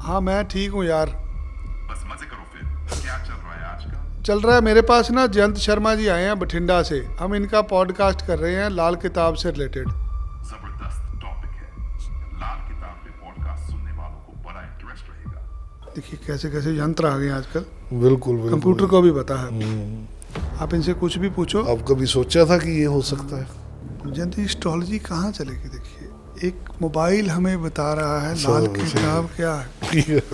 हाँ मैं ठीक हूँ यार। बस मजे करो फिर। क्या चल रहा है आजकल? चल रहा है। मेरे पास ना जयंत शर्मा जी आए हैं बठिंडा से। हम इनका पॉडकास्ट कर रहे हैं लाल किताब से रिलेटेड। जबरदस्त टॉपिक है। लाल किताब पे पॉडकास्ट सुनने वालों को बड़ा इंटरेस्ट रहेगा। देखिए कैसे कैसे यंत्र आ गए हैं आजकल। बिल्कुल बिल्कुल। कंप्यूटर को भी पता है। आप इनसे कुछ भी पूछो। अब कभी सोचा था कि ये हो सकता है? जयंत एस्ट्रोलॉजी कहाँ चलेगी? देखिए एक मोबाइल हमें बता रहा है लाल सही किताब क्या है।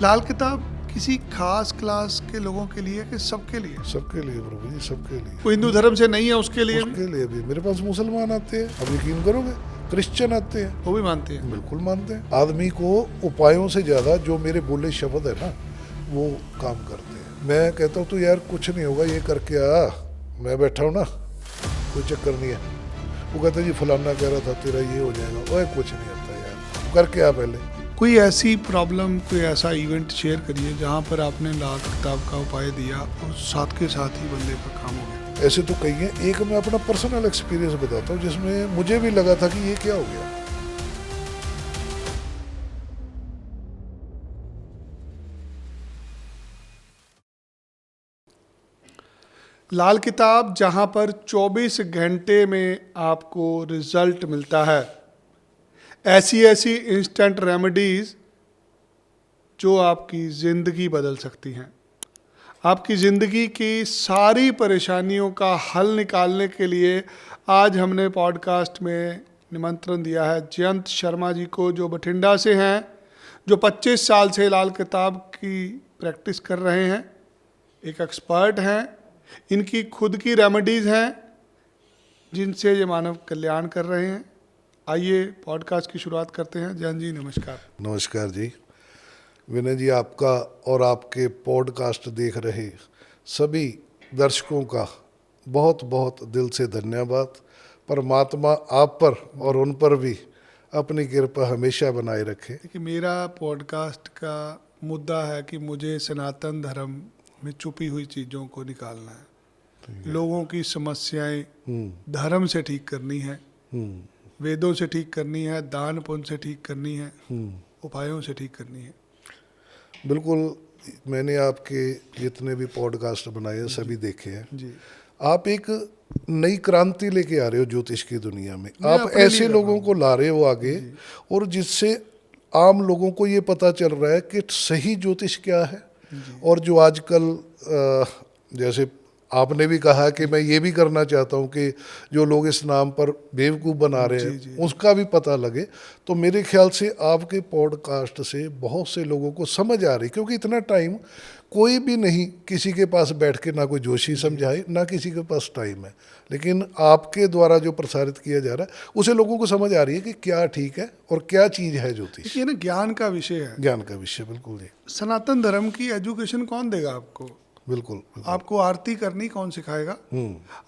लाल किताब किसी खास क्लास के लोगों के लिए कि सबके लिए? सबके लिए प्रभु जी, सबके लिए। कोई हिंदू धर्म से नहीं है उसके लिए भी? उसके लिए भी मेरे पास मुसलमान आते हैं, अब यकीन करोगे, क्रिश्चियन आते हैं, वो भी मानते हैं। बिल्कुल मानते हैं। आदमी को उपायों से ज्यादा जो मेरे बोले शब्द है ना वो काम करते हैं। मैं कहता हूँ तो यार कुछ नहीं होगा, ये करके आ, मैं बैठा हूँ ना, कोई चक्कर नहीं है। वो कहता जी फलाना कह रहा था तेरा ये हो जाएगा। ओए कुछ नहीं होता यार, करके आ पहले। कोई ऐसी प्रॉब्लम, कोई ऐसा इवेंट शेयर करिए जहाँ पर आपने लाल किताब का उपाय दिया और साथ के साथ ही बंदे का काम हो गया। ऐसे तो कई हैं। एक मैं अपना पर्सनल एक्सपीरियंस बताता हूँ जिसमें मुझे भी लगा था कि ये क्या हो गया। लाल किताब जहाँ पर 24 घंटे में आपको रिजल्ट मिलता है, ऐसी ऐसी इंस्टेंट रेमेडीज जो आपकी ज़िंदगी बदल सकती हैं। आपकी ज़िंदगी की सारी परेशानियों का हल निकालने के लिए आज हमने पॉडकास्ट में निमंत्रण दिया है जयंत शर्मा जी को, जो बठिंडा से हैं, जो 25 साल से लाल किताब की प्रैक्टिस कर रहे हैं, एक एक्सपर्ट हैं। इनकी खुद की रेमेडीज़ हैं जिनसे ये मानव कल्याण कर रहे हैं। आइए पॉडकास्ट की शुरुआत करते हैं। जयंत जी नमस्कार। नमस्कार जी। विनय जी, आपका और आपके पॉडकास्ट देख रहे सभी दर्शकों का बहुत बहुत दिल से धन्यवाद। परमात्मा आप पर और उन पर भी अपनी कृपा हमेशा बनाए रखे। देखिए मेरा पॉडकास्ट का मुद्दा है कि मुझे सनातन धर्म में छुपी हुई चीज़ों को निकालना है। लोगों की समस्याएं धर्म से ठीक करनी है, वेदों से ठीक करनी है, दान पुण्य से ठीक करनी है, उपायों से ठीक करनी है। बिल्कुल। मैंने आपके जितने भी पॉडकास्ट बनाए हैं सभी देखे हैं। जी। आप एक नई क्रांति लेके आ रहे हो ज्योतिष की दुनिया में। मैं आप अपने लिए ऐसे कर रहा लोगों हूँ। को ला रहे हो आगे, और जिससे आम लोगों को ये पता चल रहा है कि सही ज्योतिष क्या है। और जो आजकल जैसे आपने भी कहा कि मैं ये भी करना चाहता हूँ कि जो लोग इस नाम पर बेवकूफ़ बना रहे जी, जी, हैं उसका भी पता लगे। तो मेरे ख्याल से आपके पॉडकास्ट से बहुत से लोगों को समझ आ रही, क्योंकि इतना टाइम कोई भी नहीं किसी के पास बैठ के, ना कोई जोशी समझाए, ना किसी के पास टाइम है। लेकिन आपके द्वारा जो प्रसारित किया जा रहा है उसे लोगों को समझ आ रही है कि क्या ठीक है और क्या चीज़ है ज्योतिष। ये ना ज्ञान का विषय है। ज्ञान का विषय, बिल्कुल जी। सनातन धर्म की एजुकेशन कौन देगा आपको? बिल्कुल बिल्कुल। आपको आरती करनी कौन सिखाएगा?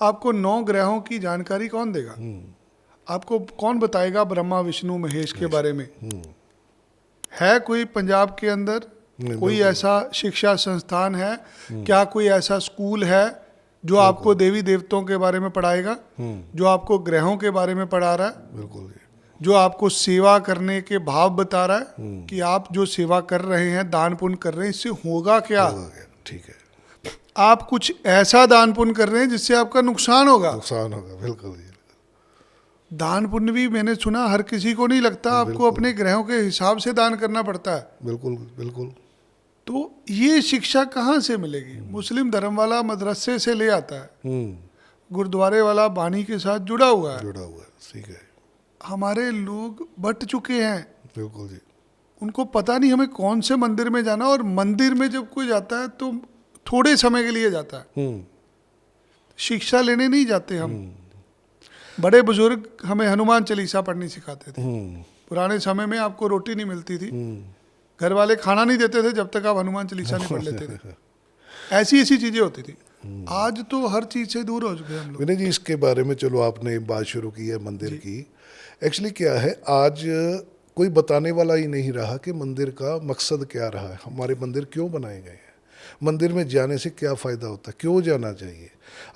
आपको 9 ग्रहों की जानकारी कौन देगा? आपको कौन बताएगा ब्रह्मा विष्णु महेश के बारे में? है कोई पंजाब के अंदर नहीं, कोई बिल्कुल। ऐसा शिक्षा संस्थान है? क्या कोई ऐसा स्कूल है जो आपको देवी देवताओं के बारे में पढ़ाएगा, जो आपको ग्रहों के बारे में पढ़ा रहा है, बिल्कुल जी। जो आपको सेवा करने के भाव बता रहा है कि आप जो सेवा कर रहे हैं, दान पुण्य कर रहे हैं, इससे होगा क्या? हो गया, ठीक है। आप कुछ ऐसा दान पुण्य कर रहे हैं जिससे आपका नुकसान होगा। नुकसान होगा, बिल्कुल जी। दान पुण्य भी मैंने सुना हर किसी को नहीं लगता, आपको अपने ग्रहों के हिसाब से दान करना पड़ता है। बिल्कुल बिल्कुल। तो ये शिक्षा कहाँ से मिलेगी? मुस्लिम धर्म वाला मदरसे से ले आता है, गुरुद्वारे वाला बानी के साथ जुड़ा हुआ है। जुड़ा हुआ है, ठीक है। हमारे लोग बट चुके हैं, बिल्कुल जी। उनको पता नहीं हमें कौन से मंदिर में जाना। और मंदिर में जब कोई जाता है तो थोड़े समय के लिए जाता है, शिक्षा लेने नहीं जाते हम। बड़े बुजुर्ग हमें हनुमान चालीसा पढ़नी सिखाते थे। पुराने समय में आपको रोटी नहीं मिलती थी, घर वाले खाना नहीं देते थे जब तक आप हनुमान चालीसा नहीं पढ़ लेते थे। ऐसी ऐसी चीजें होती थी। आज तो हर चीज से दूर हो चुके हैं हम लोग। विनय जी, इसके बारे में चलो आपने बात शुरू की है मंदिर की। एक्चुअली क्या है, आज कोई बताने वाला ही नहीं रहा कि मंदिर का मकसद क्या रहा है, हमारे मंदिर क्यों बनाए गए हैं, मंदिर में जाने से क्या फ़ायदा होता है, क्यों जाना चाहिए।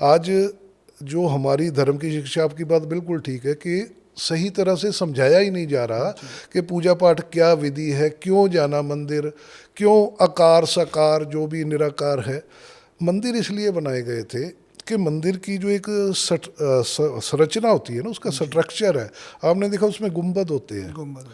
आज जो हमारी धर्म की शिक्षा, आपकी बात बिल्कुल ठीक है कि सही तरह से समझाया ही नहीं जा रहा कि पूजा पाठ क्या विधि है, क्यों जाना मंदिर, क्यों आकार साकार जो भी निराकार है। मंदिर इसलिए बनाए गए थे कि मंदिर की जो एक संरचना होती है ना, उसका स्ट्रक्चर है, आपने देखा उसमें गुंबद होते हैं। गुंबद।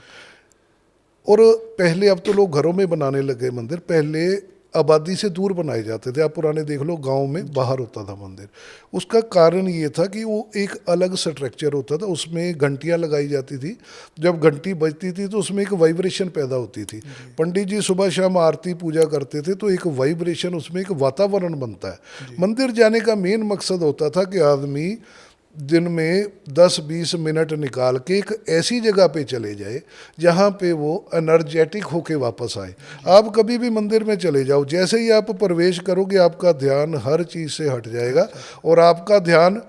और पहले, अब तो लोग घरों में बनाने लगे मंदिर, पहले आबादी से दूर बनाए जाते थे। आप पुराने देख लो, गांव में बाहर होता था मंदिर। उसका कारण ये था कि वो एक अलग स्ट्रक्चर होता था, उसमें घंटियां लगाई जाती थी। जब घंटी बजती थी तो उसमें एक वाइब्रेशन पैदा होती थी। पंडित जी सुबह शाम आरती पूजा करते थे तो एक वाइब्रेशन, उसमें एक वातावरण बनता है। मंदिर जाने का मेन मकसद होता था कि आदमी दिन में 10-20 मिनट निकाल के एक ऐसी जगह पे चले जाए जहाँ पे वो एनर्जेटिक होके वापस आए। आप कभी भी मंदिर में चले जाओ, जैसे ही आप प्रवेश करोगे आपका ध्यान हर चीज़ से हट जाएगा और आपका ध्यान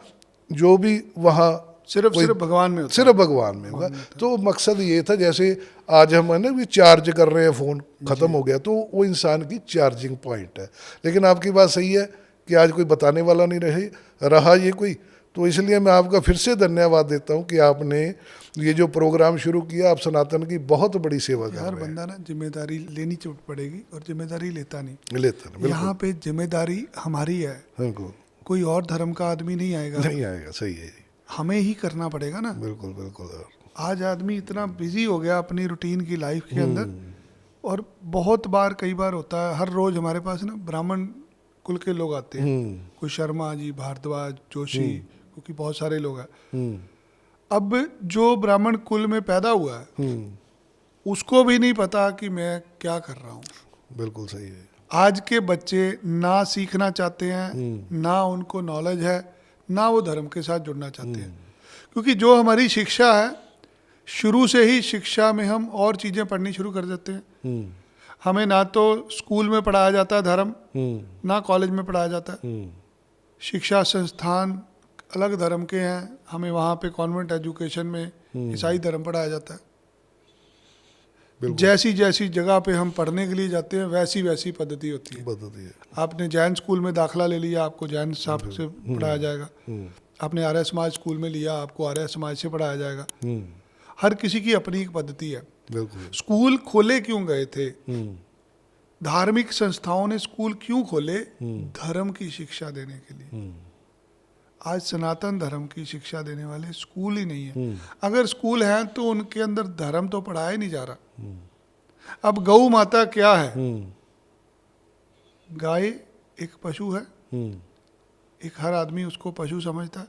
जो भी वहाँ सिर्फ भगवान में होता है। सिर्फ भगवान में होगा। तो मकसद ये था, जैसे आज हम है ना भी चार्ज कर रहे हैं, फ़ोन ख़त्म हो गया तो वो इंसान की चार्जिंग पॉइंट है। लेकिन आपकी बात सही है कि आज कोई बताने वाला नहीं रहा ये कोई, तो इसलिए मैं आपका फिर से धन्यवाद देता हूं कि आपने ये जो प्रोग्राम शुरू किया। आप सनातन की बहुत बड़ी सेवा कर हर रहे हैं। बंदा ना जिम्मेदारी लेनी पड़ेगी और जिम्मेदारी लेता नहीं। लेता ना, यहाँ पे जिम्मेदारी हमारी है, बिल्कुल कोई और धर्म का आदमी नहीं आएगा, नहीं आएगा। सही है, हमें ही करना पड़ेगा ना। बिल्कुल बिल्कुल। आज आदमी इतना बिजी हो गया अपनी रूटीन की लाइफ के अंदर, और बहुत बार कई बार होता है, हर रोज हमारे पास ना ब्राह्मण कुल के लोग आते हैं, कोई शर्मा जी, भारद्वाज, जोशी, क्योंकि बहुत सारे लोग हैं। अब जो ब्राह्मण कुल में पैदा हुआ है उसको भी नहीं पता कि मैं क्या कर रहा हूँ। बिल्कुल सही है। आज के बच्चे ना सीखना चाहते हैं, ना उनको नॉलेज है, ना वो धर्म के साथ जुड़ना चाहते हैं। क्योंकि जो हमारी शिक्षा है, शुरू से ही शिक्षा में हम और चीज़ें पढ़नी शुरू कर देते हैं। हमें ना तो स्कूल में पढ़ाया जाता है धर्म, ना कॉलेज में पढ़ाया जाता है। शिक्षा संस्थान अलग धर्म के हैं, हमें वहाँ पे कॉन्वेंट एजुकेशन में ईसाई धर्म पढ़ाया जाता है। जैसी जैसी जगह पे हम पढ़ने के लिए जाते हैं वैसी वैसी पद्धति होती है। आपने जैन स्कूल में दाखला ले लिया, आपको जैन साहब से पढ़ाया जाएगा। आपने आर्य समाज स्कूल में लिया, आपको आर्य समाज से पढ़ाया जाएगा। हर किसी की अपनी एक पद्धति है। स्कूल खोले क्यों गए थे? धार्मिक संस्थाओं ने स्कूल क्यों खोले? धर्म की शिक्षा देने के लिए। आज सनातन धर्म की शिक्षा देने वाले स्कूल ही नहीं है। अगर स्कूल हैं तो उनके अंदर धर्म तो पढ़ाया ही नहीं जा रहा। अब गौ माता क्या है? गाय एक पशु है, एक हर आदमी उसको पशु समझता है।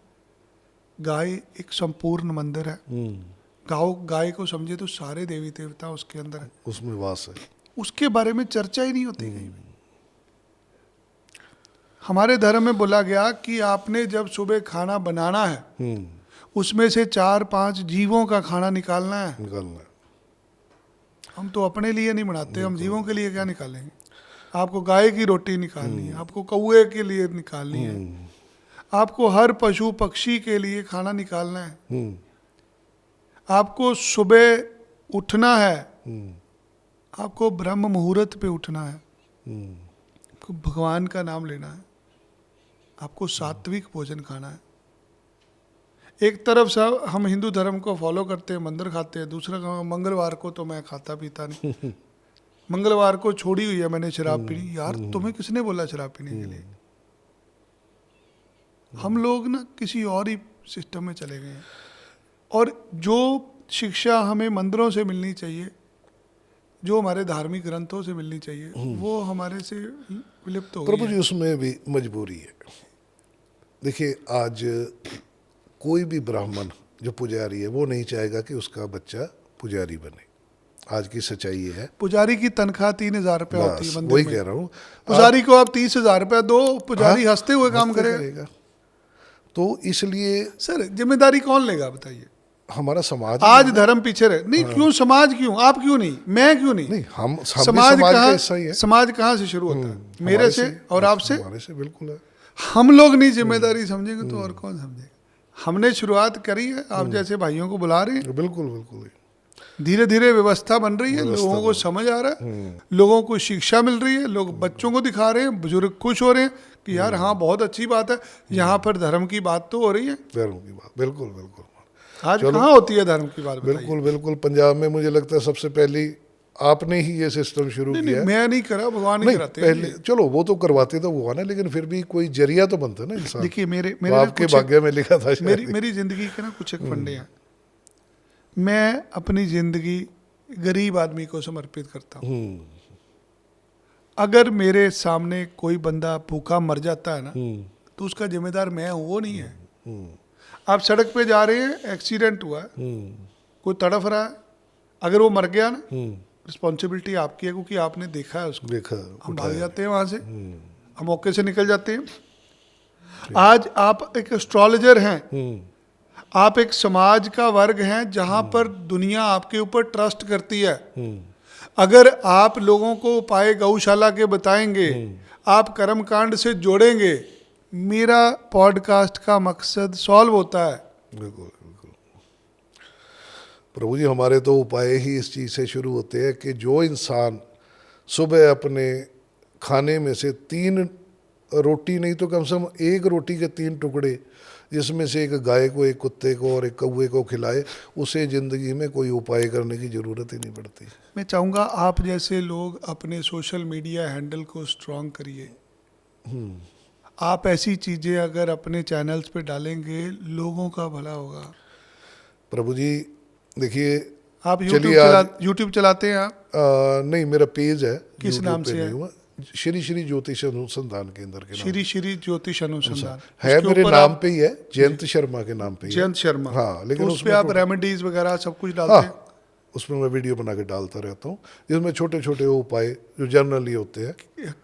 गाय एक संपूर्ण मंदिर है। गाय को समझे तो सारे देवी देवता उसके अंदर है, उसमें वास है। उसके बारे में चर्चा ही नहीं होती कहीं भी। हमारे धर्म में बोला गया कि आपने जब सुबह खाना बनाना है उसमें से 4-5 जीवों का खाना निकालना है। हम तो अपने लिए नहीं बनाते, हम जीवों के लिए क्या निकालेंगे? आपको गाय की रोटी निकालनी है, आपको कौए के लिए निकालनी है, आपको हर पशु पक्षी के लिए खाना निकालना है। आपको सुबह उठना है, आपको ब्रह्म मुहूर्त पे उठना है, आपको भगवान का नाम लेना है, आपको सात्विक भोजन खाना है। एक तरफ से हम हिंदू धर्म को फॉलो करते हैं, मंदिर खाते हैं, दूसरा मंगलवार को तो मैं खाता पीता नहीं। मंगलवार को छोड़ी हुई है मैंने शराब पीनी। यार तुम्हें किसने बोला शराब पीने के लिए? हम लोग ना किसी और ही सिस्टम में चले गए हैं। और जो शिक्षा हमें मंदिरों से मिलनी चाहिए, जो हमारे धार्मिक ग्रंथों से मिलनी चाहिए, वो हमारे से विलुप्त हो गई है। प्रभु जी, उसमें भी मजबूरी है। देखिए, आज कोई भी ब्राह्मण जो पुजारी है वो नहीं चाहेगा कि उसका बच्चा पुजारी बने। आज की सच्चाई ये है। पुजारी की तनख्वाह 3,000 रुपया होती है मंदिर वही में। कह रहा हूँ, पुजारी को आप 30,000 रुपया दो, पुजारी हंसते हुए काम करेगा। तो इसलिए सर जिम्मेदारी कौन लेगा बताइए? हमारा समाज आज धर्म पीछे रहे नहीं। क्यों समाज? क्यों आप? क्यों नहीं मैं? क्यों नहीं? हम समाज का कहाँ? हिस्सा ही है। समाज कहाँ से शुरू होता है? मेरे से और आपसे। हमारे से बिल्कुल है। हम लोग नहीं जिम्मेदारी समझेंगे तो और कौन समझेगा? हमने शुरुआत करी है, आप जैसे भाइयों को बुला रहे हैं, बिल्कुल बिल्कुल। धीरे धीरे व्यवस्था बन रही है, लोगों को समझ आ रहा है, लोगों को शिक्षा मिल रही है, लोग बच्चों को दिखा रहे हैं, बुजुर्ग खुश हो रहे हैं कि यार हाँ बहुत अच्छी बात है, यहाँ पर धर्म की बात तो हो रही है। धर्म की बात, बिल्कुल बिल्कुल। आज चलो। कहाँ होती है धर्म की बात, बताइए। बिल्कुल बिल्कुल, पंजाब में मुझे लगता है सबसे पहली आपने ही ये सिस्टम शुरू नहीं किया नहीं, है। मैं नहीं करा, भगवान ही नहीं, कराते हैं पहले ये। चलो वो तो करवाते तो वो ना, लेकिन फिर भी कोई जरिया तो बनता है ना इंसान। देखिए मेरे वो मेरे ना आपके कुछ भाग्य में लिखा था शायद। मेरी जिंदगी के ना कुछ एक फंडे हैं। मैं अपनी जिंदगी गरीब आदमी को समर्पित करता हूँ। अगर मेरे सामने कोई बंदा भूखा मर जाता है ना, तो उसका जिम्मेदार मैं हूँ, वो नहीं है। आप सड़क पे जा रहे हैं, एक्सीडेंट हुआ है, कोई तड़फ रहा है, अगर वो मर गया ना, रिस्पॉन्सिबिलिटी आपकी है, क्योंकि आपने देखा है उसको। देखा, हम भाग जाते हैं वहां से, हम मौके से निकल जाते हैं। आज आप एक एस्ट्रोलॉजर हैं, आप एक समाज का वर्ग हैं जहां पर दुनिया आपके ऊपर ट्रस्ट करती है। अगर आप लोगों को उपाय गौशाला के बताएंगे, आप कर्मकांड से जोड़ेंगे, मेरा पॉडकास्ट का मकसद सॉल्व होता है। बिल्कुल बिल्कुल। प्रभु जी, हमारे तो उपाय ही इस चीज़ से शुरू होते हैं कि जो इंसान सुबह अपने खाने में से 3 रोटी नहीं तो कम से कम 1 रोटी के 3 टुकड़े, जिसमें से एक गाय को, एक कुत्ते को और एक कौवे को खिलाए, उसे ज़िंदगी में कोई उपाय करने की ज़रूरत ही नहीं पड़ती। मैं चाहूँगा आप जैसे लोग अपने सोशल मीडिया हैंडल को स्ट्रॉन्ग करिए। आप ऐसी चीज़ें अगर अपने चैनल्स पे डालेंगे, लोगों का भला होगा। प्रभु जी देखिए, आप चलिए आज यूट्यूब चलाते हैं आप? नहीं, मेरा पेज है। किस YouTube नाम पे से नहीं है? हुआ, श्री श्री ज्योतिष अनुसंधान केंद्र के नाम श्री ज्योतिष अनुसंधान है। उसके मेरे ऊपर नाम आप- पे ही है, जयंत शर्मा के नाम पे ही है। जयंत शर्मा। हाँ, लेकिन तो उस पे उसमें आप तो- रेमेडीज वगैरह सब कुछ डालते हैं? हाँ, उसमें मैं वीडियो बना के डालता रहता हूँ, जिसमें छोटे छोटे वो उपाय जो जनरली होते हैं,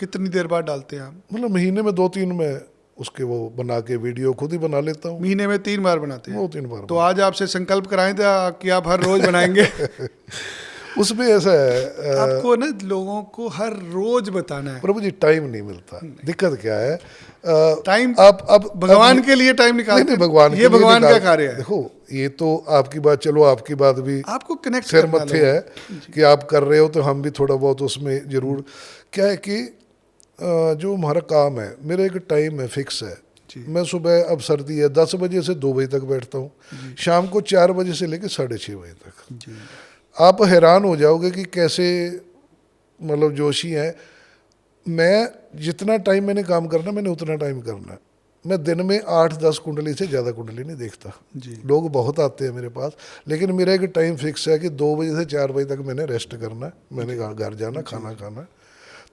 कितनी देर बाद डालते हैं आप? मतलब महीने में 2-3 में उसके वो बना के वीडियो खुद ही बना लेता हूँ। महीने में 3 बार बनाते हैं? 2-3 बार तो आज आपसे संकल्प कराएं था कि आप हर रोज बनाएंगे। उसमें ऐसा है आपको ना लोगों को हर रोज बताना है। प्रभु जी, टाइम नहीं मिलता। दिक्कत क्या है, टाइम आप अब भगवान के लिए टाइम नहीं निकालते नहीं, हैं। भगवान ये के लिए भगवान का निकाल- कार्य है। देखो, ये तो आपकी बात, चलो आपकी बात भी आपको कनेक्ट सिर करना मत्थे लोगों है कि आप कर रहे हो, तो हम भी थोड़ा बहुत उसमें जरूर। क्या है कि जो हमारा काम है, मेरा एक टाइम है, फिक्स है। मैं सुबह, अब सर्दी है, 10 बजे से 2 बजे तक बैठता हूँ, शाम को 4 बजे से लेकर 6:30 बजे तक। आप हैरान हो जाओगे कि कैसे मतलब जोशी हैं। मैं जितना टाइम मैंने काम करना, मैंने उतना टाइम करना है। मैं दिन में 8-10 कुंडली से ज़्यादा कुंडली नहीं देखता। जी। लोग बहुत आते हैं मेरे पास, लेकिन मेरा एक टाइम फिक्स है कि 2 बजे से 4 बजे तक मैंने रेस्ट करना है, मैंने घर जाना, खाना खाना है।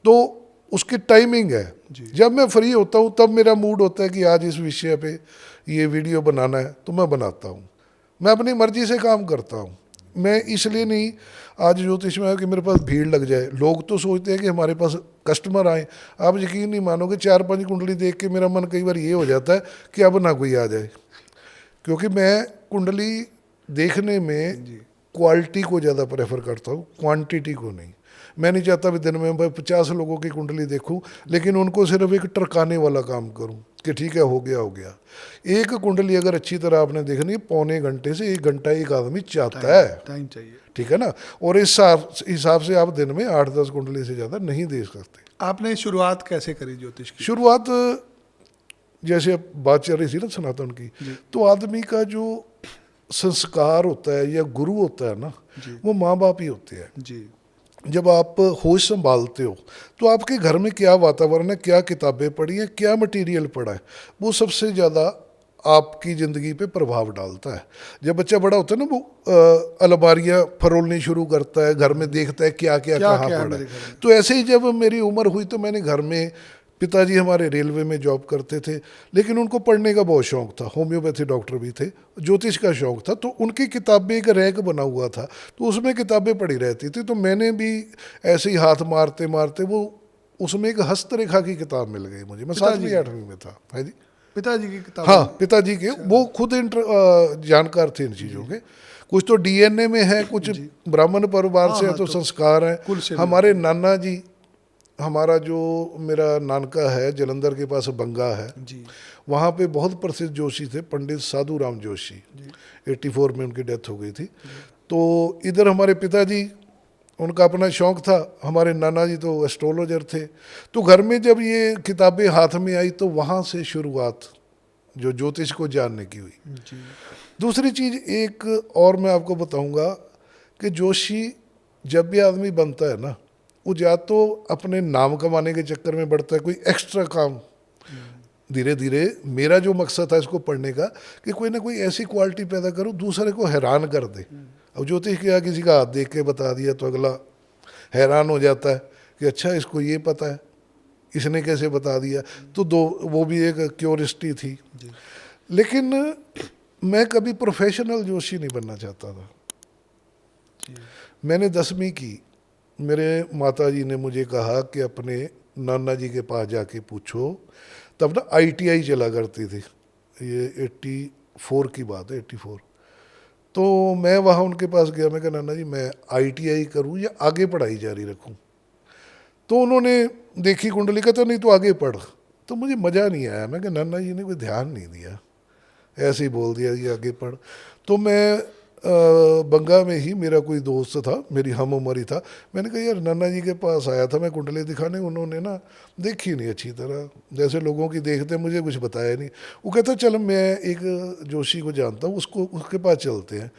तो उसकी टाइमिंग है। जब मैं फ्री होता हूँ तब मेरा मूड होता है कि आज इस विषय पे ये वीडियो बनाना है, तो मैं बनाता हूँ। मैं अपनी मर्जी से काम करता हूँ। मैं इसलिए नहीं आज ज्योतिष में है कि मेरे पास भीड़ लग जाए। लोग तो सोचते हैं कि हमारे पास कस्टमर आए। आप यकीन नहीं मानोगे, 4-5 कुंडली देख के मेरा मन कई बार ये हो जाता है कि अब ना कोई आ जाए, क्योंकि मैं कुंडली देखने में क्वालिटी को ज़्यादा प्रेफर करता हूँ, क्वांटिटी को नहीं। मैं नहीं चाहता भी दिन में मैं 50 लोगों की कुंडली देखूं, लेकिन उनको सिर्फ एक टरकाने वाला काम करूं कि ठीक है, हो गया हो गया। एक कुंडली अगर अच्छी तरह आपने देखनी है, 1.25 घंटे से 1 घंटा एक आदमी चाहता है। टाइम चाहिए। ठीक है ना। और इस हिसाब से आप दिन में 8-10 कुंडली से ज़्यादा नहीं देख सकते। आपने शुरुआत कैसे करी ज्योतिष की? शुरुआत जैसे अब बात चल रही थी ना सनातन की, तो आदमी का जो संस्कार होता है या गुरु होता है ना, वो माँ बाप ही होते हैं। जी। जब आप होश संभालते हो तो आपके घर में क्या वातावरण है, क्या किताबें पढ़ी हैं, क्या मटेरियल पड़ा है, वो सबसे ज़्यादा आपकी ज़िंदगी पे प्रभाव डालता है। जब बच्चा बड़ा होता है ना, वो अलमारियाँ फरोलनी शुरू करता है, घर में देखता है क्या क्या कहाँ पड़ा है। तो ऐसे ही जब मेरी उम्र हुई तो मैंने घर में, पिताजी हमारे रेलवे में जॉब करते थे, लेकिन उनको पढ़ने का बहुत शौक़ था, होम्योपैथी डॉक्टर भी थे, ज्योतिष का शौक़ था। तो उनकी किताबें, एक रैक बना हुआ था, तो उसमें किताबें पड़ी रहती थी। तो मैंने भी ऐसे ही हाथ मारते मारते वो उसमें एक हस्तरेखा की किताब मिल गई मुझे। मैं 7वीं-8वीं में था। है जी, पिताजी की किताब? हाँ, पिताजी के। वो खुद जानकार थे इन चीज़ों के। कुछ तो DNA में है, कुछ ब्राह्मण परिवार से है, तो संस्कार है। हमारे नाना जी, हमारा जो मेरा नानका है जलंधर के पास बंगा है जी, वहाँ पे बहुत प्रसिद्ध जोशी थे, पंडित साधु राम जोशी। 84 में उनकी डेथ हो गई थी। तो इधर हमारे पिताजी, उनका अपना शौक़ था। हमारे नाना जी तो एस्ट्रोलॉजर थे। तो घर में जब ये किताबें हाथ में आई तो वहाँ से शुरुआत जो ज्योतिष को जानने की हुई। जी। दूसरी चीज़ एक और मैं आपको बताऊंगा कि जोशी जब भी आदमी बनता है ना, वो या तो अपने नाम कमाने के चक्कर में बढ़ता है, कोई एक्स्ट्रा काम। धीरे धीरे मेरा जो मकसद था इसको पढ़ने का कि कोई ना कोई ऐसी क्वालिटी पैदा करूं दूसरे को हैरान कर दे। अब ज्योतिष क्या, किसी का हाथ देख के बता दिया तो अगला हैरान हो जाता है कि अच्छा इसको ये पता है, इसने कैसे बता दिया। तो वो भी एक क्यूरियोसिटी थी। लेकिन मैं कभी प्रोफेशनल जोशी नहीं बनना चाहता था। मैंने 10वीं की, मेरे माता जी ने मुझे कहा कि अपने नाना जी के पास जाके पूछो। तब ना ITI चला करती थी, ये 84 की बात है, 84। तो मैं वहाँ उनके पास गया, मैं कहा नाना जी मैं ITI करूँ या आगे पढ़ाई जारी रखूँ। तो उन्होंने देखी कुंडली, कहते नहीं तो आगे पढ़। तो मुझे मज़ा नहीं आया, मैं कहा नाना जी ने कोई ध्यान नहीं दिया, ऐसे ही बोल दिया कि आगे पढ़। तो मैं बंगा में ही मेरा कोई दोस्त था, मेरी हम उम्र ही था, मैंने कहा यार नाना जी के पास आया था मैं कुंडली दिखाने, उन्होंने ना देखी नहीं अच्छी तरह, जैसे लोगों की देखते मुझे कुछ बताया नहीं। वो कहता चल मैं एक जोशी को जानता हूँ, उसके पास चलते हैं,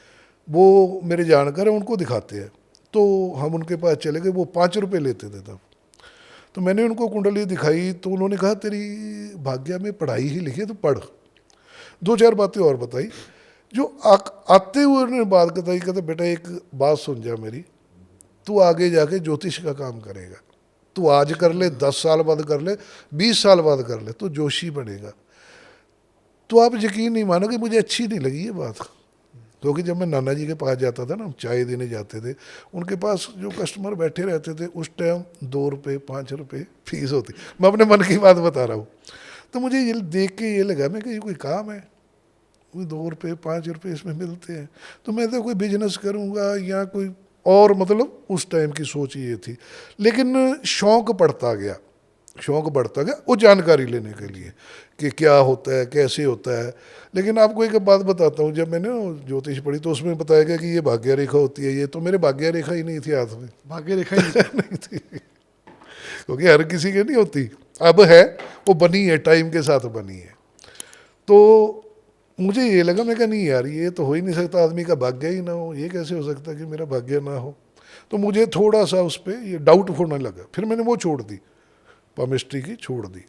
वो मेरे जानकार हैं, उनको दिखाते हैं। तो हम उनके पास चले गए, वो 5 रुपये लेते थे तब। तो मैंने उनको कुंडली दिखाई तो उन्होंने कहा तेरी भाग्य में पढ़ाई ही लिखी है तो पढ़। 2-4 बातें और बताई। जो आते हुए उन्होंने बात बताई, कहते बेटा एक बात सुन जा मेरी, तू आगे जाके ज्योतिष का काम करेगा, तू आज कर ले, 10 साल बाद कर ले, 20 साल बाद कर ले, तो जोशी बनेगा। तो आप यकीन नहीं मानोगे मुझे अच्छी नहीं लगी ये बात, क्योंकि जब मैं नाना जी के पास जाता था ना, हम चाय देने जाते थे, उनके पास जो कस्टमर बैठे रहते थे उस टाइम 2 रुपये 5 रुपये फीस होती। मैं अपने मन की बात बता रहा हूँ। तो मुझे ये देख के ये लगा मैं कि ये कोई काम है, कोई 2 रुपये 5 रुपये इसमें मिलते हैं, तो मैं तो कोई बिजनेस करूँगा या कोई और, मतलब उस टाइम की सोच ये थी। लेकिन शौक़ बढ़ता गया, शौक़ बढ़ता गया वो जानकारी लेने के लिए कि क्या होता है कैसे होता है। लेकिन आपको एक बात बताता हूँ, जब मैंने ज्योतिष पढ़ी तो उसमें बताया गया कि ये भाग्य रेखा होती है, ये तो मेरे भाग्य रेखा ही नहीं थी हाथ में, भाग्य रेखा ही नहीं थी, क्योंकि हर किसी के नहीं होती। अब है, वो बनी है, टाइम के साथ बनी है। तो मुझे ये लगा, मैं कहा नहीं यार ये तो हो ही नहीं सकता, आदमी का भाग्य ही ना हो, ये कैसे हो सकता है कि मेरा भाग्य ना हो। तो मुझे थोड़ा सा उस पर ये डाउट होने लगा। फिर मैंने वो छोड़ दी, पामिस्ट्री की छोड़ दी।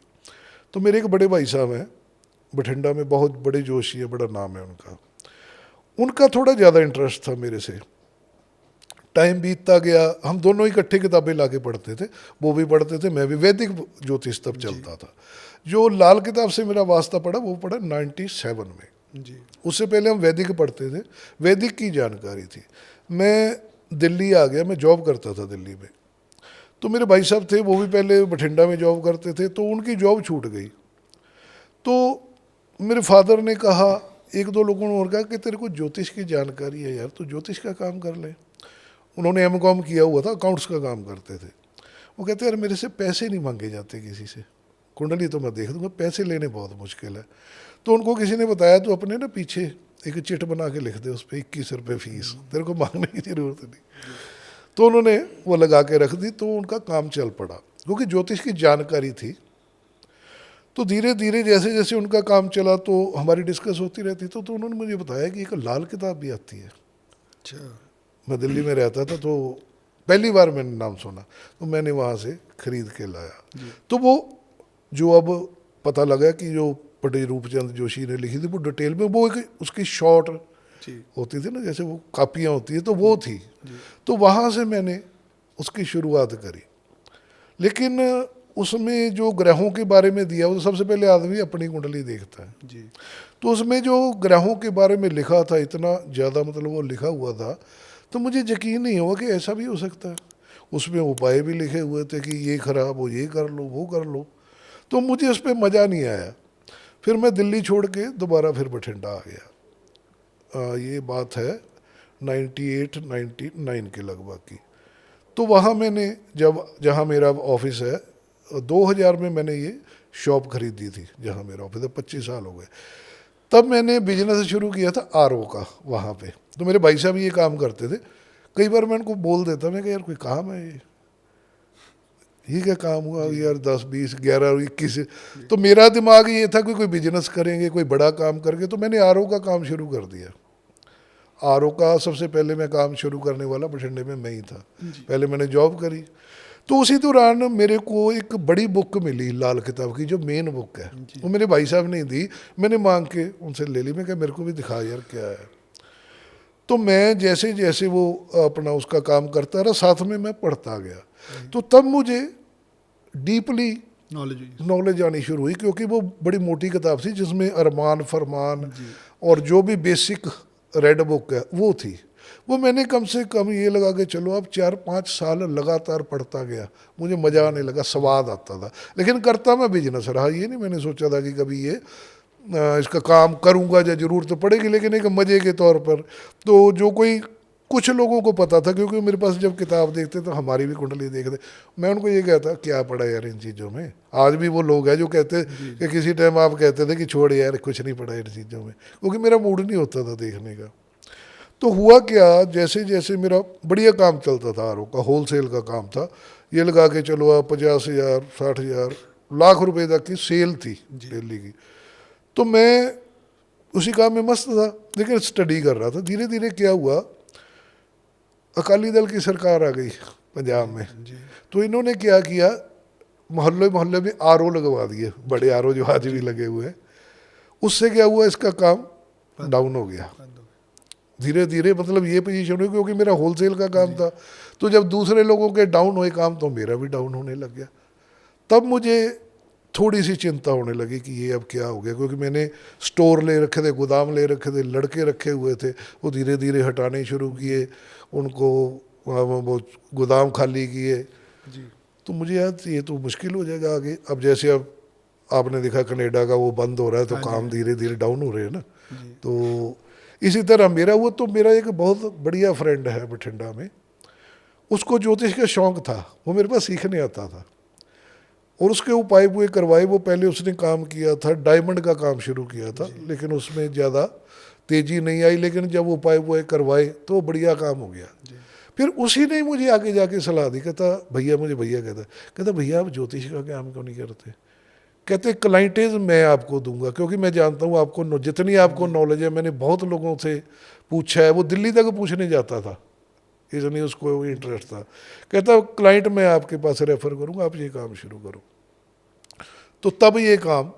तो मेरे एक बड़े भाई साहब हैं बठिंडा में, बहुत बड़े जोशी है, बड़ा नाम है उनका, उनका थोड़ा ज़्यादा इंटरेस्ट था मेरे से। टाइम बीतता गया, हम दोनों इकट्ठे किताबें ला के पढ़ते थे, वो भी पढ़ते थे मैं भी। वैदिक ज्योतिष तब चलता था। जो लाल किताब से मेरा वास्ता पड़ा वो पड़ा 97 में जी। उससे पहले हम वैदिक पढ़ते थे, वैदिक की जानकारी थी। मैं दिल्ली आ गया, मैं जॉब करता था दिल्ली में। तो मेरे भाई साहब थे, वो भी पहले बठिंडा में जॉब करते थे, तो उनकी जॉब छूट गई। तो मेरे फादर ने कहा, 1-2 लोगों ने और कहा कि तेरे को ज्योतिष की जानकारी है यार, तो ज्योतिष का काम कर ले। उन्होंने M.Com किया हुआ था, अकाउंट्स का काम करते थे। वो कहते यार मेरे से पैसे नहीं मांगे जाते किसी से, कुंडली तो मैं देख दूंगा, पैसे लेने बहुत मुश्किल है। तो उनको किसी ने बताया तो अपने ना पीछे एक चिट बना के लिख दे, उस पर 21 रुपये फीस, तेरे को मांगने की जरूरत नहीं। तो उन्होंने वो लगा के रख दी, तो उनका काम चल पड़ा, क्योंकि ज्योतिष की जानकारी थी। तो धीरे धीरे जैसे जैसे उनका काम चला तो हमारी डिस्कस होती रहती। तो उन्होंने मुझे बताया कि एक लाल किताब भी आती है। अच्छा। मैं दिल्ली में रहता था, तो पहली बार मैंने नाम सुना, तो मैंने वहाँ से खरीद के लाया। तो वो जो अब पता लगा कि जो पंडित रूपचंद जोशी ने लिखी थी वो डिटेल में, वो एक उसकी शॉर्ट होती थी ना, जैसे वो कापियाँ होती है, तो वो थी। तो वहाँ से मैंने उसकी शुरुआत करी। लेकिन उसमें जो ग्रहों के बारे में दिया, वो सबसे पहले आदमी अपनी कुंडली देखता है जी। तो उसमें जो ग्रहों के बारे में लिखा था, इतना ज़्यादा मतलब वो लिखा हुआ था, तो मुझे यकीन नहीं हुआ कि ऐसा भी हो सकता है। उसमें उपाय भी लिखे हुए थे कि ये खराब हो, ये कर लो, वो कर लो। तो मुझे उस पर मज़ा नहीं आया। फिर मैं दिल्ली छोड़ के दोबारा फिर बठिंडा आ गया। ये बात है 98-99 के लगभग की। तो वहाँ मैंने जहाँ मेरा ऑफिस है, 2000 में मैंने ये शॉप खरीदी थी जहाँ मेरा ऑफिस है, 25 साल हो गए। तब मैंने बिजनेस शुरू किया था RO का वहाँ पे। तो मेरे भाई साहब ये काम करते थे। कई बार मैं उनको बोल देता, मैं कि यार कोई काम है ये, ये क्या काम हुआ यार, 10 20 11 21। तो मेरा दिमाग ये था कि कोई बिजनेस करेंगे, कोई बड़ा काम करेंगे, तो मैंने आरओ का काम शुरू कर दिया। आरओ का सबसे पहले मैं काम शुरू करने वाला बठिंडे में मैं ही था। पहले मैंने जॉब करी, तो उसी दौरान मेरे को एक बड़ी बुक मिली लाल किताब की, जो मेन बुक है। वो मेरे भाई साहब ने दी, मैंने मांग के उनसे ले ली। मैं कहा मेरे को भी दिखा यार क्या है। तो मैं जैसे जैसे वो अपना उसका काम करता रहा, साथ में मैं पढ़ता गया। तो तब मुझे डीपली नॉलेज आनी शुरू हुई, क्योंकि वो बड़ी मोटी किताब थी जिसमें अरमान फरमान और जो भी बेसिक रेड बुक है वो थी। वो मैंने कम से कम ये लगा के चलो अब 4-5 साल लगातार पढ़ता गया। मुझे मज़ा आने लगा, स्वाद आता था। लेकिन करता मैं बिजनेस रहा, ये नहीं मैंने सोचा था कि कभी ये इसका काम करूँगा या ज़रूरत तो पड़ेगी, लेकिन एक मज़े के तौर पर। तो जो कोई कुछ लोगों को पता था, क्योंकि मेरे पास जब किताब देखते तो हमारी भी कुंडली देखते, मैं उनको ये कहता क्या पढ़ा यार इन चीज़ों में। आज भी वो लोग हैं जो कहते कि किसी टाइम आप कहते थे कि छोड़ यार कुछ नहीं पढ़ा इन चीज़ों में, क्योंकि मेरा मूड नहीं होता था देखने का। तो हुआ क्या, जैसे जैसे मेरा बढ़िया काम चलता था, आरओ का होलसेल का काम था, ये लगा के चलो आप 50,000 60,000 लाख रुपए तक की सेल थी डेली की। तो मैं उसी काम में मस्त था, लेकिन स्टडी कर रहा था। धीरे धीरे क्या हुआ, अकाली दल की सरकार आ गई पंजाब में। तो इन्होंने क्या किया, मोहल्ले मोहल्ले में आरओ लगवा दिए, बड़े आरओ जो आज भी लगे हुए हैं। उससे क्या हुआ, इसका काम डाउन हो गया धीरे धीरे। मतलब ये पोजीशन हुई, क्योंकि मेरा होलसेल का काम था। तो जब दूसरे लोगों के डाउन हुए काम, तो मेरा भी डाउन होने लग गया। तब मुझे थोड़ी सी चिंता होने लगी कि ये अब क्या हो गया, क्योंकि मैंने स्टोर ले रखे थे, गोदाम ले रखे थे, लड़के रखे हुए थे, वो धीरे धीरे हटाने शुरू किए, उनको वो गोदाम खाली किए। तो मुझे याद ये तो मुश्किल हो जाएगा आगे। अब जैसे अब आपने देखा कनाडा का वो बंद हो रहा है, तो काम धीरे धीरे डाउन हो रहे हैं ना। तो इसी तरह मेरा वो, तो मेरा एक बहुत बढ़िया फ्रेंड है बठिंडा में, उसको ज्योतिष का शौक था, वो मेरे पास सीखने आता था और उसके उपाय वो करवाए। वो पहले उसने काम किया था, डायमंड का काम शुरू किया था, लेकिन उसमें ज़्यादा तेज़ी नहीं आई। लेकिन जब उपाय वो करवाए तो बढ़िया काम हो गया। फिर उसी ने मुझे आगे जाके सलाह दी, कहता भैया, मुझे भैया कहता भैया आप ज्योतिष का काम क्यों नहीं करते। कहते क्लाइंटेज मैं आपको दूंगा, क्योंकि मैं जानता हूँ आपको जितनी आपको नॉलेज है, मैंने बहुत लोगों से पूछा है। वो दिल्ली तक पूछने जाता था, इसलिए उसको इंटरेस्ट था। कहता क्लाइंट मैं आपके पास रेफर करूँगा, आप ये काम शुरू करो। तो तब ये काम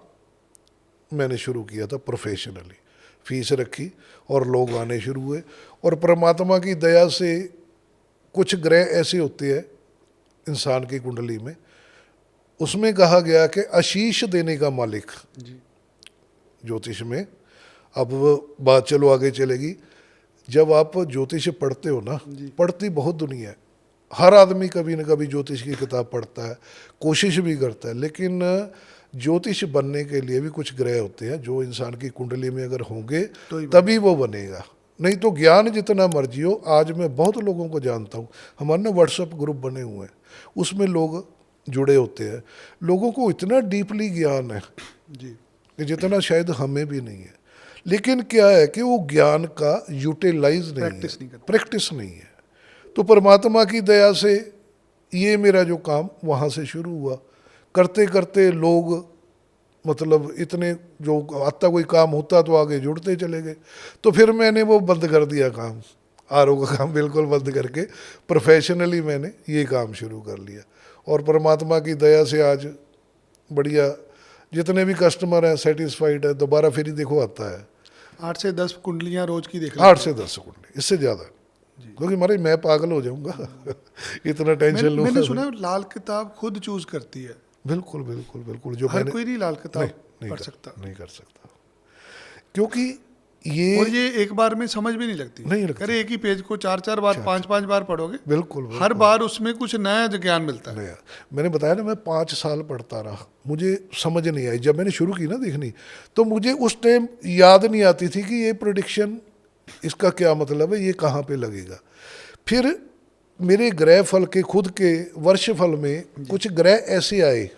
मैंने शुरू किया था प्रोफेशनली, फीस रखी और लोग आने शुरू हुए। और परमात्मा की दया से कुछ ग्रह ऐसे होते हैं इंसान की कुंडली में, उसमें कहा गया कि आशीष देने का मालिक ज्योतिष में। अब वो बात चलो आगे चलेगी। जब आप ज्योतिष पढ़ते हो ना, पढ़ती बहुत दुनिया है, हर आदमी कभी न कभी ज्योतिष की किताब पढ़ता है, कोशिश भी करता है। लेकिन ज्योतिष बनने के लिए भी कुछ ग्रह होते हैं जो इंसान की कुंडली में अगर होंगे तभी वो बनेगा, नहीं तो ज्ञान जितना मर्जी हो। आज मैं बहुत लोगों को जानता हूँ, हमारे ना व्हाट्सएप ग्रुप बने हुए हैं, उसमें लोग जुड़े होते हैं। लोगों को इतना डीपली ज्ञान है कि जितना शायद हमें भी नहीं है। लेकिन क्या है कि वो ज्ञान का यूटिलाइज नहीं है, प्रैक्टिस नहीं है। तो परमात्मा की दया से ये मेरा जो काम वहाँ से शुरू हुआ। करते करते लोग मतलब इतने, जो आता कोई काम होता तो आगे जुड़ते चले गए। तो फिर मैंने वो बंद कर दिया काम, आरओ का काम बिल्कुल बंद करके प्रोफेशनली मैंने ये काम शुरू कर लिया। और परमात्मा की दया से आज बढ़िया जितने भी कस्टमर हैं सेटिस्फाइड है। दोबारा फिर ही देखो आता है 8 से 10 कुंडलियां रोज की देख 8 से 10 कुंडली, इससे ज़्यादा, क्योंकि मारे मैं पागल हो जाऊंगा इतना टेंशन लूँ। मैंने सुना है लाल किताब खुद चूज करती है। बिल्कुल बिल्कुल बिल्कुल। जो हर कोई नहीं लाल किताब पढ़ सकता, नहीं कर सकता, क्योंकि ये और ये एक बार में समझ भी नहीं लगती। अरे एक ही पेज को 4-4 बार 5-5 बार पढ़ोगे, बिल्कुल हर बार उसमें कुछ नया ज्ञान मिलता है। नया, मैंने बताया ना मैं 5 साल पढ़ता रहा, मुझे समझ नहीं आई। जब मैंने शुरू की ना देखनी, तो मुझे उस टाइम याद नहीं आती थी कि ये प्रेडिक्शन इसका क्या मतलब है, ये कहाँ पे लगेगा। फिर मेरे ग्रह फल के खुद के वर्ष फल में कुछ ग्रह ऐसे आए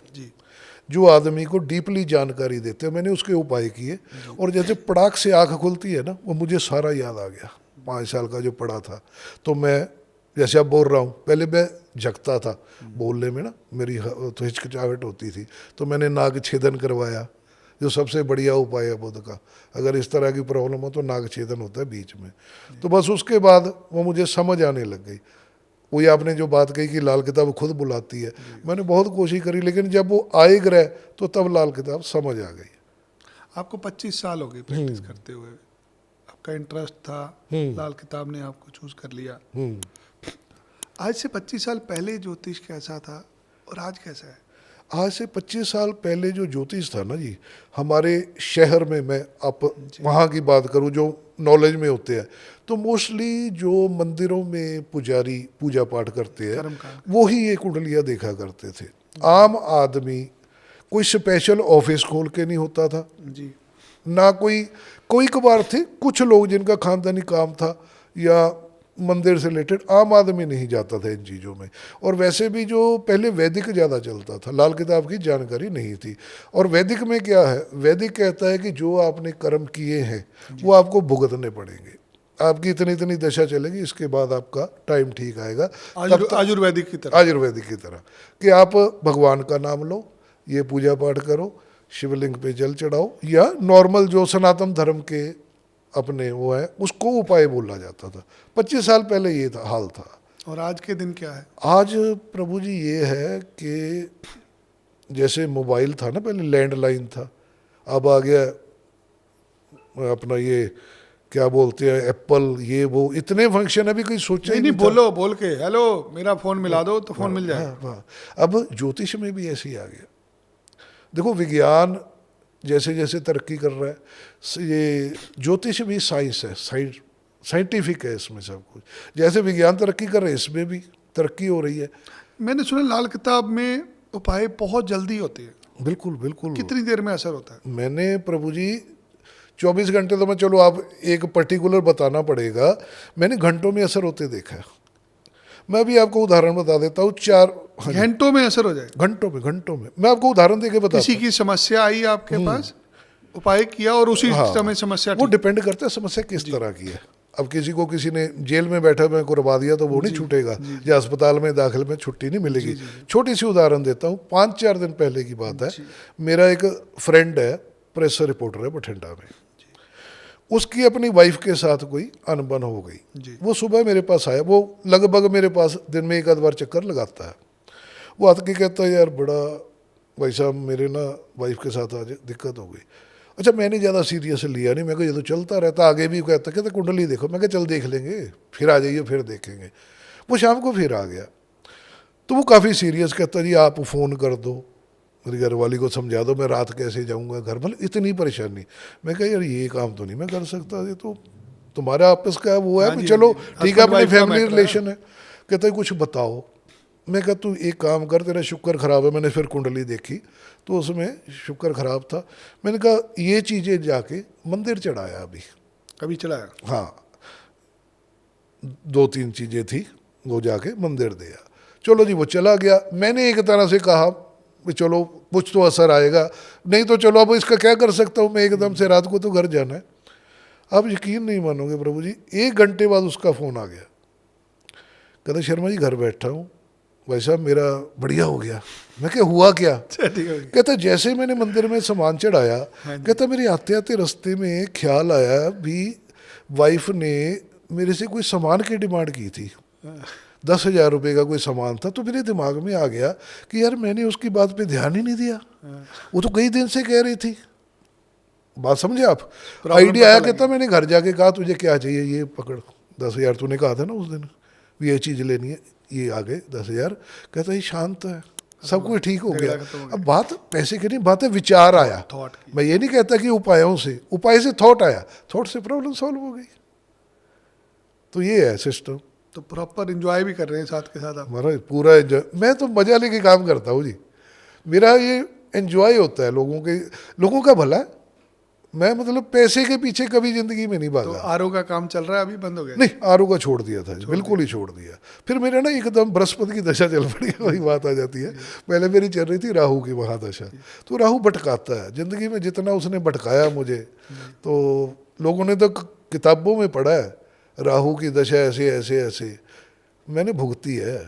जो आदमी को डीपली जानकारी देते हैं। मैंने उसके उपाय किए और जैसे पड़ाक से आँख खुलती है ना, वो मुझे सारा याद आ गया 5 साल का जो पढ़ा था। तो मैं जैसे अब बोल रहा हूँ, पहले मैं झकता था बोलने में ना, मेरी तो हिचकिचाहट होती थी, तो मैंने नाक छेदन करवाया, जो सबसे बढ़िया उपाय है बुध का। अगर इस तरह की प्रॉब्लम हो तो नाक छेदन होता है बीच में। तो बस उसके बाद वो मुझे समझ आने लग गई। वही आपने जो बात कही कि लाल किताब खुद बुलाती है, मैंने बहुत कोशिश करी, लेकिन जब वो आए ग्रह तो तब लाल किताब समझ आ गई। आपको 25 साल हो गए प्रैक्टिस करते हुए, आपका इंटरेस्ट था, लाल किताब ने आपको चूज कर लिया। आज से 25 साल पहले ज्योतिष कैसा था और आज कैसा है? आज से 25 साल पहले जो ज्योतिष था ना जी, हमारे शहर में, मैं आप वहाँ की बात करूँ जो नॉलेज में होते हैं, तो मोस्टली जो मंदिरों में पुजारी पूजा पाठ करते हैं कर्मकांड। वो ही ये कुंडलियाँ देखा करते थे। आम आदमी कोई स्पेशल ऑफिस खोल के नहीं होता था, जी। ना कोई कोई कबार थे कुछ लोग जिनका खानदानी काम था या मंदिर से रिलेटेड, आम आदमी नहीं जाता था इन चीज़ों में। और वैसे भी जो पहले वैदिक ज़्यादा चलता था, लाल किताब की जानकारी नहीं थी। और वैदिक में क्या है, वैदिक कहता है कि जो आपने कर्म किए हैं वो आपको भुगतने पड़ेंगे, आपकी इतनी इतनी दशा चलेगी, इसके बाद आपका टाइम ठीक आएगा। आयुर्वेदिक की तरह। आयुर्वेदिक की तरह कि आप भगवान का नाम लो, ये पूजा पाठ करो, शिवलिंग पे जल चढ़ाओ, या नॉर्मल जो सनातन धर्म के अपने वो है उसको उपाय बोला जाता था। 25 साल पहले ये था, हाल था। और आज के दिन क्या है? आज प्रभु जी ये है कि जैसे मोबाइल था ना, पहले लैंडलाइन था, अब आ गया अपना ये क्या बोलते हैं एप्पल, ये वो इतने फंक्शन अभी कोई सोचा ही नहीं, नहीं था। बोलो, बोल के हेलो मेरा फोन मिला दो तो फोन मिल जाएगा। हाँ, अब ज्योतिष में भी ऐसे ही आ गया। देखो विज्ञान जैसे जैसे तरक्की कर रहा है, ये ज्योतिष भी साइंस है, साइंटिफिक है इसमें सब कुछ। जैसे विज्ञान तरक्की कर रहा है, इसमें भी तरक्की हो रही है। मैंने सुना लाल किताब में उपाय बहुत जल्दी होते हैं। बिल्कुल बिल्कुल। कितनी देर में असर होता है? मैंने प्रभु जी 24 घंटे तो मैं, चलो आप एक पर्टिकुलर बताना पड़ेगा, मैंने घंटों में असर होते देखा है। मैं भी आपको उदाहरण बता देता हूँ। 4 घंटों में असर हो जाए? घंटों में मैं आपको उदाहरण देके बताता किसी की समस्या आई आपके पास, उपाय किया और उसी समय समस्या वो ठीक। डिपेंड करता है समस्या किस तरह की है। अब किसी को किसी ने जेल में बैठा में करवा दिया तो वो नहीं छूटेगा, या अस्पताल में दाखिल में छुट्टी नहीं मिलेगी। छोटी सी उदाहरण देता हूँ, 5-4 दिन पहले की बात है। मेरा एक फ्रेंड है, प्रेस रिपोर्टर है बठिंडा में, उसकी अपनी वाइफ के साथ कोई अनबन हो गई। वो सुबह मेरे पास आया, वो लगभग मेरे पास दिन में एक आध बार चक्कर लगाता है। वो आके के कहता है यार बड़ा भाई साहब मेरे ना वाइफ के साथ आज दिक्कत हो गई। अच्छा, मैंने ज़्यादा सीरियस लिया नहीं, मैं कहा ये तो चलता रहता, आगे भी कहता कुंडली देखो, मैं कहा चल देख लेंगे, फिर आ जाइए फिर देखेंगे। वो शाम को फिर आ गया तो वो काफ़ी सीरियस कहता जी आप फ़ोन कर दो, मेरी घरवाली को समझा दो, मैं रात कैसे जाऊंगा घर, मतलब इतनी परेशानी। मैं कहा यार ये काम तो नहीं मैं कर सकता, ये तो तुम्हारा आपस का वो है, चलो ठीक है अपनी फैमिली रिलेशन है। कहता है कुछ बताओ। मैं कहा तू एक काम कर, तेरा शुक्र खराब है। मैंने फिर कुंडली देखी तो उसमें शुक्र खराब था। मैंने कहा ये चीज़ें जाके मंदिर चढ़ाया अभी। कभी चलाया? हाँ, 2-3 चीज़ें थी, वो जाके मंदिर दिया। चलो जी वो चला गया। मैंने एक तरह से कहा चलो कुछ तो असर आएगा, नहीं तो चलो अब इसका क्या कर सकता हूँ मैं, एकदम से रात को तो घर जाना है। अब यकीन नहीं मानोगे प्रभु जी, 1 घंटे बाद उसका फ़ोन आ गया। कहता शर्मा जी घर बैठा हूँ, भाई साहब मेरा बढ़िया हो गया। मैं क्या हुआ क्या? कहता जैसे मैंने मंदिर में सामान चढ़ाया, कहता मेरे आते आते रास्ते में ख्याल आया भी वाइफ ने मेरे से कोई सामान की डिमांड की थी, 10,000 रुपये का कोई सामान था। तो मेरे दिमाग में आ गया कि यार मैंने उसकी बात पे ध्यान ही नहीं दिया, वो तो कई दिन से कह रही थी। बात समझे आप? आइडिया आया। कहता मैंने घर जाके कहा तुझे क्या चाहिए, ये पकड़ 10,000 तूने कहा था ना उस दिन ये चीज़ लेनी है, ये आ गए 10,000। कहता ये शांत है, सब कुछ ठीक हो गया। अब बात पैसे की नहीं, बात है विचार आया। मैं ये नहीं कहता कि उपायों से, उपाय से थॉट आया, थॉट से प्रॉब्लम सॉल्व हो गई। तो ये है सिस्टम। तो प्रॉपर एंजॉय भी कर रहे हैं साथ के साथ आप? हमारा पूरा एंजॉय, मैं तो मजा लेके काम करता हूँ जी। मेरा ये एंजॉय होता है लोगों का भला। मैं मतलब पैसे के पीछे कभी जिंदगी में नहीं भागा। तो आरओ का काम चल रहा है, अभी बंद हो गया? नहीं, आरओ का छोड़ दिया था, बिल्कुल ही छोड़ दिया। फिर मेरा ना एकदम बृहस्पति की दशा चल पड़ी, वही बात आ जाती है। पहले मेरी चल रही थी राहु की महादशा। तो राहु भटकाता है जिंदगी में, जितना उसने भटकाया मुझे, तो लोगों ने तो किताबों में पढ़ा है राहु की दशा ऐसे ऐसे ऐसे, मैंने भुगती है।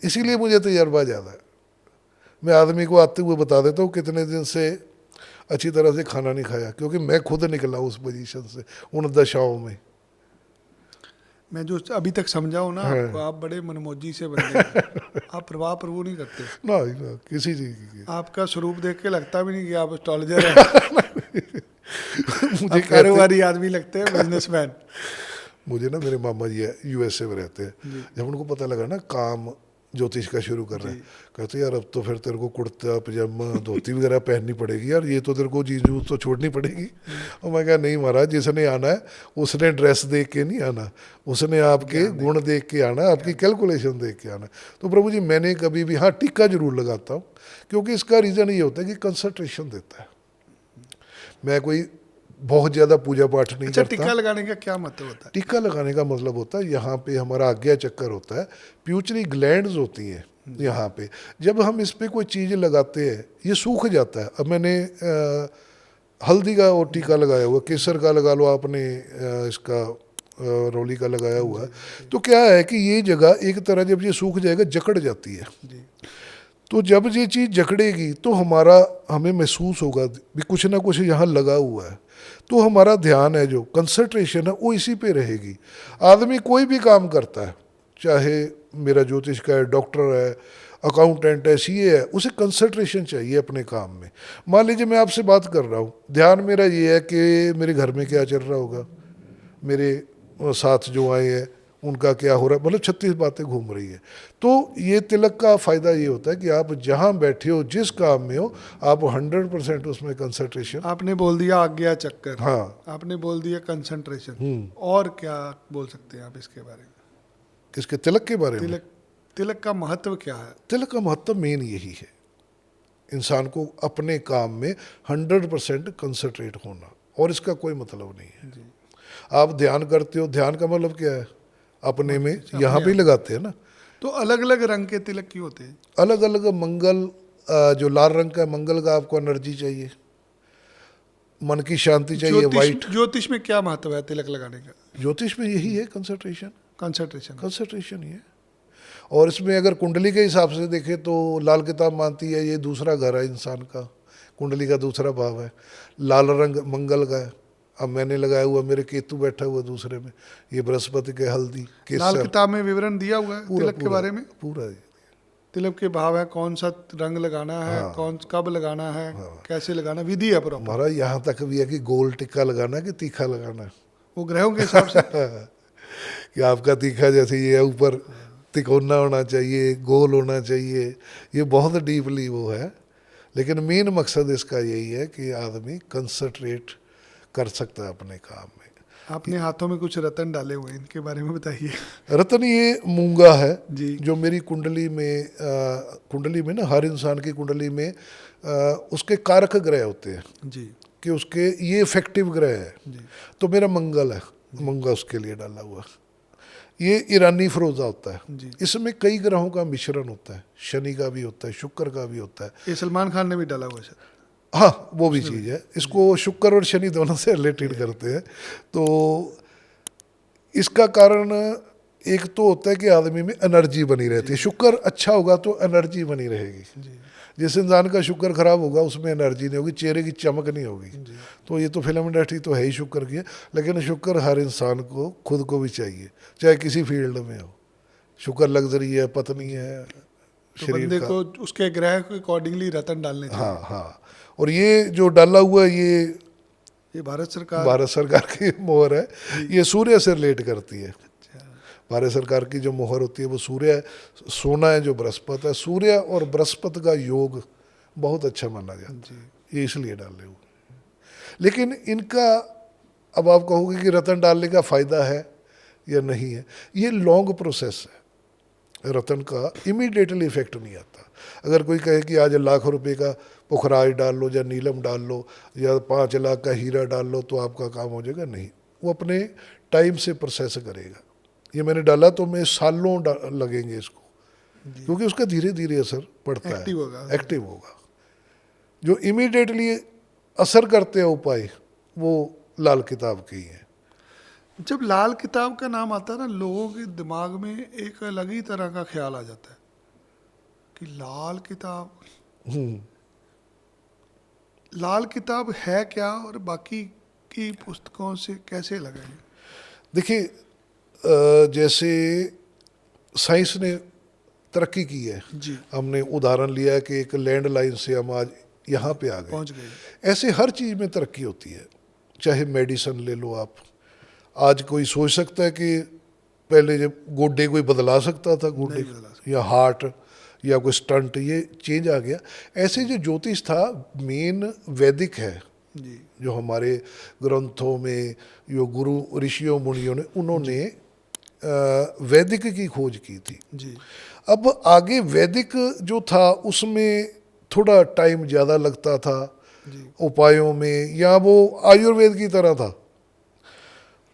इसीलिए मुझे तजर्बा ज़्यादा है। मैं आदमी को आते हुए बता देता हूँ कितने दिन से अच्छी तरह से खाना नहीं खाया, क्योंकि मैं खुद निकला उस पोजीशन से, उन दशाओं में। मैं जो अभी तक समझा हूँ ना आपको, आप बड़े मनमौजी से बंदे हैं। आप प्रवाह प्रभु नहीं करते। ना किसी चीज़ की। आपका स्वरूप देख के लगता भी नहीं कि आप एस्ट्रोलॉजर हैं। मुझे आप कारोबारी आदमी लगते हैं, बिजनेसमैन। मुझे ना मेरे मामा जी है यूएसए में रहते हैं, जब उनको पता लगा ना काम ज्योतिष का शुरू कर रहे हैं, कहते यार अब तो फिर तेरे को कुर्ता पजामा धोती वगैरह पहननी पड़ेगी यार, ये तो तेरे को जीजू तो छोड़नी पड़ेगी। और मैं कहा नहीं महाराज, जिसने आना है उसने ड्रेस देख के नहीं आना, उसने आपके गुण देख के आना, आपकी कैलकुलेशन देख के आना। तो प्रभु जी मैंने कभी भी, हाँ टीका जरूर लगाता हूँ, क्योंकि इसका रीज़न ये होता है कि कंसंट्रेशन देता है। मैं कोई बहुत ज़्यादा पूजा पाठ नहीं अच्छा, करता। टीका लगाने का क्या मतलब होता है? टीका लगाने का मतलब होता है, यहाँ पे हमारा आज्ञा चक्कर होता है, प्यूचरी ग्लैंड्स होती हैं यहाँ पे। जब हम इस पे कोई चीज़ लगाते हैं ये सूख जाता है। अब मैंने हल्दी का वो टीका लगाया हुआ, केसर का लगा लो आपने, इसका रोली का लगाया हुआ है, तो क्या है कि ये जगह एक तरह जब ये सूख जाएगा जकड़ जाती है। तो जब ये चीज़ जकड़ेगी तो हमें महसूस होगा भी कुछ ना कुछ यहाँ लगा हुआ है, तो हमारा ध्यान है, जो कंसंट्रेशन है वो इसी पे रहेगी। आदमी कोई भी काम करता है, चाहे मेरा ज्योतिष का है, डॉक्टर है, अकाउंटेंट है, सीए है, उसे कंसंट्रेशन चाहिए अपने काम में। मान लीजिए मैं आपसे बात कर रहा हूँ, ध्यान मेरा ये है कि मेरे घर में क्या चल रहा होगा, मेरे साथ जो आए हैं उनका क्या हो रहा है, मतलब 36 बातें घूम रही है। तो ये तिलक का फ़ायदा ये होता है कि आप जहाँ बैठे हो, जिस काम में हो, आप 100% उसमें कंसंट्रेशन। आपने बोल दिया आज्ञा चक्कर, हाँ, आपने बोल दिया कंसंट्रेशन, और क्या बोल सकते हैं आप इसके बारे में? किसके? तिलक के बारे में। तिलक का महत्व क्या है? तिलक का महत्व मेन यही है, इंसान को अपने काम में 100% कंसंट्रेट होना, और इसका कोई मतलब नहीं है। आप ध्यान करते हो, ध्यान का मतलब क्या है? अपने में, यहाँ पे लगाते हैं ना। तो अलग अलग रंग के तिलक क्यों होते हैं? अलग अलग मंगल, जो लाल रंग का मंगल का आपको एनर्जी चाहिए, मन की शांति चाहिए। वाइट, ज्योतिष में क्या महत्व है तिलक लगाने का? ज्योतिष में यही है कंसंट्रेशन। कंसंट्रेशन ही है। और इसमें अगर कुंडली के हिसाब से देखें तो लाल किताब मानती है ये दूसरा घर है इंसान का, कुंडली का दूसरा भाव है, लाल रंग मंगल का है। अब मैंने लगाया हुआ, मेरे केतु बैठा हुआ दूसरे में, ये बृहस्पति के हल्दी केसर। लाल किताब में विवरण दिया हुआ है तिलक के बारे में? पूरा तिलक के भाव है, कौन सा रंग लगाना है, कौन कब लगाना है, कैसे लगाना, विधि है प्रॉपर। हमारा यहाँ तक भी है कि गोल टिक्का लगाना है कि तीखा लगाना है, वो ग्रहों के हिसाब से। कि आपका तीखा जैसे ये ऊपर तिकोना होना चाहिए, गोल होना चाहिए, ये बहुत डीपली वो है। लेकिन मेन मकसद इसका यही है कि आदमी कंसंट्रेट कर सकता है अपने काम में। आपने हाथों में कुछ रतन डाले हुए हैं, इनके बारे में बताइए। रतन ये मूंगा है जी। जो मेरी कुंडली में ना, हर इंसान की कुंडली में उसके कारक ग्रह होते हैं जी, कि उसके ये इफेक्टिव ग्रह है जी। तो मेरा मंगल है, मूंगा उसके लिए डाला हुआ। ये ईरानी फरोजा होता है, इसमें कई ग्रहों का मिश्रण होता है, शनि का भी होता है, शुक्र का भी होता है। ये सलमान खान ने भी डाला हुआ है। हाँ, वो भी चीज़ है। इसको शुक्र और शनि दोनों से रिलेटेड करते हैं। तो इसका कारण एक तो होता है कि आदमी में एनर्जी बनी रहती है। शुक्र अच्छा होगा तो एनर्जी बनी रहेगी। जिस इंसान का शुक्र खराब होगा उसमें एनर्जी नहीं होगी, चेहरे की चमक नहीं होगी। तो ये तो फिल्म इंडस्ट्री तो है ही शुक्र की है, लेकिन शुक्र हर इंसान को खुद को भी चाहिए, चाहे किसी फील्ड में हो। शुक्र लग्जरी है, पत्नी है, तो बंदे को उसके ग्रह के अकॉर्डिंगली रतन डालने चाहिए। हाँ हाँ। और ये जो डाला हुआ है ये भारत सरकार की मोहर है, ये सूर्य से रिलेट करती है। भारत सरकार की जो मोहर होती है वो सूर्य है, सोना है जो बृहस्पति है। सूर्य और बृहस्पति का योग बहुत अच्छा माना जाता है, ये इसलिए डाले हुए। लेकिन इनका, अब आप कहोगे कि रतन डालने का फ़ायदा है या नहीं है, ये लॉन्ग प्रोसेस है। रतन का इमीडिएटली इफेक्ट नहीं आता। अगर कोई कहे कि आज लाख रुपए का पुखराज डाल लो या नीलम डाल लो या 5 लाख का हीरा डाल लो तो आपका काम हो जाएगा, नहीं। वो अपने टाइम से प्रोसेस करेगा। ये मैंने डाला तो मैं सालों लगेंगे इसको, क्योंकि उसका धीरे धीरे असर पड़ता है, एक्टिव होगा। जो इमीडिएटली असर करते हैं उपाय वो लाल किताब के ही हैं। जब लाल किताब का नाम आता है ना, लोगों के दिमाग में एक अलग ही तरह का ख्याल आ जाता है। कि लाल किताब, हम्म, लाल किताब है क्या और बाकी की पुस्तकों से कैसे लगा ये? देखिए जैसे साइंस ने तरक्की की है, जी, हमने उदाहरण लिया है कि एक लैंडलाइन से हम आज यहाँ पे आ गए। पहुंच गए। ऐसे हर चीज़ में तरक्की होती है, चाहे मेडिसिन ले लो आप। आज कोई सोच सकता है कि पहले जब गोड्डे कोई बदला सकता था, गोड्डे नहीं बदला सकता। या हार्ट या कोई स्टंट, ये चेंज आ गया। ऐसे जो ज्योतिष था मेन वैदिक है, जी, जो हमारे ग्रंथों में जो गुरु ऋषियों मुनियों ने उन्होंने वैदिक की खोज की थी। जी, अब आगे वैदिक जो था उसमें थोड़ा टाइम ज़्यादा लगता था जी, उपायों में, या वो आयुर्वेद की तरह था।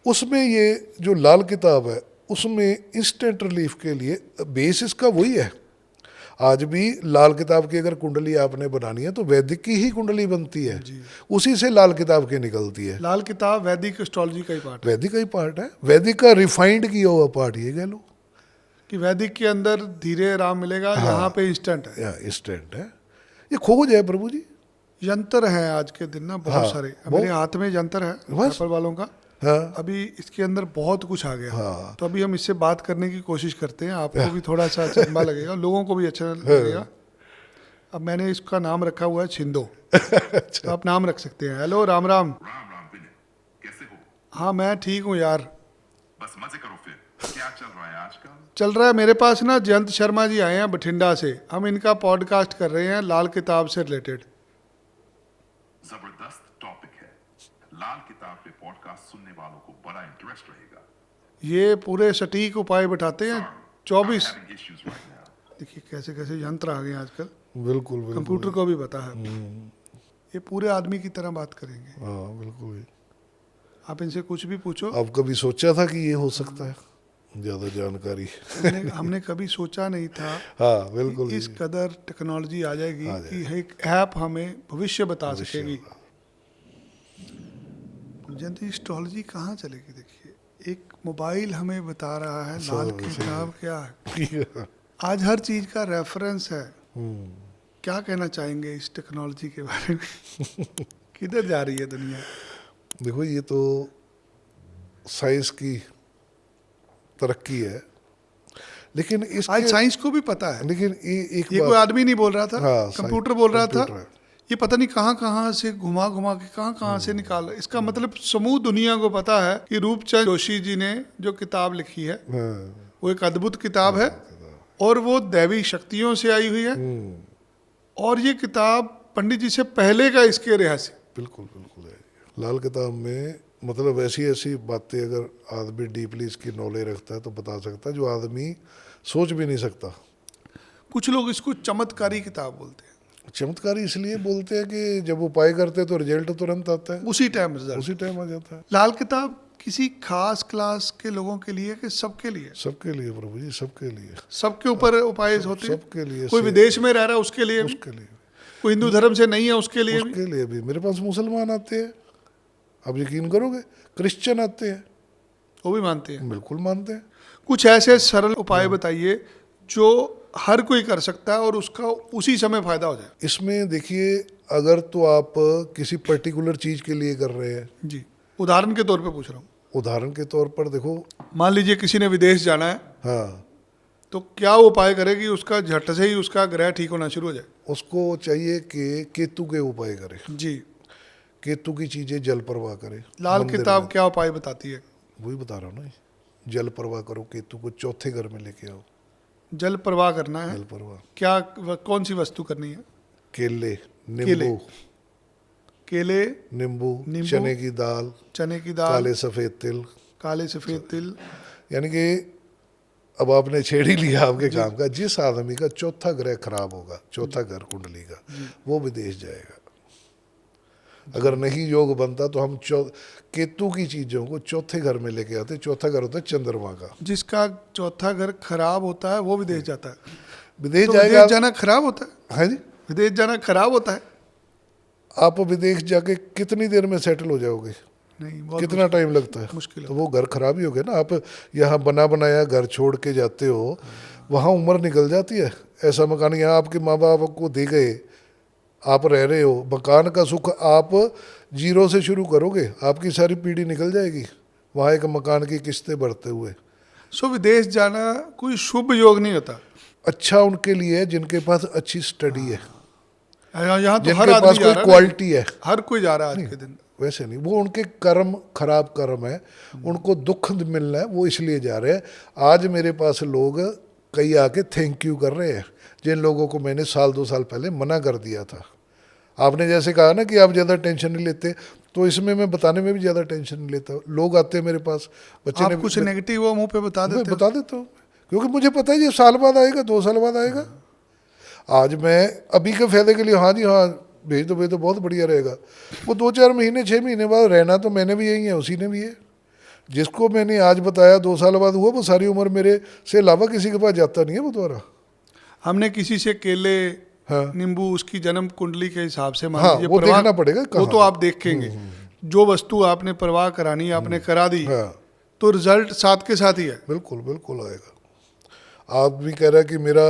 उसमें ये जो लाल किताब है उसमें इंस्टेंट रिलीफ के लिए बेस इसका वही है। आज भी लाल किताब की अगर कुंडली आपने बनानी है तो वैदिक की ही कुंडली बनती है, जी। उसी से लाल किताब की निकलती है। लाल किताब वैदिक एस्ट्रोलॉजी का ही पार्ट है, वैदिक का ही पार्ट है, वैदिक का रिफाइंड किया हुआ पार्ट ये कह लो। कि वैदिक के अंदर धीरे राम मिलेगा, हाँ। यहाँ पे इंस्टेंट है। या इंस्टेंट है, ये खोज है प्रभु जी। यंत्र है आज के दिन ना बहुत हाँ, सारे। वो- मेरे हाथ में यंत्र है बस। एप्पल वालों का। हाँ, अभी इसके अंदर बहुत कुछ आ गया। हाँ। तो अभी हम इससे बात करने की कोशिश करते हैं, आपको भी थोड़ा सा चंबा लगेगा, लोगों को भी अच्छा लगेगा। अब मैंने इसका नाम रखा हुआ है छिंदो, तो आप नाम रख सकते हैं। हेलो, राम राम। राम राम विनय, कैसे हो? हाँ मैं ठीक हूँ यार। बस मजे करो फिर। क्या चल रहा है आजकल? चल रहा है, मेरे पास ना जयंत शर्मा जी आए हैं बठिंडा से, हम इनका पॉडकास्ट कर रहे हैं लाल किताब से रिलेटेड। जबरदस्त टॉपिक है। लाल किताब पे पॉडकास्ट सुनने वालों को बड़ा इंटरेस्ट रहेगा। ये पूरे सटीक उपाय बैठाते हैं। 24 I'm having issues right now. देखिए कैसे कैसे यंत्र आ गए हैं आजकल, बिल्कुल बिल्कुल। कंप्यूटर को भी पता है। ये पूरे आदमी की तरह बात करेंगे, हाँ बिल्कुल। आप इनसे कुछ भी पूछो। आप कभी सोचा था कि ये हो सकता है? ज़्यादा जानकारी। हमने कभी सोचा नहीं था हाँ बिल्कुल कि इस जी। कदर टेक्नोलॉजी आ जाएगी आ कि एक ऐप हमें भविष्य बता सकेगी। जयंत एस्ट्रोलॉजी कहाँ चलेगी? देखिए, एक मोबाइल हमें बता रहा है लाल किताब क्या है। आज हर चीज का रेफरेंस है। क्या कहना चाहेंगे इस टेक्नोलॉजी के बारे में? किधर जा रही है दुनिया? देखो ये तो साइंस की तरक्की है, लेकिन आज इसके साइंस को भी पता है। लेकिन एक ये कोई बात, आदमी नहीं बोल रहा था, हाँ, कंप्यूटर बोल रहा था। कंप्यूटर है। ये पता नहीं कहाँ कहाँ से घुमा घुमा के कहाँ कहाँ से निकाला। इसका मतलब समूह दुनिया को पता है कि रूपचंद जोशी जी ने जो किताब लिखी है हाँ, वो एक अद्भुत किताब है और वो दैवी शक्तियों से आई हुई है। और ये किताब पंडित जी से पहले का इसके रहस्य। बिल्कुल बिल्कुल है। लाल किताब में मतलब ऐसी ऐसी बातें अगर आदमी डीपली इसकी नॉलेज रखता है तो बता सकता है, जो आदमी सोच भी नहीं सकता। कुछ लोग इसको चमत्कारी किताब बोलते हैं, चमत्कारी इसलिए बोलते हैं कि जब उपाय करते हैं तो रिजल्ट तुरंत आता है, उसी टाइम रिजल्ट। उसी टाइम आ जाता है। लाल किताब किसी खास क्लास के लोगों के लिए कि सबके लिए? सबके लिए प्रभु जी, सबके लिए, सबके ऊपर उपाय होते हैं। सबके लिए। कोई विदेश में रह रहा है उसके लिए भी, उसके लिए, कोई हिंदू धर्म से नहीं है उसके लिए भी। उसके लिए भी। मेरे पास मुसलमान आते हैं, आप यकीन करोगे, क्रिश्चियन आते हैं, वो भी मानते हैं। बिल्कुल मानते हैं। कुछ ऐसे सरल उपाय बताइए जो हर कोई कर सकता है और उसका उसी समय फायदा हो जाए। इसमें देखिए, अगर तो आप किसी पर्टिकुलर चीज के लिए कर रहे हैं, जी, उदाहरण के तौर पे पूछ रहा हूँ। उदाहरण के तौर पर देखो, मान लीजिए किसी ने विदेश जाना है, हाँ, तो क्या उपाय करे कि उसका झट से ही उसका ग्रह ठीक होना शुरू हो जाए? उसको चाहिए कि केतु के उपाय करे, जी। केतु की चीजें जल प्रवाह करे। लाल मंदिर किताब में। क्या उपाय बताती है? वही बता रहा हूँ ना, जल प्रवाह करो, केतु को चौथे घर में लेके आओ। जल प्रवाह करना है। जल प्रवाह, क्या कौन सी वस्तु करनी है? केले, केले, नींबू, केले, नींबू, नींबू, चने की दाल, चने की दाल, काले सफेद तिल। काले सफेद तिल। यानी कि अब आपने छेड़ ही लिया आपके काम का। जिस आदमी का चौथा ग्रह खराब होगा, चौथा घर कुंडली का, वो विदेश जाएगा। अगर नहीं योग बनता तो हम केतु की चीजों को चौथे घर में लेके आते। चौथा घर होता है चंद्रमा का। जिसका चौथा घर खराब होता है वो विदेश जाता है। विदेश तो जाएगा। विदेश जाना खराब होता है? हाँ जी, विदेश जाना खराब होता है? आप विदेश जाके कितनी देर में सेटल हो जाओगे? नहीं, बहुत कितना टाइम लगता है? मुश्किल तो वो घर खराब ही हो गया ना। आप यहाँ बना बनाया घर छोड़ के जाते हो, वहाँ उम्र निकल जाती है, ऐसा मकान यहाँ आपके माँ बाप को दे गए, आप रह रहे हो, मकान का सुख आप जीरो से शुरू करोगे, आपकी सारी पीढ़ी निकल जाएगी वहाँ एक मकान की किस्तें भरते हुए। सो विदेश जाना कोई शुभ योग नहीं होता। अच्छा उनके लिए है जिनके पास अच्छी स्टडी है, यहाँ तो हर जिनके आदमी पास जा कोई रहा है, क्वालिटी है। हर कोई जा रहा है आज के दिन। वैसे नहीं, वो उनके कर्म खराब कर्म है, उनको दुख मिलना है, वो इसलिए जा रहे हैं। आज मेरे पास लोग कई आके थैंक यू कर रहे हैं, जिन लोगों को मैंने साल 2 साल पहले मना कर दिया था। आपने जैसे कहा ना कि आप ज़्यादा टेंशन नहीं लेते, तो इसमें मैं बताने में भी ज़्यादा टेंशन नहीं लेता। लोग आते हैं मेरे पास, बच्चे आप ने कुछ नेगेटिव वो मुंह पे बता मैं देते हो। बता देता हूँ, क्योंकि मुझे पता है ये साल बाद आएगा, 2 साल बाद आएगा। आज मैं अभी के फायदे के लिए हाँ जी हाँ भेज दो बहुत बढ़िया रहेगा, वो 2-4 महीने 6 महीने बाद रहना तो मैंने भी यही है, उसी ने भी है। जिसको मैंने आज बताया 2 साल बाद हुआ, वो सारी उम्र मेरे से अलावा किसी के पास जाता नहीं है वो दोबारा। हमने किसी से केले हाँ। नींबू उसकी जन्म कुंडली के हिसाब से मान हाँ, लीजिए वो परवाह- देखना पड़ेगा वो कहाँ तो पे। आप देखेंगे। जो वस्तु आपने परवाह करानी आपने करा दी, हाँ तो रिजल्ट साथ के साथ ही है। बिल्कुल बिल्कुल आएगा। आप भी कह रहा है कि मेरा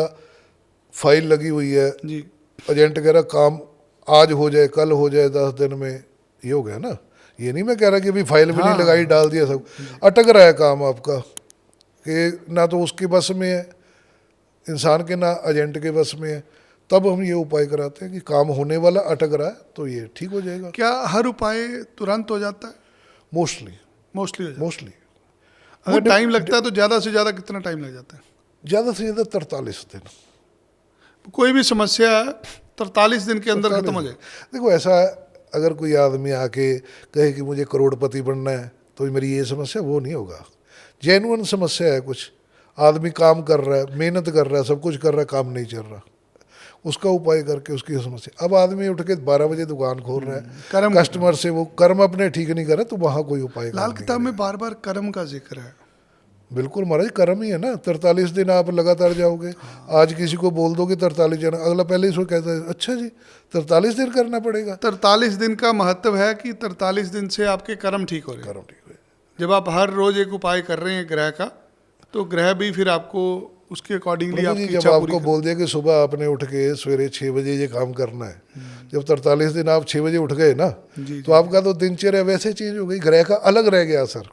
फाइल लगी हुई है, जी एजेंट कह रहा काम आज हो जाए कल हो जाए 10 दिन में, ये हो गया ना। ये नहीं मैं कह रहा कि अभी फाइल भी नहीं लगाई डाल दिया सब, अटक रहा है काम आपका, कि ना तो उसके बस में है इंसान के, ना एजेंट के बस में है। तब हम ये उपाय कराते हैं कि काम होने वाला अटक रहा है तो ये ठीक हो जाएगा। क्या हर उपाय तुरंत हो जाता है? मोस्टली मोस्टली हो जाता मोस्टली है। अगर टाइम लगता है तो ज़्यादा से ज़्यादा कितना टाइम लग जाता है? ज़्यादा से ज़्यादा 43 दिन। कोई भी समस्या 43 दिन के अंदर खत्म हो जाए। देखो ऐसा है, अगर कोई आदमी आके कहे कि मुझे करोड़पति बनना है तो मेरी ये समस्या, वो नहीं होगा। जेन्युइन समस्या है, कुछ आदमी काम कर रहा है, मेहनत कर रहा है, सब कुछ कर रहा है, काम नहीं चल रहा, उसका उपाय करके उसकी समस्या। अब आदमी उठ के 12 बजे दुकान खोल रहा है, कर्म कस्टमर से वो कर्म अपने ठीक नहीं कर रहा, तो वहाँ कोई उपाय लाल नहीं किताब में बार बार कर्म का जिक्र है। बिल्कुल महाराज, कर्म ही है ना। 43 दिन आप लगातार जाओगे, आज किसी को बोल दोगे 43 दिन, अगला पहले ही सो कहता है अच्छा जी 43 दिन करना पड़ेगा। 43 दिन का महत्व है कि 43 दिन से आपके कर्म ठीक हो रहे हैं। कर्म ठीक हुए। जब आप हर रोज एक उपाय कर रहे हैं ग्रह का, तो ग्रह भी फिर आपको उसके अकॉर्डिंगली प्रभु जी आपकी जब इच्छा पूरी आपको बोल दिया कि सुबह आपने उठ के सवेरे 6 बजे ये काम करना है, जब 43 दिन आप 6 बजे उठ गए ना, जी, तो आपका तो दिनचर्या वैसे चेंज हो गई, ग्रह का अलग रह गया असर।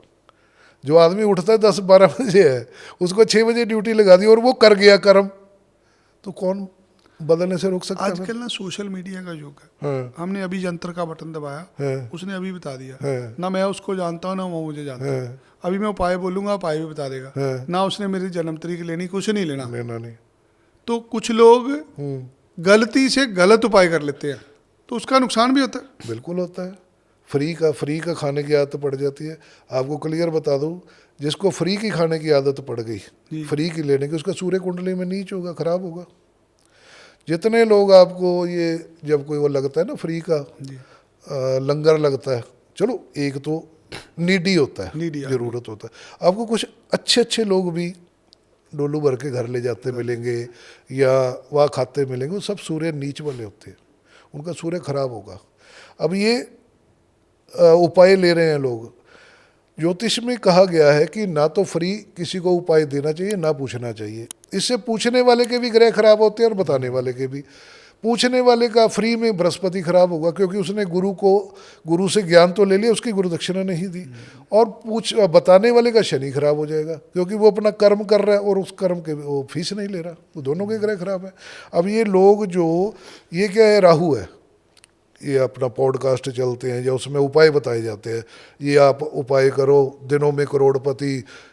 जो आदमी उठता है 10-12 बजे है, उसको 6 बजे ड्यूटी लगा दी और वो कर गया कर्म, तो कौन बदलने से रोक सकता है? आजकल ना सोशल मीडिया का युग है। हाँ, हमने अभी यंत्र का बटन दबाया, हाँ, उसने अभी बता दिया। हाँ, ना मैं उसको जानता हूँ ना वो मुझे जानता है। हाँ, अभी मैं उपाय बोलूंगा, उपाय भी बता देगा। हाँ। ना उसने मेरी जन्म तारीख लेनी, कुछ नहीं लेना। लेना नहीं। तो कुछ लोग हम्म, गलती से गलत उपाय कर लेते हैं, तो उसका नुकसान भी होता है। बिल्कुल होता है। फ्री का खाने की आदत पड़ जाती है। आपको क्लियर बता दूं, जिसको फ्री की खाने की आदत पड़ गई, जी। फ्री की लेने की, उसका सूर्य कुंडली में नीच होगा, खराब होगा। जितने लोग आपको ये जब कोई वो लगता है ना फ्री का जी लंगर लगता है, चलो एक तो नीडी होता है, Needy आदमी। जरूरत होता है। आपको कुछ अच्छे अच्छे लोग भी डोलू भर के घर ले जाते मिलेंगे या वहाँ खाते मिलेंगे, वो सब सूर्य नीच वाले होते हैं, उनका सूर्य खराब होगा। अब ये उपाय ले रहे हैं लोग। ज्योतिष में कहा गया है कि ना तो फ्री किसी को उपाय देना चाहिए, ना पूछना चाहिए। इससे पूछने वाले के भी ग्रह खराब होते हैं और बताने वाले के भी। पूछने वाले का फ्री में बृहस्पति खराब होगा, क्योंकि उसने गुरु से ज्ञान तो ले लिया, उसकी गुरु दक्षिणा नहीं दी। और बताने वाले का शनि खराब हो जाएगा, क्योंकि वो अपना कर्म कर रहा है और उस कर्म के वो फीस नहीं ले रहा, वो दोनों के ग्रह खराब है। अब ये लोग जो ये क्या है, राहु है, ये अपना पॉडकास्ट चलते हैं या उसमें उपाय बताए जाते हैं, ये आप उपाय करो दिनों में करोड़पति,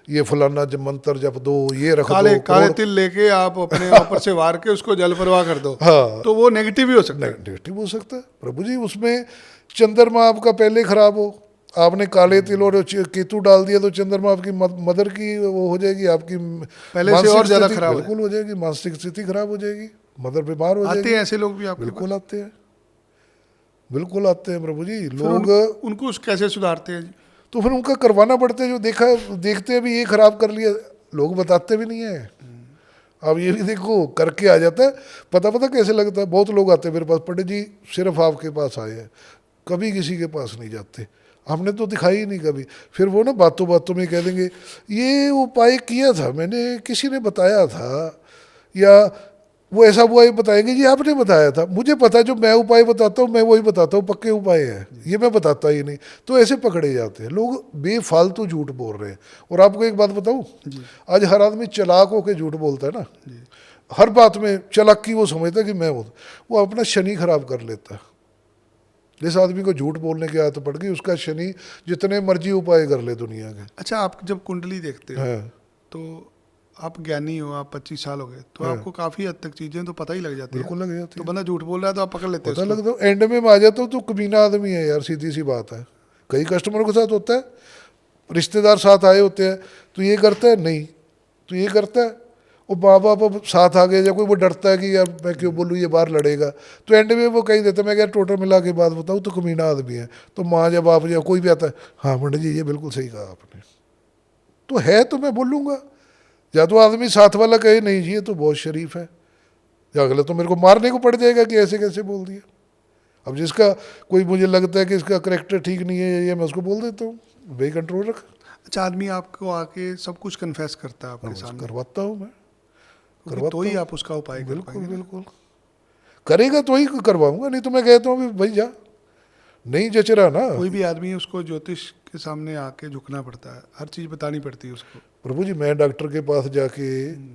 ये फलाना जब मंत्र जप दो, ये रख काले दो, काले तिल लेके आप अपने ऊपर से वार के उसको जल प्रवाह कर दो, हाँ, तो वो नेगेटिव भी हो सकता है। नेगेटिव हो सकता है। प्रभु जी उसमें चंद्रमा आपका पहले खराब हो, आपने काले तिल और केतु डाल दिया, तो चंद्रमा आपकी मदर की वो हो जाएगी, आपकी पहले से मानसिक और ज्यादा स्थिति खराब हो बिल्कुल हो जाएगी, मानसिक स्थिति खराब हो जाएगी, मदर बीमार हो आते जाएगी। हैं ऐसे लोग भी आपके पास? बिल्कुल आते हैं, बिल्कुल आते हैं प्रभु जी। फिर लोग उनको कैसे सुधारते हैं जी? तो फिर उनका करवाना पड़ता है, जो देखते हैं भी ये खराब कर लिया, लोग बताते भी नहीं है। अब ये भी देखो करके आ जाता है, पता कैसे लगता है। बहुत लोग आते हैं मेरे पास, पंडित जी सिर्फ आपके पास आए हैं, कभी किसी के पास नहीं जाते, हमने तो दिखाई ही नहीं कभी। फिर वो ना बातों बातों में कह देंगे ये उपाय किया था मैंने, किसी ने बताया था, या वो ऐसा उपाय बताएंगे जी आपने बताया था, मुझे पता है जो मैं उपाय बताता हूँ मैं वही बताता हूँ, पक्के उपाय हैं, ये मैं बताता ही नहीं। तो ऐसे पकड़े जाते हैं लोग, बेफालतू झूठ बोल रहे हैं। और आपको एक बात बताऊँ, आज हर आदमी चालाक होकर झूठ बोलता है ना, हर बात में चालाकी वो समझता है कि मैं वो अपना शनि खराब कर लेता है। जिस आदमी को झूठ बोलने की आदत पड़ गई उसका शनि जितने मर्जी उपाय कर ले दुनिया के। अच्छा, आप जब कुंडली देखते हो हाँ तो आप ज्ञानी हो, आप 25 साल हो गए, तो आपको काफी हद तक चीजें तो पता ही लग जाती है। बिल्कुल लग जाती तो है, बंदा झूठ बोल रहा है तो आप पकड़ लेते हो पता उसको। लगता है। एंड में आ जाता हूँ तो कमीना आदमी है यार, सीधी सी बात है। कई कस्टमरों के साथ होता है, रिश्तेदार साथ आए होते हैं, तो ये करता है नहीं, तो ये करता है, वो माँ बाप अब साथ आ गए, या कोई वो डरता है कि यार मैं क्यों बोलूँ ये बाहर लड़ेगा, तो एंड में वो कहीं देता है। मैं यार टोटल मिला के बात बताऊँ तो कमीना आदमी है। तो माँ या बाप या कोई भी आता है, हाँ पंडित जी ये बिल्कुल सही कहा आपने, तो है तो मैं बोलूँगा। या तो आदमी साथ वाला कहे नहीं जी ये तो बहुत शरीफ है, या अगला तो मेरे को मारने को पड़ जाएगा कि ऐसे कैसे बोल दिया। अब जिसका कोई मुझे लगता है कि इसका करेक्टर ठीक नहीं है, ये मैं उसको बोल देता हूँ, भाई कंट्रोल रख। अच्छा, आदमी आपको आके सब कुछ कन्फेस करता है आपके मैं सामने, करवाता हूँ, मैं क्योंकि करवाता तो ही हूँ। आप उसका उपाय कर बिल्कुल पाएंगे ना। बिल्कुल करेगा तो ही करवाऊंगा, नहीं तो मैं कहता हूँ भाई जा, नहीं जच रहा ना। कोई भी आदमी उसको ज्योतिष के सामने आके झुकना पड़ता है, हर चीज बतानी पड़ती है उसको। प्रभु जी मैं डॉक्टर के पास जाके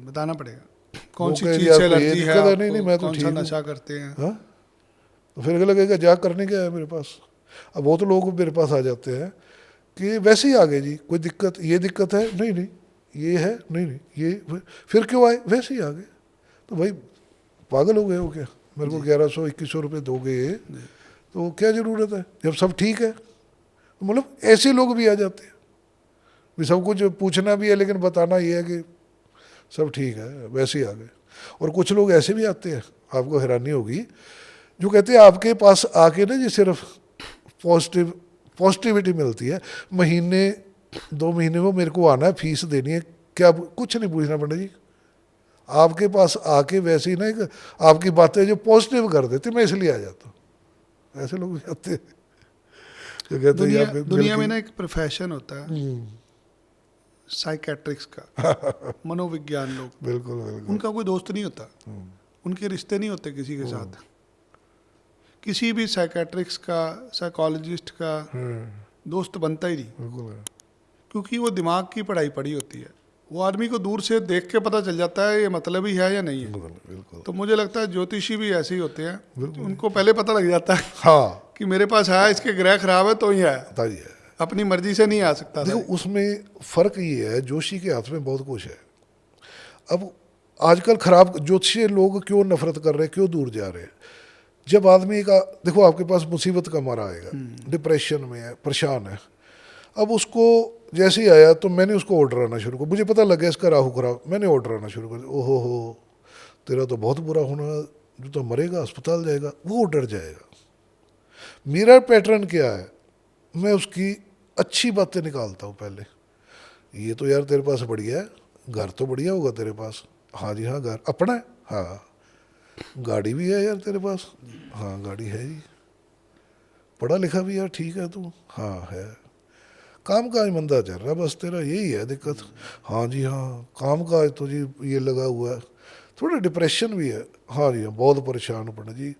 बताना पड़ेगा कौन वो सी कह चीज दिया से आपको ये एलर्जी है दिक्कत है, नहीं आपको, नहीं मैं तो कौन सा ठीक हूँ, नशा करते हैं। हाँ, तो फिर लगेगा जा करने क्या है मेरे पास। अब वो तो लोग मेरे पास आ जाते हैं कि वैसे ही आ गए जी, कोई दिक्कत, ये दिक्कत है, नहीं नहीं ये है, नहीं नहीं ये, फिर क्यों आए, वैसे ही आ गए। तो भाई पागल हो गए हो क्या, मेरे को 1100-2100 रुपये दोगे तो क्या ज़रूरत है जब सब ठीक है। मतलब ऐसे लोग भी आ जाते हैं, भी सब कुछ पूछना भी है लेकिन बताना ये है कि सब ठीक है, वैसे ही आ गए। और कुछ लोग ऐसे भी आते हैं, आपको हैरानी होगी, जो कहते हैं आपके पास आके ना जी सिर्फ पॉजिटिविटी मिलती है, महीने 2 महीने में मेरे को आना है, फीस देनी है, क्या कुछ नहीं पूछना पंडित जी, आपके पास आके वैसे ही ना एक आपकी बातें जो पॉजिटिव कर देते, मैं इसलिए आ जाता हूँ। ऐसे लोग भी आते हैं जो कहते हैं दुनिया यहाँ पे दुनिया में ना एक प्रोफेशन होता है साइकेट्रिक्स का, मनोविज्ञान लोग, बिल्कुल बिल्कुल उनका कोई दोस्त नहीं होता, उनके रिश्ते नहीं होते किसी के साथ। किसी भी साइकेट्रिक्स का, साइकोलॉजिस्ट का दोस्त बनता ही नहीं, बिल्कुल क्योंकि वो दिमाग की पढ़ाई पढ़ी होती है। वो आदमी को दूर से देख के पता चल जाता है ये मतलब ही है या नहीं है। बिल्कुल तो मुझे लगता है ज्योतिषी भी ऐसे ही होते हैं, उनको पहले पता लग जाता है हाँ कि मेरे पास है, इसके ग्रह खराब है तो ही है, बताइए। अपनी मर्जी से नहीं आ सकता देखो था। उसमें फ़र्क ये है, जोशी के हाथ में बहुत कुछ है। अब आजकल खराब ज्योतिषी लोग क्यों नफरत कर रहे हैं, क्यों दूर जा रहे हैं। जब आदमी का देखो आपके पास मुसीबत का मारा आएगा, डिप्रेशन में है, परेशान है, अब उसको जैसे ही आया तो मैंने उसको ऑर्डर आना शुरू कर, मुझे पता लग गया इसका राहु खराब, मैंने ऑर्डर आना शुरू कर दिया, ओहो हो तेरा तो बहुत बुरा होना, जो तो मरेगा अस्पताल जाएगा, वो डर जाएगा। मेरा पैटर्न क्या है, मैं उसकी अच्छी बातें निकालता हूँ पहले। ये तो यार तेरे पास बढ़िया है, घर तो बढ़िया होगा तेरे पास, हाँ जी हाँ घर अपना है, हाँ गाड़ी भी है यार तेरे पास, हाँ गाड़ी है जी, पढ़ा लिखा भी यार ठीक है तू, हाँ है, काम काज मंदा चल रहा है बस तेरा यही है दिक्कत, हाँ जी हाँ काम काज तो जी ये लगा हुआ है, थोड़ा डिप्रेशन भी है, हाँ जी हाँ बहुत परेशान हूँ पंडित जी,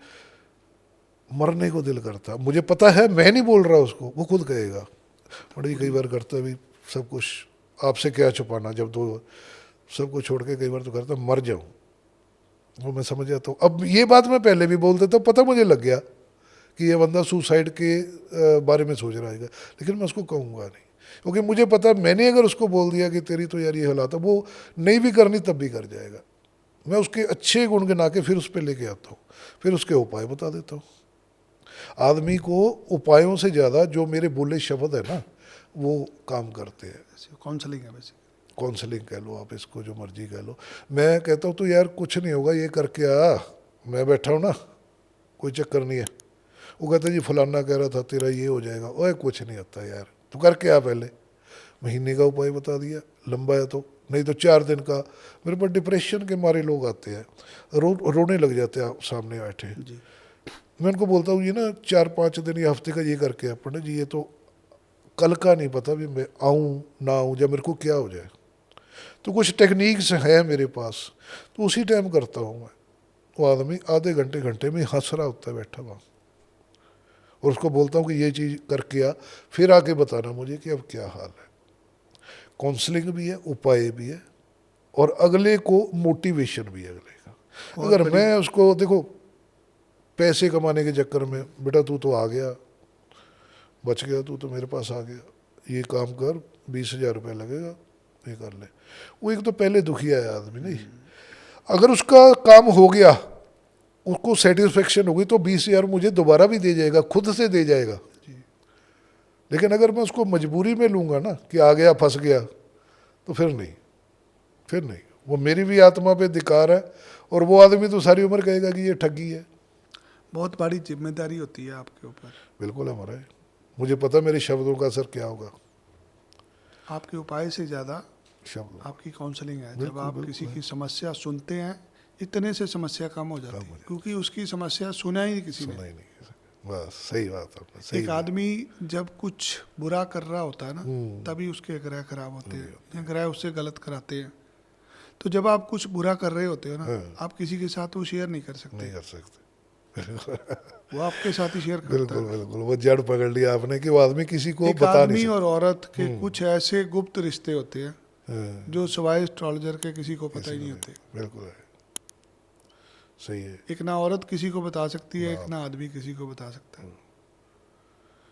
मरने को दिल करता, मुझे पता है मैं नहीं बोल रहा उसको, वो खुद कहेगा पंडित जी कई बार करता भी सब कुछ आपसे क्या छुपाना, जब तो सब कुछ छोड़ के कई बार तो करता मर जाऊँ, वो मैं समझ जाता हूँ। अब ये बात मैं पहले भी बोल देता हूँ, पता मुझे लग गया कि ये बंदा सुसाइड के बारे में सोच रहा है, लेकिन मैं उसको कहूँगा नहीं, क्योंकि मुझे पता मैंने अगर उसको बोल दिया कि तेरी तो यार ये हालात है, वो नहीं भी करनी तब भी कर जाएगा। मैं उसके अच्छे गुण गिना के फिर उस पर लेके आता हूँ, फिर उसके उपाय बता देता हूँ। आदमी को उपायों से ज़्यादा जो मेरे बोले शब्द है ना वो काम करते हैं। काउंसलिंग है वैसे, काउंसलिंग कह लो आप इसको, जो मर्जी कह लो। मैं कहता हूँ तो यार कुछ नहीं होगा, ये करके आ, मैं बैठा हूँ ना, कोई चक्कर नहीं है। वो कहता जी फलाना कह रहा था तेरा ये हो जाएगा, ओए कुछ नहीं आता यार, तो करके आ पहले। महीने का उपाय बता दिया, लंबा है तो, नहीं तो 4 दिन का। मेरे पास डिप्रेशन के मारे लोग आते हैं, रोने लग जाते हैं सामने बैठे। मैं उनको बोलता हूँ ये ना 4-5 दिन या हफ्ते का ये करके आ पंडित जी, ये तो कल का नहीं पता भी मैं आऊँ ना आऊँ, जब मेरे को क्या हो जाए। तो कुछ टेक्निक्स हैं मेरे पास, तो उसी टाइम करता हूँ मैं। वो आदमी आधे घंटे घंटे में हंस रहा होता है बैठा वहाँ, और उसको बोलता हूँ कि ये चीज़ करके आ, फिर आके बताना मुझे कि अब क्या हाल है। काउंसलिंग भी है, उपाय भी है, और अगले को मोटिवेशन भी है अगले का। अगर मैं उसको देखो पैसे कमाने के चक्कर में, बेटा तू तो आ गया, बच गया, तू तो मेरे पास आ गया, ये काम कर, 20,000 रुपये लगेगा, ये कर ले, वो एक तो पहले दुखिया है आदमी। नहीं, अगर उसका काम हो गया, उसको सेटिस्फेक्शन होगी, तो 20,000 मुझे दोबारा भी दे जाएगा, खुद से दे जाएगा। लेकिन अगर मैं उसको मजबूरी में लूँगा ना कि आ गया फंस गया, तो फिर नहीं, फिर नहीं, वो मेरी भी आत्मा पे धिक्कार है, और वो आदमी तो सारी उम्र कहेगा कि ये ठगी है। बहुत बड़ी जिम्मेदारी होती है आपके ऊपर। बिल्कुल हमारा है, मुझे पता मेरे शब्दों का असर क्या होगा। आपके उपाय से ज़्यादा शब्द आपकी काउंसलिंग है। जब बिल्कुल, आप बिल्कुल किसी है। की समस्या सुनते हैं, इतने से समस्या कम हो जाती है, क्योंकि उसकी समस्या सुना ही नहीं किसी सुना ने। ही नहीं, बस सही बात आपने, सही एक बात। आदमी जब कुछ बुरा कर रहा होता है ना, तभी उसके ग्रह खराब होते हैं, या ग्रह उससे गलत कराते हैं। तो जब आप कुछ बुरा कर रहे होते हो ना, आप किसी के साथ वो शेयर नहीं कर सकते, नहीं कर सकते। वो आपके साथ ही शेयर करता बिल्कुल है। बिल्कुल, वो जड़ पकड़ लिया आपने कि वो आदमी किसी को एक बता आदमी नहीं और औरत के कुछ ऐसे गुप्त रिश्ते होते हैं सकता। जो सिवाय एस्ट्रोलॉजर के किसी को पता ही नहीं होते। बिल्कुल है, सही है। एक ना औरत किसी को बता सकती है, एक ना आदमी किसी को बता सकता है।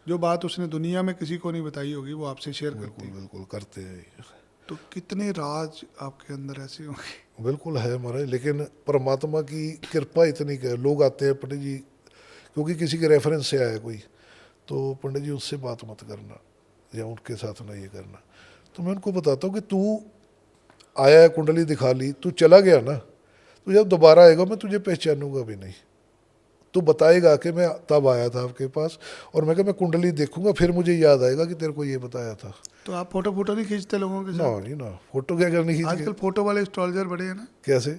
जो बात उसने दुनिया में किसी को नहीं बताई होगी, वो आपसे शेयर करती बिल्कुल है। बिल्कुल करते हैं। तो कितने राज आपके अंदर ऐसे होंगे। बिल्कुल है हमारे, लेकिन परमात्मा की कृपा इतनी है, लोग आते हैं पंडित जी, क्योंकि किसी के रेफरेंस से आया कोई, तो पंडित जी उससे बात मत करना, या उनके साथ ना ये करना। तो मैं उनको बताता हूँ कि तू आया है, कुंडली दिखा ली, तू चला गया ना, तो जब दोबारा आएगा मैं तुझे पहचानूंगा भी नहीं। तू बताएगा कि मैं तब आया था आपके पास, और मैं मैं कुंडली देखूंगा, फिर मुझे याद आएगा कि तेरे को ये बताया था। तो आप फोटो फोटो नहीं खींचते लोगों के ना साथ? जी ना, फोटो क्या करनी खींच आजकल के? फोटो वाले एस्ट्रोलॉजर बड़े हैं ना, कैसे?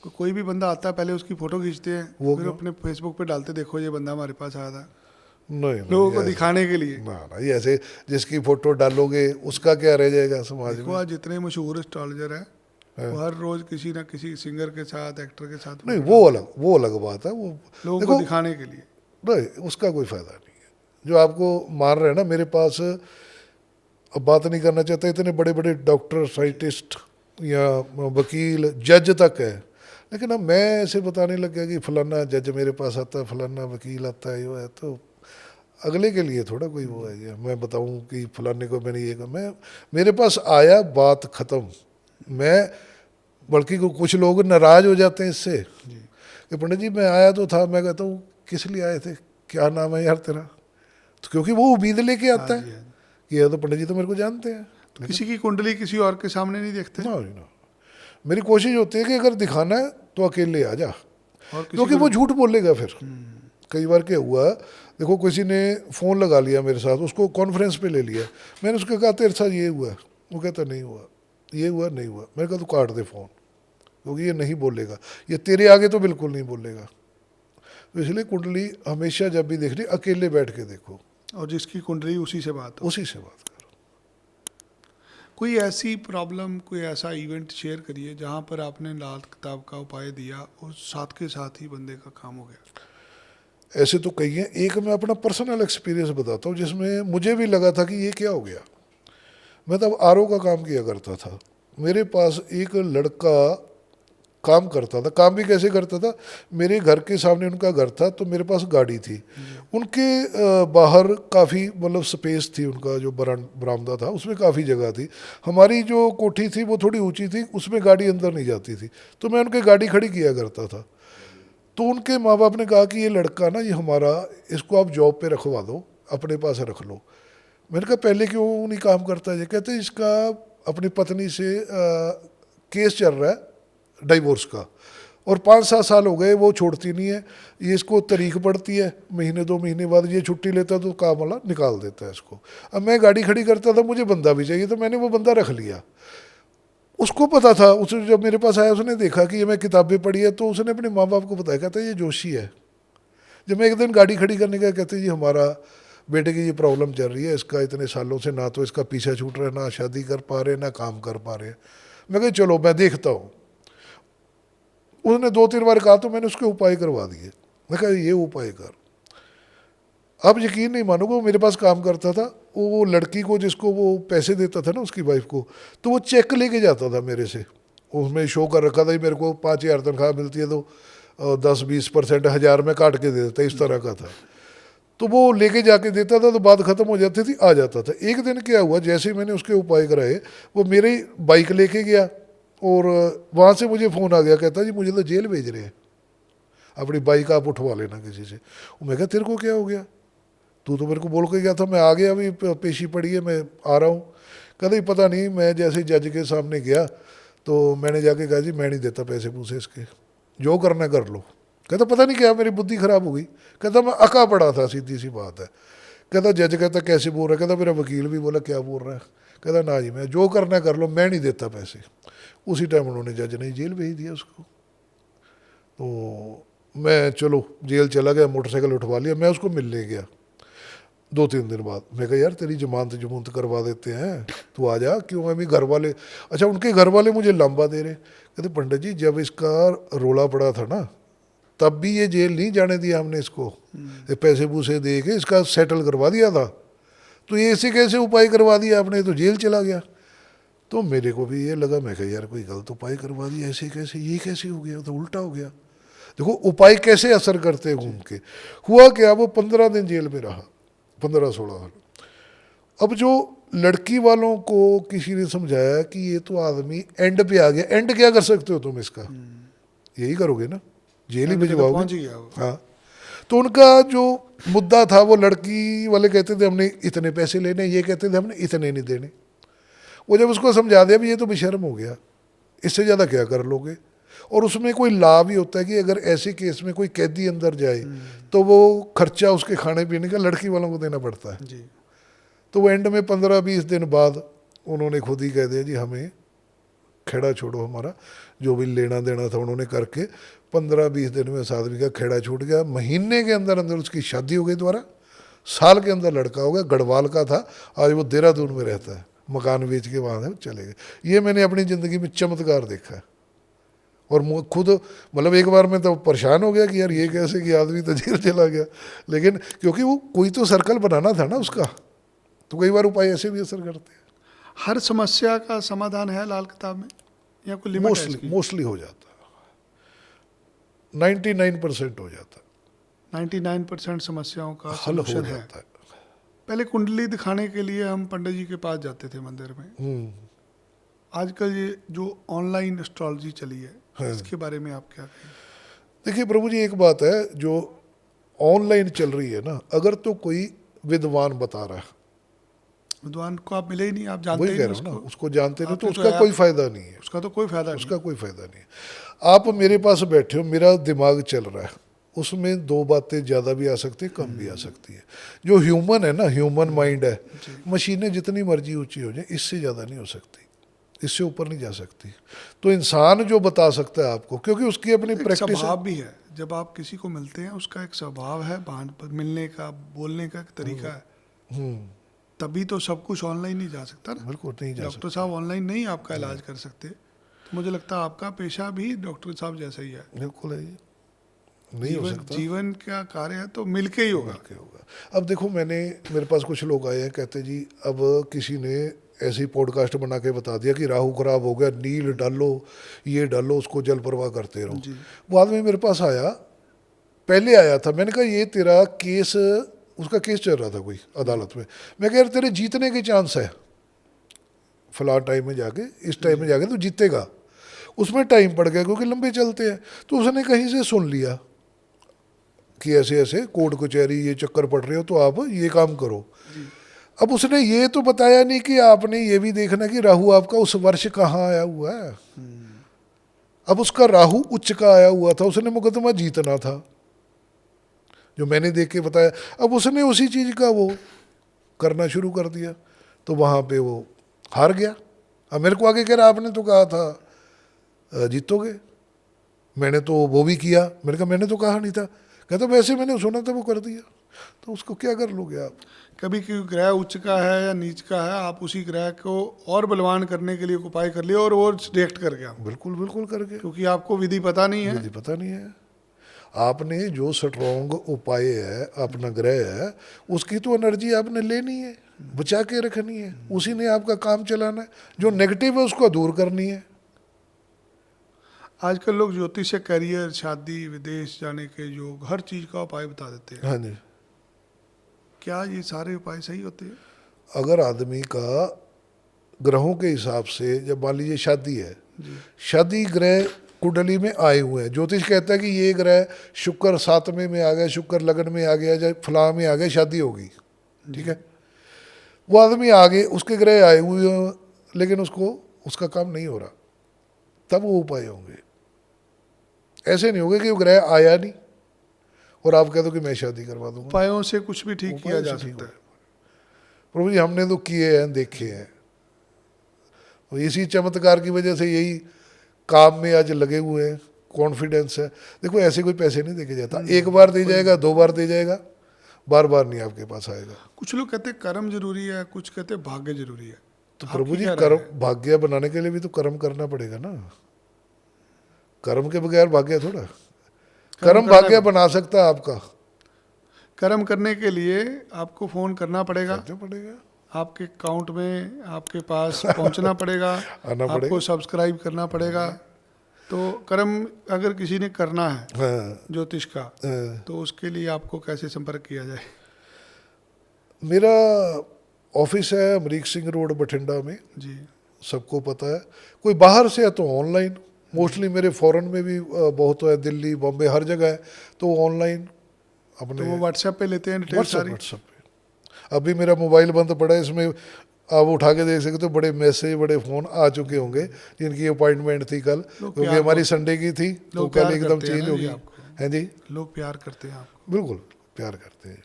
कोई भी बंदा आता है पहले उसकी फोटो खींचते हैं, वो फिर क्यों? अपने फेसबुक पे डालते, देखो ये बंदा हमारे पास आया था, नहीं लोगों को ऐसे- दिखाने के लिए। ना ना, ये ऐसे जिसकी फोटो डालोगे उसका क्या रह जाएगा समाज देखो में? आज जितने मशहूर एस्ट्रोलॉजर हैं, वो हर रोज किसी ना किसी सिंगर के साथ, एक्टर के साथ नहीं, फोटो वो अलग बात है, वो लोगों को देखो, दिखाने के लिए। नहीं उसका कोई फायदा नहीं है। जो आपको मार रहे हैं ना, मेरे पास अब बात नहीं करना चाहता, इतने बड़े बड़े डॉक्टर, साइंटिस्ट या वकील, जज तक है, लेकिन अब मैं ऐसे बताने लग गया कि फलाना जज मेरे पास आता है, फलाना वकील आता है, ये है, तो अगले के लिए थोड़ा कोई वो है ये मैं बताऊं कि फलाने को मैंने ये कहा। मैं मेरे पास आया, बात ख़त्म। मैं बल्कि कुछ लोग नाराज़ हो जाते हैं इससे कि पंडित जी मैं आया तो था, मैं कहता हूँ किस लिए आए थे, क्या नाम है यार तेरा? तो क्योंकि वो उम्मीद लेके आता हाँ है जी, हाँ जी। कि ये तो पंडित जी तो मेरे को जानते हैं। तो किसी की कुंडली किसी और के सामने नहीं देखते, ना जी ना, मेरी कोशिश होती है कि अगर दिखाना है तो अकेले आ जा, और किसी क्योंकि को वो झूठ बोलेगा फिर। कई बार क्या हुआ, देखो किसी ने फ़ोन लगा लिया मेरे साथ, उसको कॉन्फ्रेंस पे ले लिया, मैंने उसको कहा तेरे साथ ये हुआ, वो कहता नहीं हुआ, ये हुआ नहीं हुआ। मैंने कहा तू काट दे फ़ोन, क्योंकि ये नहीं बोलेगा, ये तेरे आगे तो बिल्कुल नहीं बोलेगा। तो इसलिए कुंडली हमेशा जब भी देखनी अकेले बैठ के देखो, और जिसकी कुंडली उसी से बात हो। उसी से बात करो। कोई ऐसी प्रॉब्लम, कोई ऐसा इवेंट शेयर करिए जहाँ पर आपने लाल किताब का उपाय दिया और साथ के साथ ही बंदे का काम हो गया। ऐसे तो कई हैं, एक मैं अपना पर्सनल एक्सपीरियंस बताता हूँ जिसमें मुझे भी लगा था कि ये क्या हो गया। मैं तब आरओ का काम किया करता था, मेरे पास एक लड़का काम करता था। काम भी कैसे करता था, मेरे घर के सामने उनका घर था, तो मेरे पास गाड़ी थी, उनके बाहर काफ़ी मतलब स्पेस थी, उनका जो बरामदा था उसमें काफ़ी जगह थी। हमारी जो कोठी थी वो थोड़ी ऊंची थी, उसमें गाड़ी अंदर नहीं जाती थी, तो मैं उनके गाड़ी खड़ी किया करता था। तो उनके माँ बाप ने कहा कि ये लड़का ना, ये हमारा, इसको आप जॉब पे रखवा दो, अपने पास रख लो। मैंने कहा पहले क्यों नहीं काम करता है? कहते इसका अपनी पत्नी से केस चल रहा है डाइवोर्स का, और 5-7 साल हो गए वो छोड़ती नहीं है, ये इसको तारीख पड़ती है, महीने 2 महीने बाद ये छुट्टी लेता तो काम वाला निकाल देता है इसको। अब मैं गाड़ी खड़ी करता था, मुझे बंदा भी चाहिए, तो मैंने वो बंदा रख लिया। उसको पता था, उसने जब मेरे पास आया उसने देखा कि ये मैं किताबें पढ़ी है, तो उसने अपने माँ बाप को बताया, कहता ये जोशी है। जब मैं एक दिन गाड़ी खड़ी करने गया, कहते जी हमारा बेटे की ये प्रॉब्लम चल रही है, इसका इतने सालों से ना तो इसका पीछा छूट रहा है, ना शादी कर पा रहे, ना काम कर पा रहे। मैं कहा चलो मैं देखता हूँ। उसने 2-3 बार कहा तो मैंने उसके उपाय करवा दिए। मैं कहा ये उपाय कर। आप यकीन नहीं मानोगे, वो मेरे पास काम करता था, वो लड़की को जिसको वो पैसे देता था ना उसकी वाइफ को, तो वो चेक लेके जाता था मेरे से, उसमें शो कर रखा था कि मेरे को 5,000 तनख्वाह मिलती है तो 10-20% 1,000 में काट के दे देता, इस तरह का था। तो वो लेके जाके देता था तो बात खत्म हो जाती थी, आ जाता था। एक दिन क्या हुआ, जैसे ही मैंने उसके उपाय कराए, वो मेरी बाइक लेके गया और वहाँ से मुझे फ़ोन आ गया, कहता जी मुझे तो जेल भेज रहे हैं, अपनी बाइक आप उठवा लेना किसी से। मैं कहा तेरे को क्या हो गया, तू तो मेरे को बोल के गया था, मैं आ गया, अभी पेशी पड़ी है, मैं आ रहा हूँ। कहते पता नहीं, मैं जैसे जज के सामने गया तो मैंने जाके कहा जी मैं नहीं देता पैसे पूसे इसके, जो करना कर लो। कहता पता नहीं क्या मेरी बुद्धि खराब हो गई। कहता मैं अका पड़ा था, सीधी सी बात है। कहता जज कहता कैसे बोल रहा है, कहता मेरा वकील भी बोला क्या बोल रहा है। कहता ना जी मैं जो करना कर लो, मैं नहीं देता पैसे। उसी टाइम उन्होंने जज ने जेल भेज दिया उसको। तो मैं चलो जेल चला गया, मोटरसाइकिल उठवा लिया, मैं उसको मिलने गया 2-3 दिन बाद। मैं कहा यार तेरी जमानत करवा देते हैं, तू आ जा, क्यों अभी घर वाले, अच्छा उनके घर वाले मुझे लंबा दे रहे। कहते पंडित जी जब इसका रोला पड़ा था ना तब भी ये जेल नहीं जाने दिया हमने इसको, ये पैसे पूसे दे के इसका सेटल करवा दिया था, तो ये ऐसे कैसे उपाय करवा दिया आपने, तो जेल चला गया। तो मेरे को भी ये लगा, मैं कहा यार कोई गलत उपाय करवा दिया, ऐसे कैसे, ये कैसे हो गया, तो उल्टा हो गया। देखो उपाय कैसे असर करते हैं घूम के। हुआ क्या, वो 15 दिन जेल में रहा, 15-16 दिन। अब जो लड़की वालों को किसी ने समझाया कि ये तो आदमी एंड पे आ गया, एंड क्या कर सकते हो तुम इसका, यही करोगे ना, जेल ही भिजवाओगे। हाँ, तो उनका जो मुद्दा था, वो लड़की वाले कहते थे हमने इतने पैसे लेने, ये कहते थे हमने इतने नहीं देने। वो जब उसको समझा दिया भी ये तो बेशर्म हो गया, इससे ज़्यादा क्या कर लोगे। और उसमें कोई लाभ ही होता है कि अगर ऐसे केस में कोई कैदी अंदर जाए तो वो खर्चा उसके खाने पीने का लड़की वालों को देना पड़ता है जी। तो वो एंड में 15-20 दिन बाद उन्होंने खुद ही कह दिया जी हमें खेड़ा छोड़ो, हमारा जो भी लेना देना था उन्होंने करके 15-20 दिन में उस आदमी का खेड़ा छूट गया। महीने के अंदर अंदर उसकी शादी हो गई दोबारा, साल के अंदर लड़का हो गया, गढ़वाल का था, आज वो देहरादून में रहता है, मकान बेच के वहाँ से चले गए। ये मैंने अपनी ज़िंदगी में चमत्कार देखा है। और खुद मतलब एक बार मैं तो परेशान हो गया कि यार ये कैसे कि आदमी तो जेल चला गया, लेकिन क्योंकि वो कोई तो सर्कल बनाना था ना उसका, तो कई बार उपाय ऐसे भी असर करते हैं। हर समस्या का समाधान है लाल किताब में या कोई लिमिट है इसकी? मोस्टली हो जाता है, 99% हो जाता है, 99% समस्याओं का हल हो सलूशन है। जाता है। पहले कुंडली दिखाने के लिए हम पंडित जी के पास जाते थे मंदिर में, आजकल ये जो ऑनलाइन एस्ट्रोलॉजी चली है, हाँ। इसके बारे में आप क्या कहें? देखिए प्रभु जी, एक बात है जो ऑनलाइन चल रही है ना, अगर तो कोई विद्वान बता रहा है, विद्वान को आप मिले ही नहीं, आप जानते वही ही कह नहीं रहा हूँ ना, उसको, उसको जानते नहीं तो आपने तो उसका ऐप- कोई फायदा नहीं है, उसका तो कोई फायदा नहीं। उसका कोई फायदा नहीं है। आप मेरे पास बैठे हो, मेरा दिमाग चल रहा है, उसमें 2 बातें ज़्यादा भी आ सकती है, कम भी आ सकती है। जो ह्यूमन है ना, ह्यूमन माइंड है, मशीनें जितनी मर्जी ऊंची हो जाए, इससे ज़्यादा नहीं हो सकती, इससे ऊपर नहीं जा सकती। तो इंसान जो बता सकता है आपको, क्योंकि उसकी अपनी एक प्रैक्टिस है। स्वभाव भी है, जब आप किसी को मिलते हैं उसका एक स्वभाव है, मिलने का, बोलने का एक तरीका है, तभी तो सब कुछ ऑनलाइन नहीं जा सकता ना। बिल्कुल नहीं जा डॉक्टर साहब ऑनलाइन नहीं आपका इलाज कर सकते, तो मुझे लगता है आपका पेशा भी डॉक्टर साहब जैसा ही है। सकता, बिल्कुल है, ये नहीं हो सकता। जीवन का कार्य है तो मिलके ही होगा। क्या होगा। अब देखो मेरे पास कुछ लोग आए हैं, कहते जी अब किसी ने ऐसी पॉडकास्ट बना के बता दिया कि राहु खराब हो गया, नील डालो, ये डालो, उसको जल प्रवाह करते रहो। वो आदमी मेरे पास आया, पहले आया था, मैंने कहा ये तेरा केस, उसका केस चल रहा था कोई अदालत में, मैं कह यार तेरे जीतने के चांस है, फला टाइम में जाके, इस टाइम में जाके तो जीतेगा। उसमें टाइम पड़ गया क्योंकि लंबे चलते हैं, तो उसने कहीं से सुन लिया कि ऐसे ऐसे कोर्ट कचहरी ये चक्कर पड़ रहे हो तो आप ये काम करो। अब उसने ये तो बताया नहीं कि आपने ये भी देखना कि राहु आपका उस वर्ष कहाँ आया हुआ है। अब उसका राहु उच्च का आया हुआ था, उसने मुकदमा जीतना था, जो मैंने देख के बताया। अब उसने उसी चीज़ का वो करना शुरू कर दिया, तो वहाँ पे वो हार गया। अब मेरे को आगे कह रहा आपने तो कहा था जीतोगे, मैंने तो वो भी किया। मैंने कहा मैंने तो कहा नहीं था। कहता वैसे मैंने सुना था वो कर दिया। तो उसको क्या कर लोगे आप? कभी कोई ग्रह उच्च का है या नीच का है, आप उसी ग्रह को और बलवान करने के लिए एक उपाय कर लिया और वो रिएक्ट कर गया, बिल्कुल बिल्कुल करके, क्योंकि आपको विधि पता नहीं है। मुझे पता नहीं है। आपने जो स्ट्रॉन्ग उपाय है, अपना ग्रह है, उसकी तो एनर्जी आपने लेनी है, बचा के रखनी है, उसी ने आपका काम चलाना है। जो नेगेटिव है उसको दूर करनी है। आजकल लोग ज्योतिष से करियर, शादी, विदेश जाने के योग, हर चीज का उपाय बता देते हैं। हाँ जी। क्या ये सारे उपाय सही होते हैं? अगर आदमी का ग्रहों के हिसाब से, जब मान लीजिए शादी है, जी शादी ग्रह कुंडली में आए हुए हैं, ज्योतिष कहता है कि ये ग्रह शुक्र 7वें में आ गया, शुक्र लगन में आ गया, या फलां में आ गया, शादी होगी, ठीक है। वो आदमी आगे उसके ग्रह आए हुए हैं, लेकिन उसको उसका काम नहीं हो रहा, तब वो उपाय होंगे। ऐसे नहीं होगा कि वो ग्रह आया नहीं और आप कह दो कि मैं शादी करवा दूंगा। उपायों से कुछ भी ठीक किया उपायों जा से ठीक सकता है। प्रभु जी हमने तो किए हैं, देखे हैं, तो इसी चमत्कार की वजह से यही काम में आज लगे हुए हैं, कॉन्फिडेंस है। देखो ऐसे कोई पैसे नहीं देके जाता, एक बार दे जाएगा, 2 बार दे जाएगा, बार बार नहीं आपके पास आएगा। कुछ लोग कहते हैं कर्म जरूरी है, कुछ कहते हैं भाग्य जरूरी है। तो आपकी प्रभु जी क्या राय कर्म, है? भाग्य बनाने के लिए भी तो कर्म करना पड़ेगा ना। कर्म के बगैर भाग्य थोड़ा, कर्म करना भाग्य बना सकता है आपका। कर्म करने के लिए आपको फोन करना पड़ेगा, करना पड़ेगा, आपके अकाउंट में आपके पास पहुंचना पड़ेगा, आना आपको पड़ेगा। सब्सक्राइब करना पड़ेगा। तो कर्म अगर किसी ने करना है हाँ, ज्योतिष का, हाँ। तो उसके लिए आपको कैसे संपर्क किया जाए? मेरा ऑफिस है अमरीक सिंह रोड बठिंडा में, जी सबको पता है। कोई बाहर से है तो ऑनलाइन, मोस्टली मेरे फॉरेन में भी बहुत है, दिल्ली बॉम्बे हर जगह है, तो ऑनलाइन अपने तो वो व्हाट्सएप पे लेते हैं डिटेल सारी? व्हाट्सएप पे। अभी मेरा मोबाइल बंद पड़ा है, इसमें आप उठा के देख सकते हो, बड़े मैसेज, बड़े फ़ोन आ चुके होंगे जिनकी अपॉइंटमेंट थी कल, क्योंकि प्यार हमारी बहुत- संडे की थी, तो लोग कल प्यार एकदम करते हैं चेंज ना हो जी गई। आपको। हैं जी, लोग प्यार करते हैं आपको। बिल्कुल प्यार करते हैं।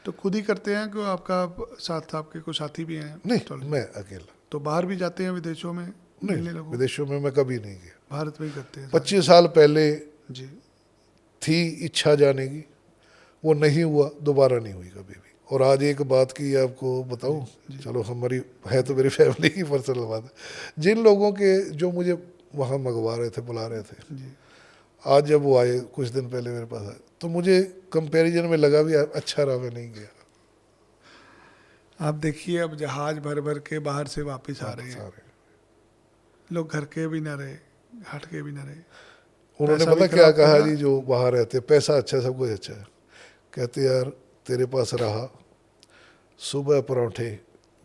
तो खुद ही करते हैं कि आपका साथ, आपके कोई साथी भी हैं? नहीं, मैं अकेला तो बाहर भी जाते हैं विदेशों में मिलने नहीं, लोगों? विदेशों में मैं कभी नहीं गया। भारत में ही करते हैं सारे? 25 साल पहले जी थी इच्छा जाने की, वो नहीं हुआ, दोबारा नहीं हुई कभी भी। और आज एक बात की आपको बताऊं, चलो हमारी है तो मेरी फैमिली की पर्सनल बात है, जिन लोगों के जो मुझे वहाँ मंगवा रहे थे, बुला रहे थे, जी आज जब वो आए कुछ दिन पहले मेरे पास आए, तो मुझे कंपैरिजन में लगा भी अच्छा रहा मैं नहीं गया। आप देखिए, अब जहाज भर भर के बाहर से वापस आ रहे हैं, सारे लोग घर के भी ना रहे, हट के भी ना रहे। उन्होंने पैसा भी पता क्या खराब कहा करना। जी, जो बाहर रहते, पैसा अच्छा, सब कुछ अच्छा है, कहते यार तेरे पास रहा, सुबह पराठे,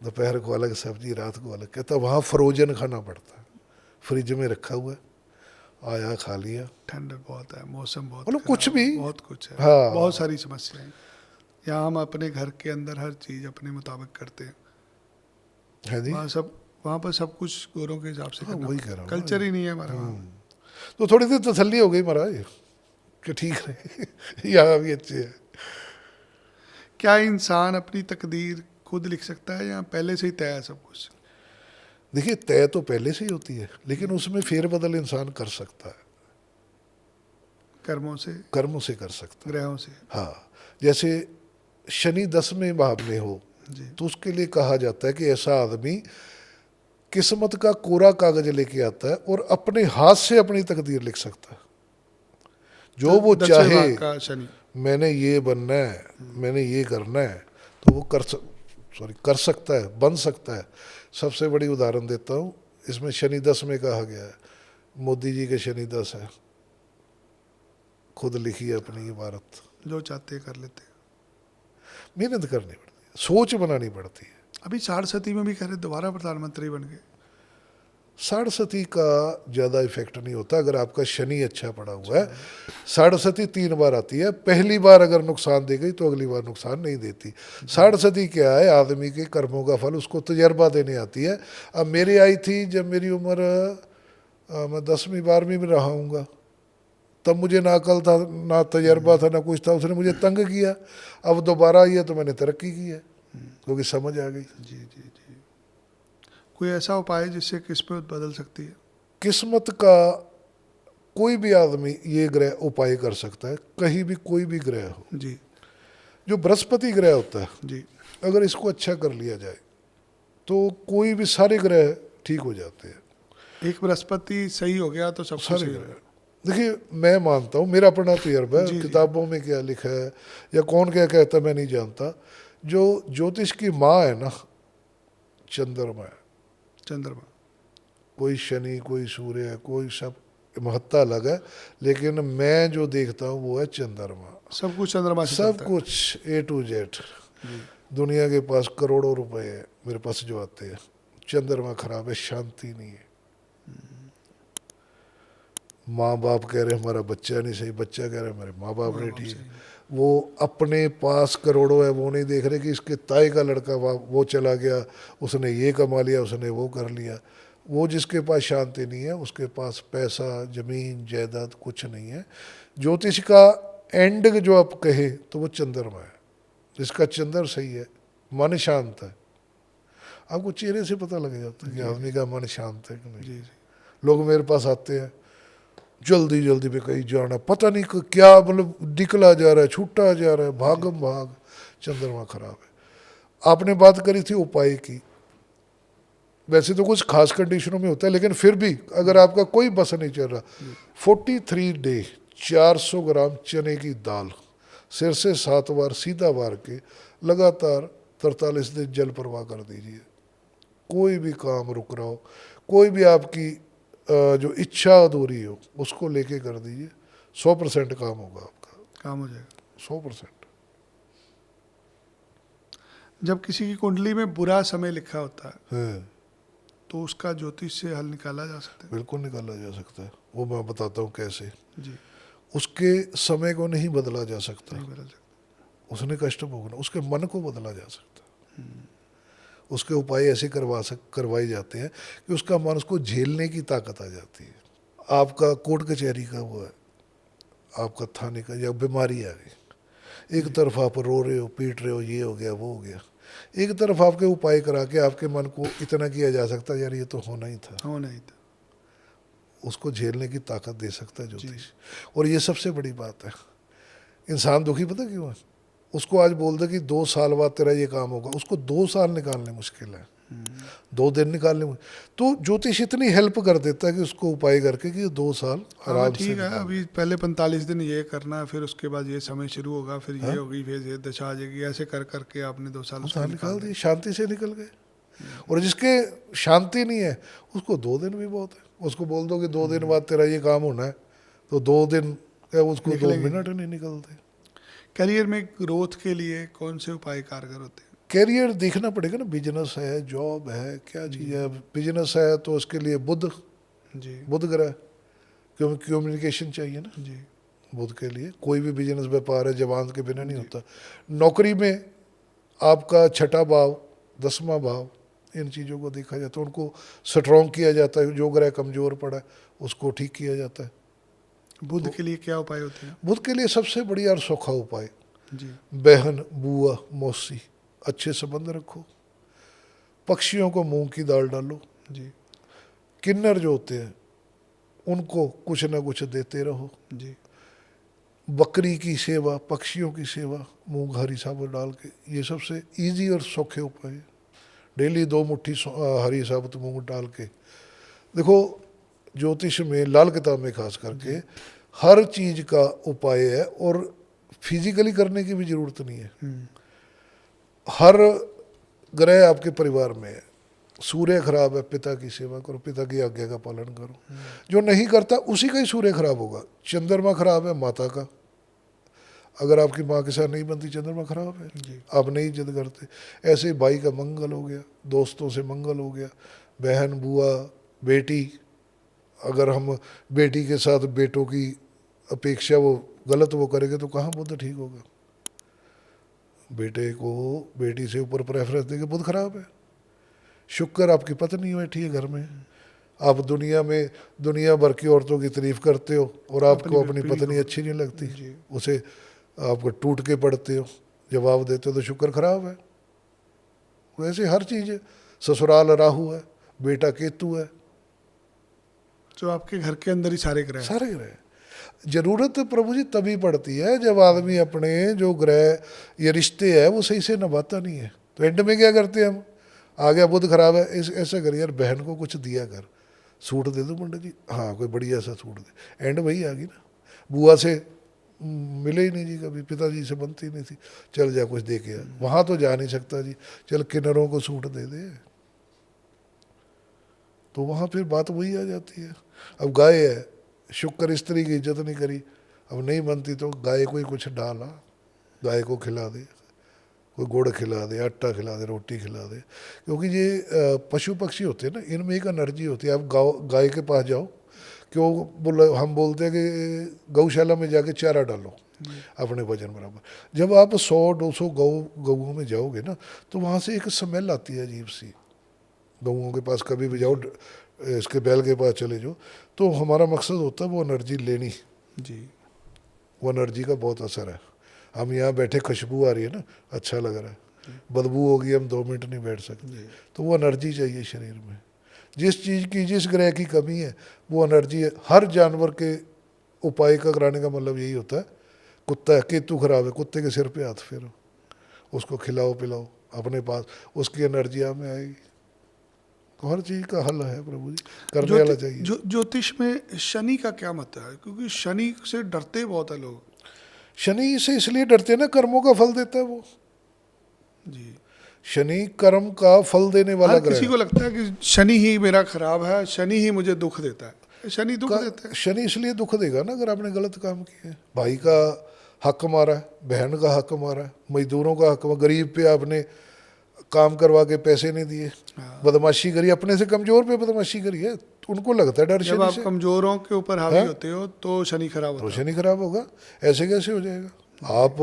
दोपहर को अलग सब्जी, रात को अलग। कहता वहाँ फ्रोजन खाना पड़ता है, फ्रिज में रखा हुआ है, आया खा लिया। ठंड बहुत है, मौसम बहुत मतलब खराब कुछ है, भी। बहुत कुछ है, हाँ। बहुत सारी समस्याएं। यहाँ हम अपने घर के अंदर हर चीज अपने मुताबिक करते हैं, है जी, वहाँ पर सब कुछ गोरों के हिसाब से हाँ, करना वही पड़ता है। कह रहा हूँ ना। कल्चर ही नहीं है हमारा वहाँ। तो थोड़ी सी तसल्ली हो गई महाराज कि ठीक है यहाँ भी अच्छे है। क्या इंसान अपनी तकदीर खुद लिख सकता है या पहले से ही तय है सब कुछ? देखिए तय तो पहले से ही होती है, लेकिन उसमें फेरबदल इंसान कर सकता है, कर्मों से, कर्मों से कर सकता है। ग्रहों से? हाँ, जैसे शनि 10वें भाव में हो, जी तो उसके लिए कहा जाता है कि ऐसा आदमी किस्मत का कोरा कागज लेके आता है और अपने हाथ से अपनी तकदीर लिख सकता है। जो वो 10वें चाहे, भाव का शनि। मैंने ये बनना है, मैंने ये करना है, तो वो कर सकता है, बन सकता है। सबसे बड़ी उदाहरण देता हूँ, इसमें शनि 10 में कहा गया है, मोदी जी के शनि 10 है, खुद लिखी है अपनी इबारत। जो चाहते हैं कर लेते हैं। मेहनत करनी पड़ती है, सोच बनानी पड़ती है। अभी 60 में भी कह रहे दोबारा प्रधानमंत्री बन गए। 60 का ज़्यादा इफेक्ट नहीं होता अगर आपका शनि अच्छा पड़ा हुआ है। 60 3 बार आती है, पहली बार अगर नुकसान दे गई तो अगली बार नुकसान नहीं देती। 60 क्या है, आदमी के कर्मों का फल, उसको तजर्बा देने आती है। अब मेरी आई थी जब मेरी उम्र मैं 10वीं 12वीं में रहा हूँगा, तब मुझे ना अकल था, ना तजर्बा था, ना कुछ था, उसने मुझे तंग किया। अब दोबारा आई है तो मैंने तरक्की की है, क्योंकि समझ आ गई। जी जी जी। कोई ऐसा उपाय जिससे किस्मत बदल सकती है? किस्मत का कोई भी आदमी ये ग्रह उपाय कर सकता है, कहीं भी कोई भी ग्रह हो। जी जो बृहस्पति ग्रह होता है, जी अगर इसको अच्छा कर लिया जाए तो कोई भी सारे ग्रह ठीक हो जाते हैं। एक बृहस्पति सही हो गया तो सब कुछ सारे सही हो ग्रह, गया। देखिए मैं मानता हूँ, मेरा अपना तजर्बा है, जी, जी। किताबों में क्या लिखा है या कौन क्या कहता है मैं नहीं जानता। जो ज्योतिष की माँ है ना, चंद्रमा है। चंद्रमा। कोई शनि, कोई सूर्य, कोई सब महत्ता अलग है, लेकिन मैं जो देखता हूँ वो है चंद्रमा। सब कुछ चंद्रमा से सब चलता है। कुछ A to Z। जी दुनिया के पास करोड़ों रुपए है मेरे पास जो आते हैं, चंद्रमा खराब है, शांति नहीं है। माँ बाप कह रहे हमारा बच्चा नहीं सही, बच्चा कह रहे हमारे माँ बाप नहीं ठीक। वो अपने पास करोड़ों है, वो नहीं देख रहे कि इसके ताए का लड़का वो चला गया, उसने ये कमा लिया, उसने वो कर लिया। वो जिसके पास शांति नहीं है उसके पास पैसा, जमीन, जायदाद कुछ नहीं है। ज्योतिष का एंड जो आप कहे तो वो चंद्रमा है। जिसका चंद्र सही है, मन शांत है, आपको चेहरे से पता लग जाता है कि आदमी का मन शांत है कि नहीं। जी जी। लोग मेरे पास आते हैं जल्दी जल्दी पे कहीं जाना, पता नहीं क्या, मतलब निकला जा रहा है, छूटा जा रहा है, भागम भाग, चंद्रमा खराब है। आपने बात करी थी उपाय की, वैसे तो कुछ खास कंडीशनों में होता है, लेकिन फिर भी अगर आपका कोई बस नहीं चल रहा, 43 डे 400 ग्राम चने की दाल सिर से 7 बार सीधा वार के लगातार 43 दिन जल प्रवाह कर दीजिए। कोई भी काम रुक रहा हो, कोई भी आपकी जो इच्छा अधूरी हो उसको लेके कर दीजिए, 100% काम होगा आपका, काम हो जाएगा। 100%। जब किसी की कुंडली में बुरा समय लिखा होता है है, तो उसका ज्योतिष से हल निकाला जा सकता है। बिल्कुल निकाला जा सकता है। वो मैं बताता हूँ कैसे। जी उसके समय को नहीं बदला जा सकता, नहीं बदल सकता। उसने कष्ट भोगना, उसके मन को बदला जा सकता। उसके उपाय ऐसे करवाए जाते हैं कि उसका मन उसको झेलने की ताकत आ जाती है। आपका कोर्ट कचहरी का वो है, आपका थाने का, या बीमारी आ गई, एक तरफ आप रो रहे हो, पीट रहे हो, ये हो गया वो हो गया, एक तरफ आपके उपाय करा के आपके मन को इतना किया जा सकता है यार ये तो होना ही था, हो नहीं था। उसको झेलने की ताकत दे सकता है ज्योतिष। और ये सबसे बड़ी बात है। इंसान दुखी पता क्यों है? उसको आज बोल दे कि 2 साल बाद तेरा ये काम होगा, उसको 2 साल निकालने मुश्किल है, 2 दिन निकालने तो ज्योतिष इतनी हेल्प कर देता है कि उसको उपाय करके कि 2 साल आराम से ठीक है, निकाल। अभी पहले 45 दिन ये करना है, फिर उसके बाद ये समय शुरू होगा, फिर ये होगी, फिर ये दशा आ जाएगी, ऐसे कर करके आपने 2 साल उसको निकाल दिए, शांति से निकल गए। और जिसके शांति नहीं है उसको 2 दिन भी बहुत है। उसको बोल दो कि 2 दिन बाद तेरा ये काम होना है, तो 2 दिन या उसको 2 मिनट नहीं निकलते। करियर में ग्रोथ के लिए कौन से उपाय कारगर होते हैं? कैरियर देखना पड़ेगा ना, बिजनेस है, जॉब है, क्या चीज़ है। बिजनेस है तो उसके लिए बुध ग्रह, क्योंकि कम्युनिकेशन चाहिए ना जी। बुध के लिए। कोई भी बिजनेस व्यापार है जवान के बिना नहीं होता। नौकरी में आपका 6ठा भाव, 10वां भाव, इन चीज़ों को देखा जाता है, उनको स्ट्रॉन्ग किया जाता है। जो ग्रह कमज़ोर पड़ा है उसको ठीक किया जाता है। बुध के लिए क्या उपाय होते हैं? बुध के लिए सबसे बढ़िया और सौखा उपाय, जी। बहन, बुआ, मौसी, अच्छे संबंध रखो। पक्षियों को मूंग की दाल डालो। जी किन्नर जो होते हैं उनको कुछ ना कुछ देते रहो। जी। बकरी की सेवा, पक्षियों की सेवा, मूंग हरी साबुत डाल के, ये सबसे इजी और सौखे उपाय है। डेली 2 मुट्ठी हरी साबुत मूंग डाल के देखो। ज्योतिष में लाल किताब में खास करके हर चीज का उपाय है, और फिजिकली करने की भी जरूरत नहीं है। हर ग्रह आपके परिवार में है। सूर्य खराब है, पिता की सेवा करो, पिता की आज्ञा का पालन करो। जो नहीं करता उसी का ही सूर्य खराब होगा। चंद्रमा खराब है, माता का, अगर आपकी माँ के साथ नहीं बनती, चंद्रमा खराब है, आप नहीं इज्जत करते। ऐसे ही भाई का मंगल हो गया, दोस्तों से मंगल हो गया, बहन, बुआ, बेटी, अगर हम बेटी के साथ बेटों की अपेक्षा वो गलत वो करेंगे तो कहाँ बुध ठीक होगा। बेटे को बेटी से ऊपर प्रेफरेंस देंगे, बुध खराब है। शुक्र आपकी पत्नी बैठी है घर में, आप दुनिया में दुनिया भर की औरतों की तारीफ करते हो और आपको अपनी पत्नी अच्छी नहीं लगती, उसे आप टूट के पड़ते हो, जवाब देते हो, तो शुक्र खराब है। वैसे हर चीज़ है। ससुराल राहु है, बेटा केतु है, जो आपके घर के अंदर ही सारे ग्रह हैं। सारे ग्रह। जरूरत तो प्रभु जी तभी पड़ती है जब आदमी अपने जो ग्रह ये रिश्ते है वो सही से निभाता नहीं है। तो एंड में क्या करते हैं हम, आ गया बुध खराब है, ऐसा कर यार बहन को कुछ दिया कर, सूट दे दो पंडित जी, हाँ कोई बढ़िया सा सूट दे, एंड वही आ गई ना। बुआ से मिले ही नहीं जी, कभी पिताजी से बनती नहीं थी, चल जा कुछ दे के आ, वहाँ तो जा नहीं सकता जी, चल किन्नरों को सूट दे दे, तो वहाँ फिर बात वही आ जाती है। अब गाय है, शुक्र स्त्री की इज्जत नहीं करी, अब नहीं बनती तो गाय को ही कुछ डाला, गाय को खिला दे, कोई गुड़ खिला दे, आटा खिला दे, रोटी खिला दे, क्योंकि ये पशु पक्षी होते हैं ना, इनमें एक एनर्जी होती है। आप गाय के पास जाओ, क्यों हम बोलते हैं कि गौशाला में जाके चारा डालो अपने वजन बराबर। जब आप 100-200 गऊओं में जाओगे ना, तो वहाँ से एक स्मेल आती है अजीब सी। गऊओं के पास कभी भी जाओ, इसके बैल के पास चले जाओ, तो हमारा मकसद होता है वो एनर्जी लेनी जी। वो एनर्जी का बहुत असर है। हम यहाँ बैठे, खुशबू आ रही है ना, अच्छा लग रहा है, बदबू होगी, हम 2 मिनट नहीं बैठ सकते, तो वो एनर्जी चाहिए शरीर में। जिस चीज़ की, जिस ग्रह की कमी है वो एनर्जी है। हर जानवर के उपाय का कराने का मतलब यही होता है। कुत्ता है, केतु खराब है, कुत्ते के सिर पे हाथ फेरो, उसको खिलाओ पिलाओ अपने पास, उसकी एनर्जी आप में आएगी। तो हर चीज़ का हल है प्रभु जी, करने वाला चाहिए। ज्योतिष में शनि का क्या मत है? क्योंकि शनि से डरते बहुत है लोग। शनि से इसलिए डरते हैं ना, कर्मों का फल देता है वो जी। शनि कर्म का फल देने वाला हर ग्रह किसी है। को लगता है कि शनि ही मेरा खराब है, शनि ही मुझे दुख देता है। शनि दुख देता है। शनि इसलिए दुख देगा ना अगर आपने गलत काम किया है। भाई का हक मारा है, बहन का हक मारा है, मजदूरों का हक मारा, गरीब पे आपने काम करवा के पैसे नहीं दिए, बदमाशी करी, अपने से कमजोर पे बदमाशी करी है, तो उनको लगता है डर जब शनि आप से, कमजोरों के ऊपर हावी होते हो तो शनि खराब तो होता है। शनि खराब होगा। ऐसे कैसे हो जाएगा? आप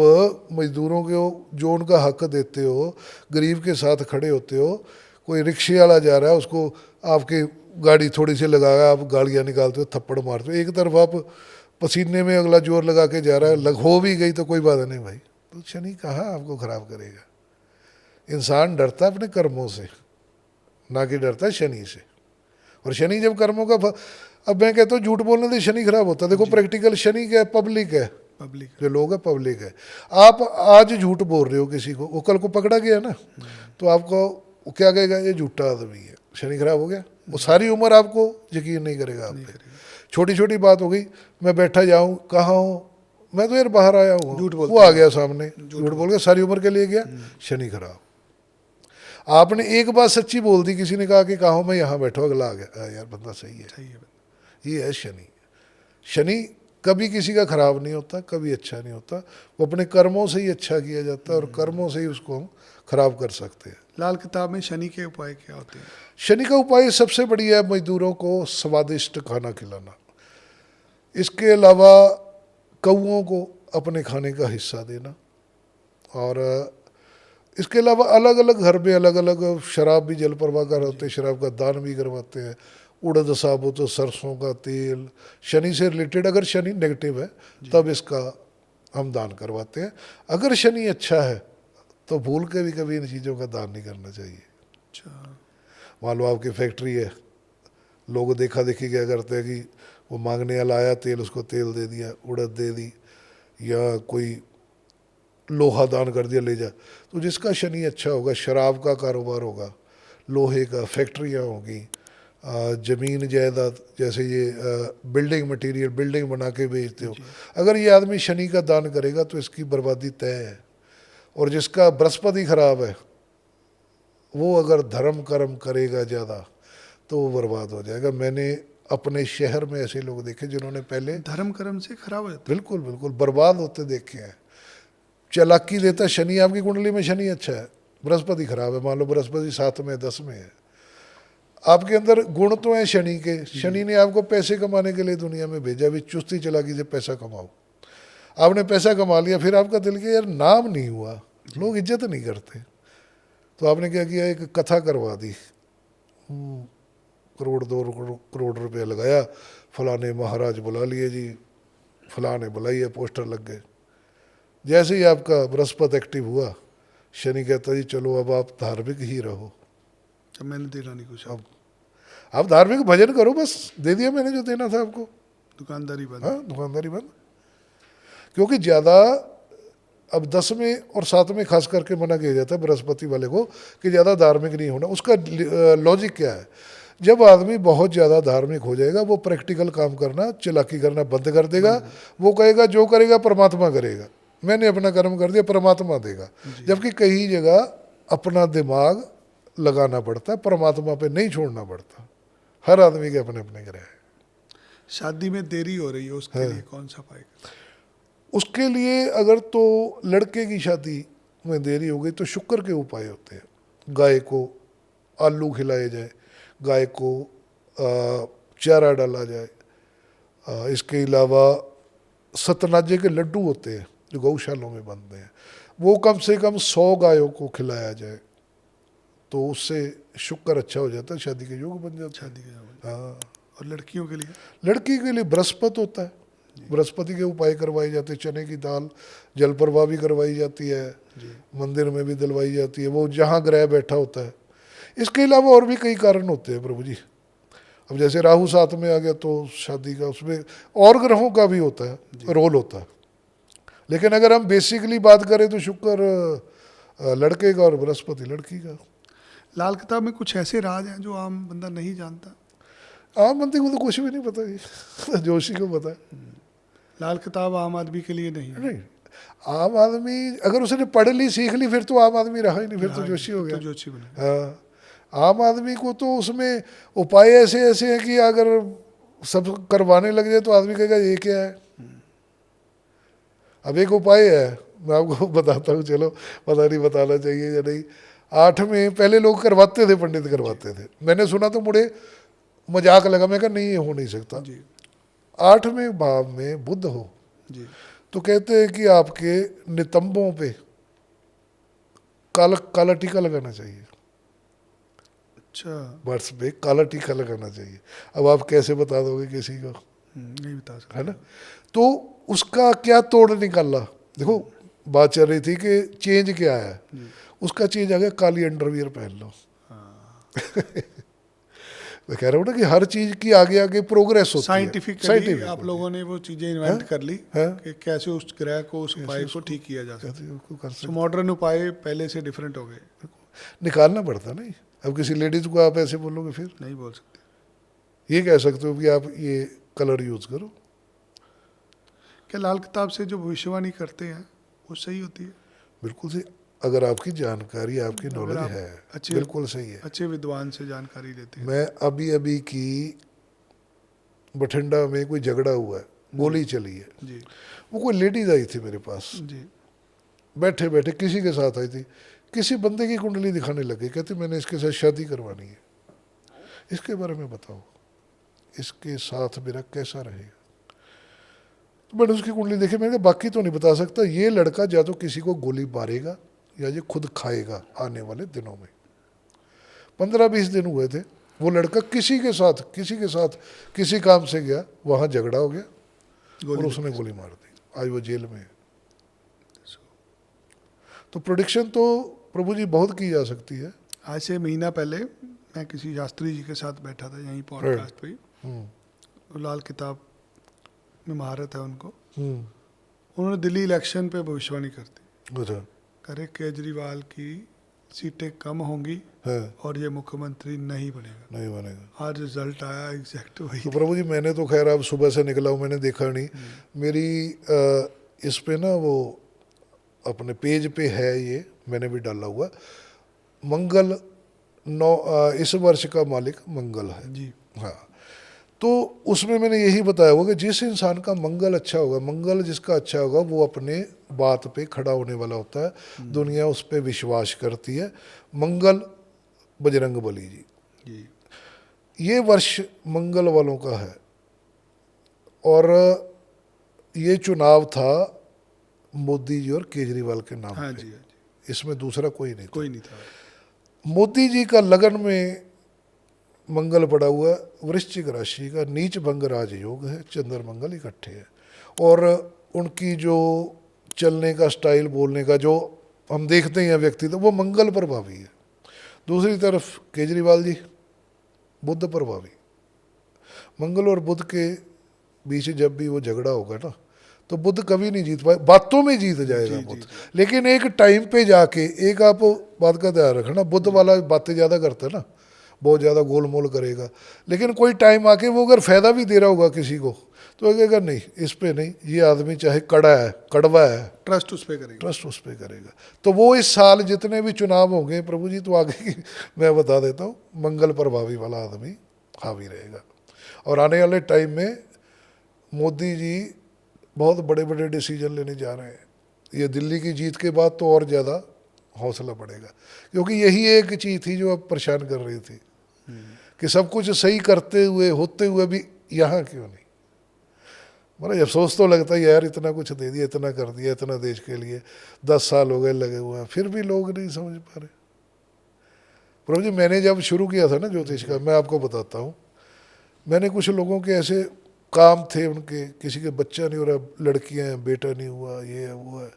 मजदूरों के जो उनका हक देते हो, गरीब के साथ खड़े होते हो, कोई रिक्शे वाला जा रहा है उसको आपकी गाड़ी थोड़ी सी लगाया, आप गालियाँ निकालते हो, थप्पड़ मारते हो, एक तरफ आप पसीने में अगला जोर लगा के जा रहा है, हो भी गई तो कोई बात नहीं भाई, तो शनि कहाँ आपको खराब करेगा। इंसान डरता है अपने कर्मों से, ना कि डरता है शनि से। और शनि जब कर्मों का अब मैं कहता हूँ झूठ बोलने से शनि खराब होता है। देखो प्रैक्टिकल शनि क्या है, पब्लिक है, पब्लिक। जो लोग है पब्लिक है। आप आज झूठ बोल रहे हो किसी को, वो कल को पकड़ा गया ना, तो आपको वो क्या कहेगा, ये झूठा आदमी है, शनि खराब हो गया। वो सारी उम्र आपको यकीन नहीं करेगा आप पे। छोटी छोटी बात हो गई, मैं बैठा जाऊँ, कहाँ हूँ, मैं तो यार बाहर आया हूँ, झूठ बोलते वो आ गया सामने, झूठ बोल के सारी उम्र के लिए गया, शनि खराब। आपने एक बात सच्ची बोल दी, किसी ने कहा कि कहा हूँ मैं यहाँ बैठा, अगला आ गया, यार बंदा सही है। सही है। ये है शनि। शनि कभी किसी का खराब नहीं होता, कभी अच्छा नहीं होता, वो अपने कर्मों से ही अच्छा किया जाता है और कर्मों से ही उसको हम खराब कर सकते हैं। लाल किताब में शनि के उपाय क्या होते हैं? शनि का उपाय सबसे बढ़िया है मजदूरों को स्वादिष्ट खाना खिलाना। इसके अलावा कौओं को अपने खाने का हिस्सा देना, और इसके अलावा अलग अलग घर में अलग अलग शराब भी जल प्रवाह कर होते हैं, शराब का दान भी करवाते हैं। उड़द साबुत, सरसों का तेल, शनि से रिलेटेड, अगर शनि नेगेटिव है तब इसका हम दान करवाते हैं। अगर शनि अच्छा है तो भूल के भी कभी इन चीज़ों का दान नहीं करना चाहिए। अच्छा। मान लो आपकी फैक्ट्री है, लोग देखा देखी क्या करते हैं कि वो मांगने वाला आया तेल, उसको तेल दे दिया, उड़द दे दी, या कोई लोहा दान कर दिया, ले जा। तो जिसका शनि अच्छा होगा, शराब का कारोबार होगा, लोहे का फैक्ट्रियाँ होगी, ज़मीन जायदाद, जैसे ये बिल्डिंग मटेरियल, बिल्डिंग बना के बेचते हो, अगर ये आदमी शनि का दान करेगा तो इसकी बर्बादी तय है। और जिसका बृहस्पति खराब है, वो अगर धर्म कर्म करेगा ज़्यादा तो वो बर्बाद हो जाएगा। मैंने अपने शहर में ऐसे लोग देखे जिन्होंने पहले धर्म कर्म से खराब हो जाता बिल्कुल बिल्कुल बर्बाद होते देखे हैं। चालाकी देता शनि, आपकी कुंडली में शनि अच्छा है, बृहस्पति खराब है, मान लो बृहस्पति 7 में 10 में है, आपके अंदर गुण तो है शनि के, शनि ने आपको पैसे कमाने के लिए दुनिया में भेजा, भी चुस्ती चालाकी से पैसा कमाओ। आपने पैसा कमा लिया, फिर आपका दिल के यार नाम नहीं हुआ, लोग इज्जत नहीं करते, तो आपने क्या किया, एक कथा करवा दी, करोड़ 2 करोड़ रुपया लगाया, फलाने महाराज बुला लिए जी, फलाने बुलाई है, पोस्टर लग गए। जैसे ही आपका बृहस्पति एक्टिव हुआ, शनि कहता जी चलो अब आप धार्मिक ही रहो, मैंने देना नहीं कुछ। अब आप धार्मिक भजन करो, बस दे दिया मैंने जो देना था आपको, दुकानदारी बंद। हाँ, दुकानदारी बंद। क्योंकि ज़्यादा अब 10 में और 7 में खास करके मना किया जाता है बृहस्पति वाले को कि ज़्यादा धार्मिक नहीं होना। उसका लॉजिक क्या है? जब आदमी बहुत ज़्यादा धार्मिक हो जाएगा वो प्रैक्टिकल काम करना, चालाकी करना बंद कर देगा। वो कहेगा जो करेगा परमात्मा करेगा, मैंने अपना कर्म कर दिया, परमात्मा देगा। जबकि कई जगह अपना दिमाग लगाना पड़ता है, परमात्मा पे नहीं छोड़ना पड़ता। हर आदमी के अपने अपने ग्रह है। शादी में देरी हो रही है, उसके लिए कौन सा उपाय करें? उसके लिए अगर तो लड़के की शादी में देरी हो गई तो शुक्र के उपाय होते हैं। गाय को आलू खिलाए जाए, गाय को चारा डाला जाए। इसके अलावा सतनाजे के लड्डू होते हैं जो गौशालों में बनते हैं, वो कम से कम 100 गायों को खिलाया जाए तो उससे शुक्र अच्छा हो जाता है, शादी के योग बन जाता है। शादी के हाँ। और लड़कियों के लिए? लड़की के लिए बृहस्पति होता है, बृहस्पति के उपाय करवाए जाते हैं। चने की दाल जल प्रवाह भी करवाई जाती है, मंदिर में भी दिलवाई जाती है, वो जहाँ ग्रह बैठा होता है। इसके अलावा और भी कई कारण होते हैं प्रभु जी। अब जैसे राहु 7 में आ गया तो शादी का, उसमें और ग्रहों का भी होता है, रोल होता है। लेकिन अगर हम बेसिकली बात करें तो शुक्र लड़के का और बृहस्पति लड़की का। लाल किताब में कुछ ऐसे राज हैं जो आम बंदा नहीं जानता? आम बंदे को तो कुछ भी नहीं पता है, जोशी को पता है। लाल किताब आम आदमी के लिए नहीं है। नहीं, आम आदमी अगर उसने पढ़ ली सीख ली फिर तो आम आदमी रहा ही नहीं, फिर तो जोशी हो तो गया। जोशी बने। हाँ, आम आदमी को तो उसमें उपाय ऐसे ऐसे हैं कि अगर सब करवाने लग जाए तो आदमी कहेगा ये क्या है। अब एक उपाय है, मैं आपको बताता हूँ, चलो पता नहीं बताना चाहिए या नहीं। 8 में पहले लोग करवाते थे, पंडित करवाते थे। मैंने सुना तो मुझे मजाक लगा, मैं कहा नहीं ये हो नहीं सकता। जी 8वें भाव में बुध हो जी। तो कहते हैं कि आपके नितंबों पे काला काला टीका लगाना चाहिए। अच्छा, बर्ड्स पे काला टीका लगाना चाहिए। अब आप कैसे बता दोगे किसी को, नहीं बता सकता। है ना? तो उसका क्या तोड़ निकाला? देखो बात चल रही थी कि चेंज क्या है, उसका चेंज आ गया काली अंडरवियर पहन लो। मैं कह रहा हूँ ना कि हर चीज की आगे आगे प्रोग्रेस होती है। साइंटिफिकली आप लोगों ने वो चीजें इन्वेंट कर ली हाँ? कि कैसे उस ग्रह को, उस उपाय को ठीक किया जा सकता है। को कर तो मॉडर्न उपाय पहले से डिफरेंट हो गए, निकालना पड़ता नहीं। अब किसी लेडीज को आप ऐसे बोलोगे फिर नहीं बोल सकते। ये कह सकते हो कि आप ये कलर यूज करो। क्या लाल किताब से जो भविष्यवाणी करते हैं वो सही होती है? बिल्कुल सही, अगर आपकी जानकारी, आपकी अगर नॉलेज आप है, अच्छे- बिल्कुल सही है। अच्छे विद्वान से जानकारी लेते हैं। मैं अभी अभी की बठिंडा में कोई झगड़ा हुआ है, गोली चली है, जी वो कोई लेडीज आई थी मेरे पास, जी बैठे बैठे किसी के साथ आई थी, किसी बंदे की कुंडली दिखाने लगी, कहती मैंने इसके साथ शादी करवानी है, इसके बारे में बताओ, इसके साथ मेरा कैसा रहेगा। तो मैंने उसकी कुंडली देखी, मैंने कहा बाकी तो नहीं बता सकता, ये लड़का या तो किसी को गोली मारेगा या ये खुद खाएगा आने वाले दिनों में। 15-20 दिन हुए थे, वो लड़का किसी के साथ किसी काम से गया, वहाँ झगड़ा हो गया और उसने गोली मार दी, आज वो जेल में है। तो प्रोडिक्शन तो प्रभु जी बहुत की जा सकती है। आज से महीना पहले मैं किसी शास्त्री जी के साथ बैठा था यहीं पॉडकास्ट पे ही। वो लाल किताब में महारत है उनको। उन्होंने दिल्ली इलेक्शन पे भविष्यवाणी कर दी, अच्छा, करे केजरीवाल की सीटें कम होंगी है, और ये मुख्यमंत्री नहीं बनेगा। नहीं बनेगा। आज रिजल्ट आया एग्जैक्ट वही। तो प्रभु जी मैंने तो खैर अब सुबह से निकला हूँ, मैंने देखा नहीं। मेरी इस पे ना वो अपने पेज पे है, ये मैंने भी डाला हुआ, मंगल इस वर्ष का मालिक मंगल है। जी हाँ, तो उसमें मैंने यही बताया होगा कि जिस इंसान का मंगल अच्छा होगा, मंगल जिसका अच्छा होगा, वो अपने बात पे खड़ा होने वाला होता है, दुनिया उस पर विश्वास करती है। मंगल बजरंग बली जी, जी ये वर्ष मंगल वालों का है। और ये चुनाव था मोदी जी और केजरीवाल के नाम हाँ पे, जी हाँ जी, इसमें दूसरा कोई नहीं था। कोई नहीं था। मोदी जी का लगन में मंगल पड़ा हुआ, वृश्चिक राशि का नीच भंग राजयोग है, चंद्र मंगल इकट्ठे है। और उनकी जो चलने का स्टाइल, बोलने का जो हम देखते हैं व्यक्ति, तो वो मंगल प्रभावी है। दूसरी तरफ केजरीवाल जी बुध प्रभावी। मंगल और बुध के बीच जब भी वो झगड़ा होगा ना, तो बुद्ध कभी नहीं जीत पाए, बातों में जीत जाएगा बुद्ध। लेकिन एक टाइम पे जाके, एक आप बात का ध्यान रखना, बुद्ध वाला बातें ज़्यादा करता है ना, बहुत ज़्यादा गोल मोल करेगा, लेकिन कोई टाइम आके वो अगर फ़ायदा भी दे रहा होगा किसी को, तो अगर नहीं, इस पे नहीं, ये आदमी चाहे कड़वा है, ट्रस्ट उस पर करेंगे। ट्रस्ट उस पर करेगा। तो वो इस साल जितने भी चुनाव होंगे प्रभु जी, तो आगे की मैं बता देता हूँ, मंगल प्रभावी वाला आदमी हावी रहेगा। और आने वाले टाइम में मोदी जी बहुत बड़े बड़े डिसीजन लेने जा रहे हैं। ये दिल्ली की जीत के बाद तो और ज़्यादा हौसला बढ़ेगा, क्योंकि यही एक चीज़ थी जो अब परेशान कर रही थी कि सब कुछ सही करते हुए होते हुए भी यहाँ क्यों नहीं। मतलब अफसोस तो लगता है यार, इतना कुछ दे दिया, इतना कर दिया, इतना देश के लिए, 10 साल हो गए लगे हुए हैं, फिर भी लोग नहीं समझ पा रहे। प्रभु जी, मैंने जब शुरू किया था ना ज्योतिष का, मैं आपको बताता हूँ, मैंने कुछ लोगों के ऐसे काम थे उनके, किसी के बच्चा नहीं हो रहा, लड़कियां हैं, बेटा नहीं हुआ, ये है वो है,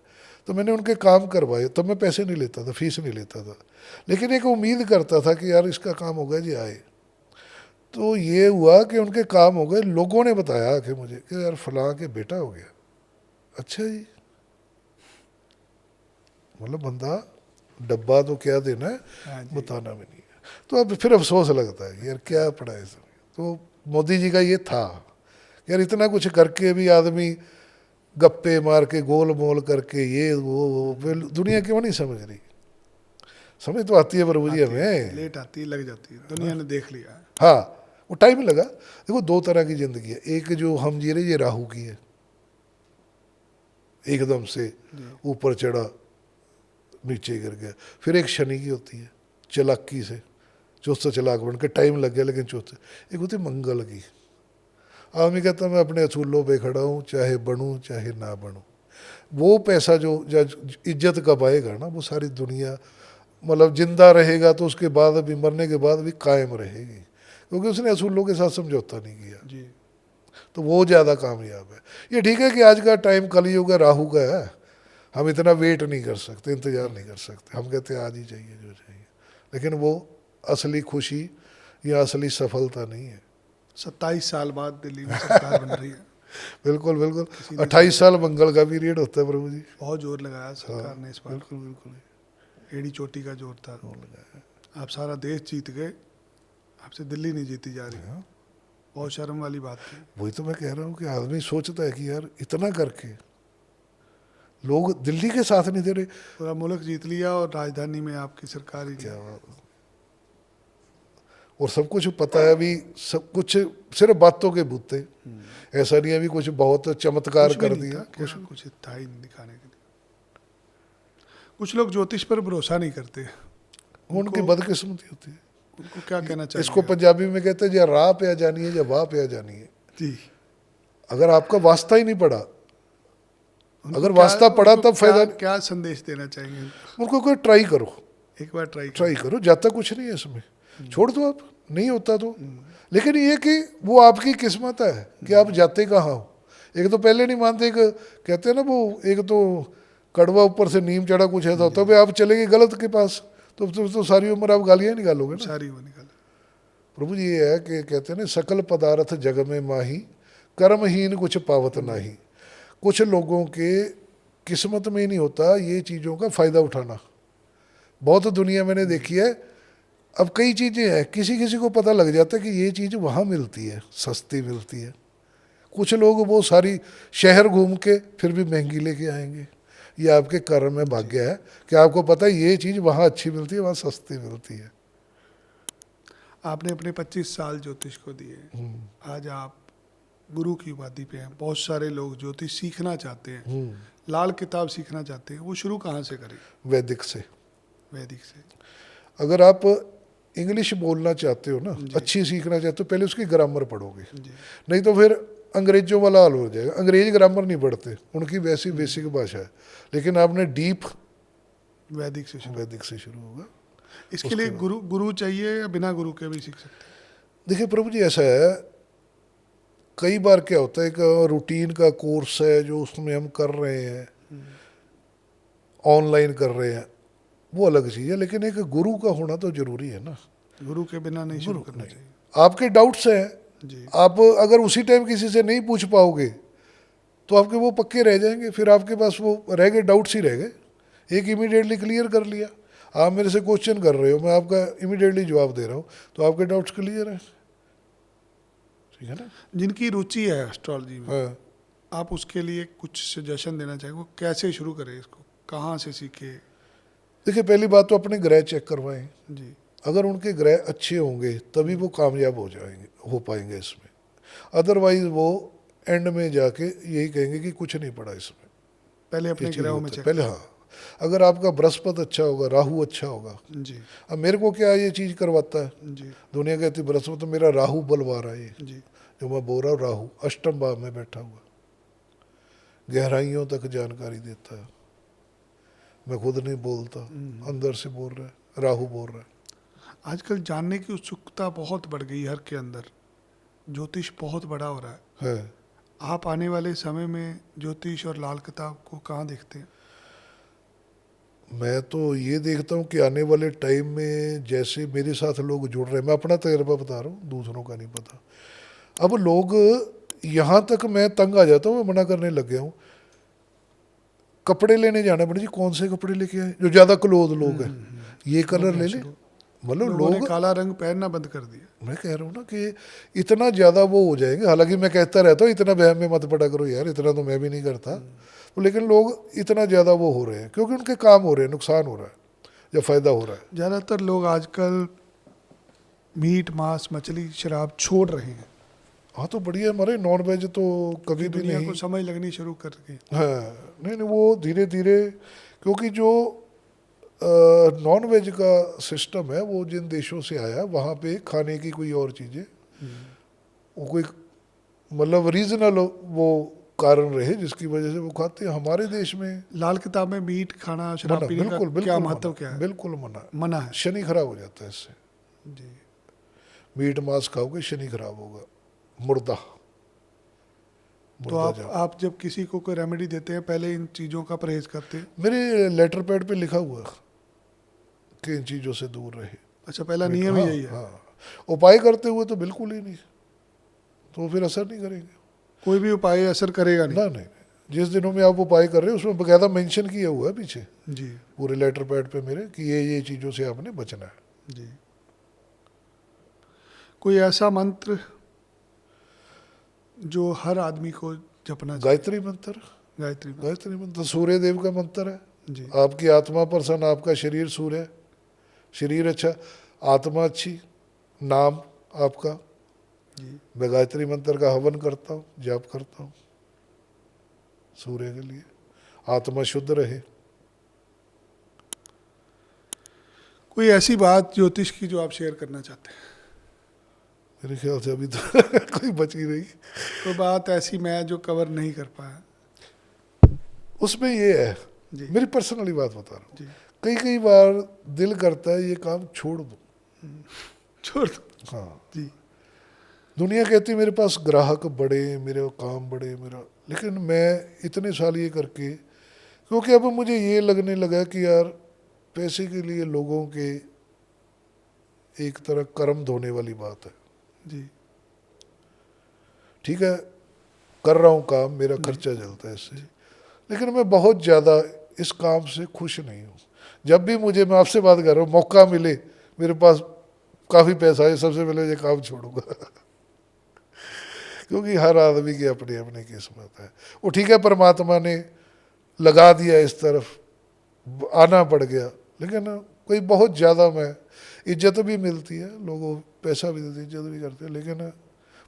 तो मैंने उनके काम करवाए। तब मैं पैसे नहीं लेता था, फीस नहीं लेता था, लेकिन एक उम्मीद करता था कि यार इसका काम हो गया जी, आए। तो ये हुआ कि उनके काम हो गए, लोगों ने बताया कि मुझे कि यार फलां के बेटा हो गया। अच्छा जी, मतलब बंदा डब्बा तो क्या देना है, बताना भी नहीं है। तो अब फिर अफसोस लगता है यार क्या पड़ा है इसमें। तो मोदी जी का ये था यार, इतना कुछ करके भी आदमी गप्पे मार के गोल मोल करके ये वो फिर दुनिया क्यों नहीं समझ रही। समझ तो आती है प्रभु जी हमें, लेट आती है, लग जाती है, दुनिया ने देख लिया। हाँ वो टाइम लगा। देखो दो तरह की जिंदगी है, एक जो हम जी रहे ये राहु की है, एकदम से ऊपर चढ़ा नीचे गिर गया। फिर एक शनि की होती है, चालाकी से चौथा चालाक बन के, टाइम लग गया लेकिन चौथे। एक होती है मंगल की, आदमी कहता मैं अपने असूलों पे खड़ा हूँ, चाहे बनूँ चाहे ना बनूँ। वो पैसा जो इज्जत कमाएगा ना, वो सारी दुनिया मतलब जिंदा रहेगा तो उसके बाद भी, मरने के बाद भी कायम रहेगी, क्योंकि उसने असूलों के साथ समझौता नहीं किया जी। तो वो ज़्यादा कामयाब है। ये ठीक है कि आज का टाइम कलयुग है, राहु का है, हम इतना वेट नहीं कर सकते, इंतज़ार नहीं कर सकते, हम कहते हैं आज ही चाहिए जो चाहिए, लेकिन वो असली खुशी या असली सफलता नहीं है। 27 साल बाद दिल्ली में सरकार बन रही है। बिल्कुल बिल्कुल, 28 साल मंगल का पीरियड होता है प्रभु जी। बहुत जोर लगाया सरकार ने इस बार, बिल्कुल बिल्कुल एड़ी चोटी का जोर था। आप सारा देश जीत गए, आपसे दिल्ली नहीं जीती जा रही। बहुत शर्म वाली बात थी। वही तो मैं कह रहा हूँ कि आदमी सोचता है कि यार इतना करके लोग दिल्ली के साथ नहीं दे रहे। पूरा मुल्क जीत लिया और राजधानी में आपकी सरकार ही क्या बात। और सब कुछ पता है अभी, सब कुछ सिर्फ बातों के बूते, ऐसा नहीं है अभी कुछ बहुत चमत्कार कुछ भी कर नहीं दिया। था, कुछ था ही नहीं दिखाने के लिए। कुछ लोग ज्योतिष पर भरोसा नहीं करते, उनकी बदकिस्मती होती है। उनको क्या कहना चाहिए? इसको पंजाबी में कहते हैं या राह पे आ जानी है या वाह पे आ जानी है। जी। अगर आपका वास्ता ही नहीं पड़ा, उनको अगर क्या- वास्ता पड़ा उनको तब फायदा क्या, क्या संदेश देना चाहिए? उनको कोई ट्राई करो, एक बार ट्राई करो, जाता कुछ नहीं है इसमें, छोड़ दो, आप नहीं होता तो। लेकिन ये कि वो आपकी किस्मत है कि आप जाते कहाँ हो। एक तो पहले नहीं मानते, एक कहते हैं ना वो, एक तो कड़वा ऊपर से नीम चढ़ा कुछ ऐसा होता है, आप चले गए गलत के पास तो सारी उम्र आप गालियाँ निकालोगे ना। सारी वो निकाला। प्रभु जी ये है कि कहते हैं ना, सकल पदार्थ जग में माही, कर्महीन कुछ पावत नाही। कुछ लोगों के किस्मत में ही नहीं होता ये चीज़ों का फ़ायदा उठाना। बहुत दुनिया मैंने देखी है, अब कई चीज़ें हैं, किसी किसी को पता लग जाता है कि ये चीज़ वहाँ मिलती है, सस्ती मिलती है। कुछ लोग वो सारी शहर घूम के फिर भी महंगी लेके आएंगे। ये आपके कर्म में भाग्य है कि आपको पता है ये चीज़ वहाँ अच्छी मिलती है, वहाँ सस्ती मिलती है। आपने अपने 25 साल ज्योतिष को दिए, आज आप गुरु की उपाधि पे हैं। बहुत सारे लोग ज्योतिष सीखना चाहते हैं, लाल किताब सीखना चाहते हैं, वो शुरू कहाँ से करें? वैदिक से। वैदिक से। अगर आप इंग्लिश बोलना चाहते हो ना, अच्छी सीखना चाहते हो, पहले उसकी ग्रामर पढ़ोगे, नहीं तो फिर अंग्रेजों वाला हाल हो जाएगा। अंग्रेज ग्रामर नहीं पढ़ते, उनकी वैसी बेसिक भाषा है, लेकिन आपने डीप वैदिक से शुरू। वैदिक से शुरू होगा। इसके लिए गुरु चाहिए या बिना गुरु के भी सीख सकते हैं? देखिए प्रभु जी ऐसा है, कई बार क्या होता है कि रूटीन का कोर्स है जो उसमें हम कर रहे हैं, ऑनलाइन कर रहे हैं, वो अलग चीज़ है, लेकिन एक गुरु का होना तो जरूरी है ना। गुरु के बिना नहीं शुरू करना चाहिए। आपके डाउट्स हैं, जी आप अगर उसी टाइम किसी से नहीं पूछ पाओगे तो आपके वो पक्के रह जाएंगे, फिर आपके पास वो रह गए, डाउट्स ही रह गए। एक इमीडिएटली क्लियर कर लिया, आप मेरे से क्वेश्चन कर रहे हो, मैं आपका इमीडिएटली जवाब दे रहा हूँ, तो आपके डाउट्स क्लियर हैं। ठीक है ना? जिनकी रुचि है एस्ट्रोलॉजी में, हाँ, आप उसके लिए कुछ सजेशन देना चाहेंगे, वो कैसे शुरू करें इसको, कहाँ से सीखे? देखिए पहली बात तो अपने ग्रह चेक करवाएं। जी अगर उनके ग्रह अच्छे होंगे तभी वो कामयाब हो जाएंगे, हो पाएंगे इसमें। अदरवाइज वो एंड में जाके यही कहेंगे कि कुछ नहीं पड़ा इसमें। पहले ये अपने चीज़ ग्रहों में होता है चेक पहले। हाँ, अगर आपका बृहस्पति अच्छा होगा, राहु अच्छा होगा। जी अब मेरे को क्या ये चीज़ करवाता है, जी दुनिया कहती है बृहस्पति, तो मेरा राहु बलवा रहा है ये, जी जो मैं बोल रहा हूँ। राहु अष्टम भाव में बैठा हुआ, गहराइयों तक जानकारी देता है। मैं खुद नहीं बोलता, अंदर से बोल रहा है, राहु बोल रहा है। आजकल जानने की उत्सुकता बहुत बढ़ गई हर के अंदर, ज्योतिष बहुत बड़ा हो रहा है। है। आप आने वाले समय में ज्योतिष और लाल किताब को कहाँ देखते हैं? मैं तो ये देखता हूँ कि आने वाले टाइम में जैसे मेरे साथ लोग जुड़ रहे हैं, मैं अपना तजर्बा बता रहा हूँ, दूसरों का नहीं पता। अब लोग यहाँ तक मैं तंग आ जाता हूँ, मैं मना करने लग गया हूँ। कपड़े लेने जाना पड़े जी, कौन से कपड़े लेके आए, जो ज़्यादा क्लोज लोग हैं, ये कलर ले ले। मतलब लोगों ने लोग, काला रंग पहनना बंद कर दिया। मैं कह रहा हूँ ना कि इतना ज़्यादा वो हो जाएंगे। हालांकि मैं कहता रहता हूँ इतना वहम में मत पड़ा करो यार, इतना तो मैं भी नहीं करता, तो लेकिन लोग इतना ज़्यादा वो हो रहे हैं क्योंकि उनके काम हो रहे हैं, नुकसान हो रहा है या फ़ायदा हो रहा है। ज़्यादातर लोग आजकल मीट मांस मछली शराब छोड़ रहे हैं, हाँ तो बढ़िया, हमारे नॉन वेज तो कभी भी दुनिया नहीं। को समझ लगनी शुरू कर गई। हाँ, नहीं नहीं, वो धीरे धीरे, क्योंकि जो नॉन वेज का सिस्टम है वो जिन देशों से आया, वहाँ पे खाने की कोई और चीज़ें, वो कोई मतलब रीजनल वो कारण रहे जिसकी वजह से वो खाते हैं। हमारे देश में लाल किताब में मीट खाना शराब मना, पीने का बिल्कुल क्या बिल्कुल महत्व मना, क्या है? बिल्कुल मना। मना है। शनि खराब हो जाता है इससे। जी मीट मांस खाओगे शनि खराब होगा, मुर्दा तो मुर्दा आप जब किसी को कोई रेमेडी देते हैं पहले इन चीज़ों का परहेज करते हैं? मेरे लेटर पैड पे लिखा हुआ है कि इन चीज़ों से दूर रहे। अच्छा, पहला नियम ही हाँ, यही है। हाँ, उपाय करते हुए तो बिल्कुल ही नहीं, तो फिर असर नहीं करेंगे। कोई भी उपाय असर करेगा नहीं। ना नहीं, जिस दिनों में आप उपाय कर रहे हो उसमें बकायदा मेंशन किया हुआ है पीछे जी पूरे लेटर पैड पे मेरे कि ये चीज़ों से आपने बचना है। जी। कोई ऐसा मंत्र जो हर आदमी को जपना चाहिए? गायत्री मंत्र, गायत्री मंत्र। गायत्री मंत्र सूर्य देव का मंत्र है। जी आपकी आत्मा प्रसन्न, आपका शरीर सूर्य है, शरीर अच्छा, आत्मा अच्छी, नाम आपका। जी मैं गायत्री मंत्र का हवन करता हूँ, जाप करता हूँ सूर्य के लिए, आत्मा शुद्ध रहे। कोई ऐसी बात ज्योतिष की जो आप शेयर करना चाहते हैं? मेरे ख्याल से अभी तो कोई बच ही नहीं। कोई बात ऐसी मैं जो कवर नहीं कर पाया? उसमें ये है, जी मेरी पर्सनली बात बता रहा हूँ, जी। कई बार दिल करता है ये काम छोड़ दो। छोड़ दो। हाँ, जी दुनिया कहती है मेरे पास ग्राहक बढ़े, मेरे काम बढ़े मेरा, लेकिन मैं इतने साल ये करके, क्योंकि अब मुझे ये लगने लगा कि यार पैसे के लिए लोगों के एक तरह कर्म धोने वाली बात है। जी ठीक है, कर रहा हूँ काम, मेरा खर्चा चलता है इससे, लेकिन मैं बहुत ज़्यादा इस काम से खुश नहीं हूँ। जब भी मुझे, मैं आपसे बात कर रहा हूँ, मौका मिले, मेरे पास काफ़ी पैसा है, सबसे पहले ये काम छोड़ूंगा क्योंकि हर आदमी की अपनी अपनी किस्मत है। वो ठीक है, परमात्मा ने लगा दिया इस तरफ, आना पड़ गया, लेकिन कोई बहुत ज़्यादा, मैं इज्जत भी मिलती है, लोगों पैसा भी देते, इज्जत भी करते हैं, लेकिन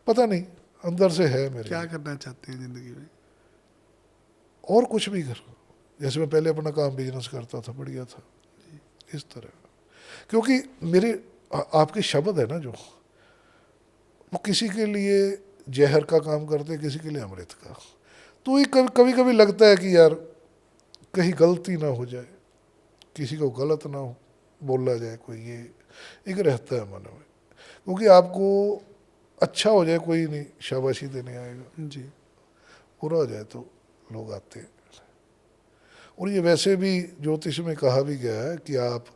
पता नहीं अंदर से है मेरे। क्या करना चाहते हैं ज़िंदगी में? और कुछ भी कर, जैसे मैं पहले अपना काम बिजनेस करता था, बढ़िया था, इस तरह। क्योंकि मेरे आपके शब्द है ना जो, वो किसी के लिए जहर का काम करते हैं, किसी के लिए अमृत का। तो ये कभी कभी लगता है कि यार कहीं गलती ना हो जाए, किसी को गलत ना हो बोला जाए कोई, ये एक रहता है मन में। क्योंकि आपको अच्छा हो जाए कोई नहीं शाबाशी देने आएगा, जी बुरा हो जाए तो लोग आते हैं। और ये वैसे भी ज्योतिष में कहा भी गया है कि आप